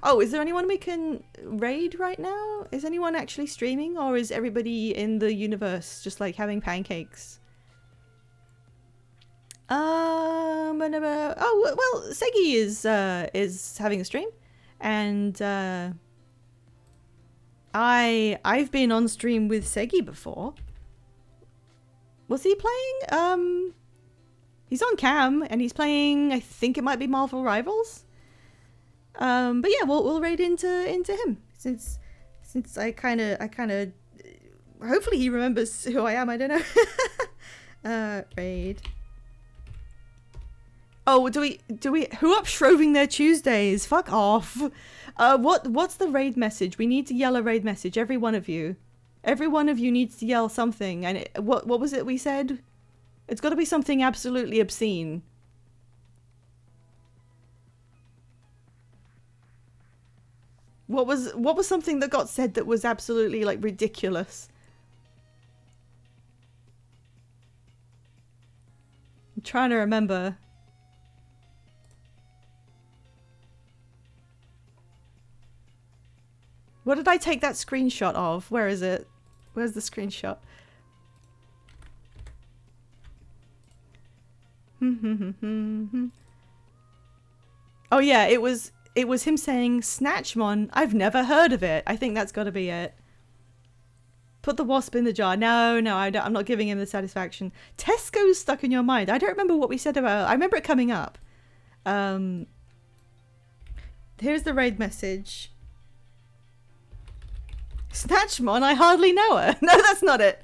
Oh, is there anyone we can raid right now? Is anyone actually streaming, or is everybody in the universe just like having pancakes? Oh, well, Segi is having a stream, and I've been on stream with Segi before. Was he playing? He's on cam and he's playing, I think it might be Marvel Rivals. But yeah, we'll raid into him since I kind of hopefully he remembers who I am. I don't know. Raid. Oh, do we who up Shroving their Tuesdays? Fuck off. What's the raid message? We need to yell a raid message, every one of you. Every one of you needs to yell something. And what was it we said? It's got to be something absolutely obscene. What was something that got said that was absolutely like ridiculous? I'm trying to remember. What did I take that screenshot of? Where is it? Where's the screenshot? Oh yeah, it was him saying Snatchmon. I've never heard of it. I think that's got to be it. Put the wasp in the jar. No, I'm not giving him the satisfaction. Tesco's stuck in your mind. I don't remember what we said about. I remember it coming up. Here's the raid message. Snatchmon, I hardly know her. No, that's not it.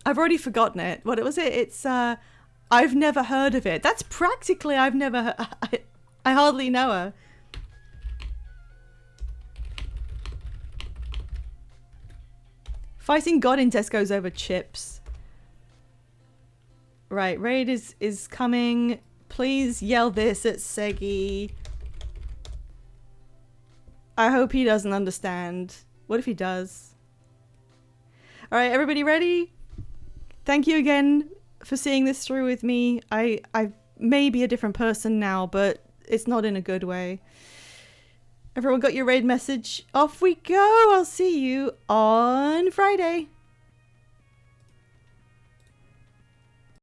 I've already forgotten it. What was it? It's I've never heard of it. That's practically I've never heard. I hardly know her. Fighting God in Tesco's over chips. Right, raid is coming. Please yell this at Segi. I hope he doesn't understand. What if he does? Alright, everybody ready? Thank you again for seeing this through with me. I may be a different person now, but it's not in a good way. Everyone got your raid message? Off we go! I'll see you on Friday.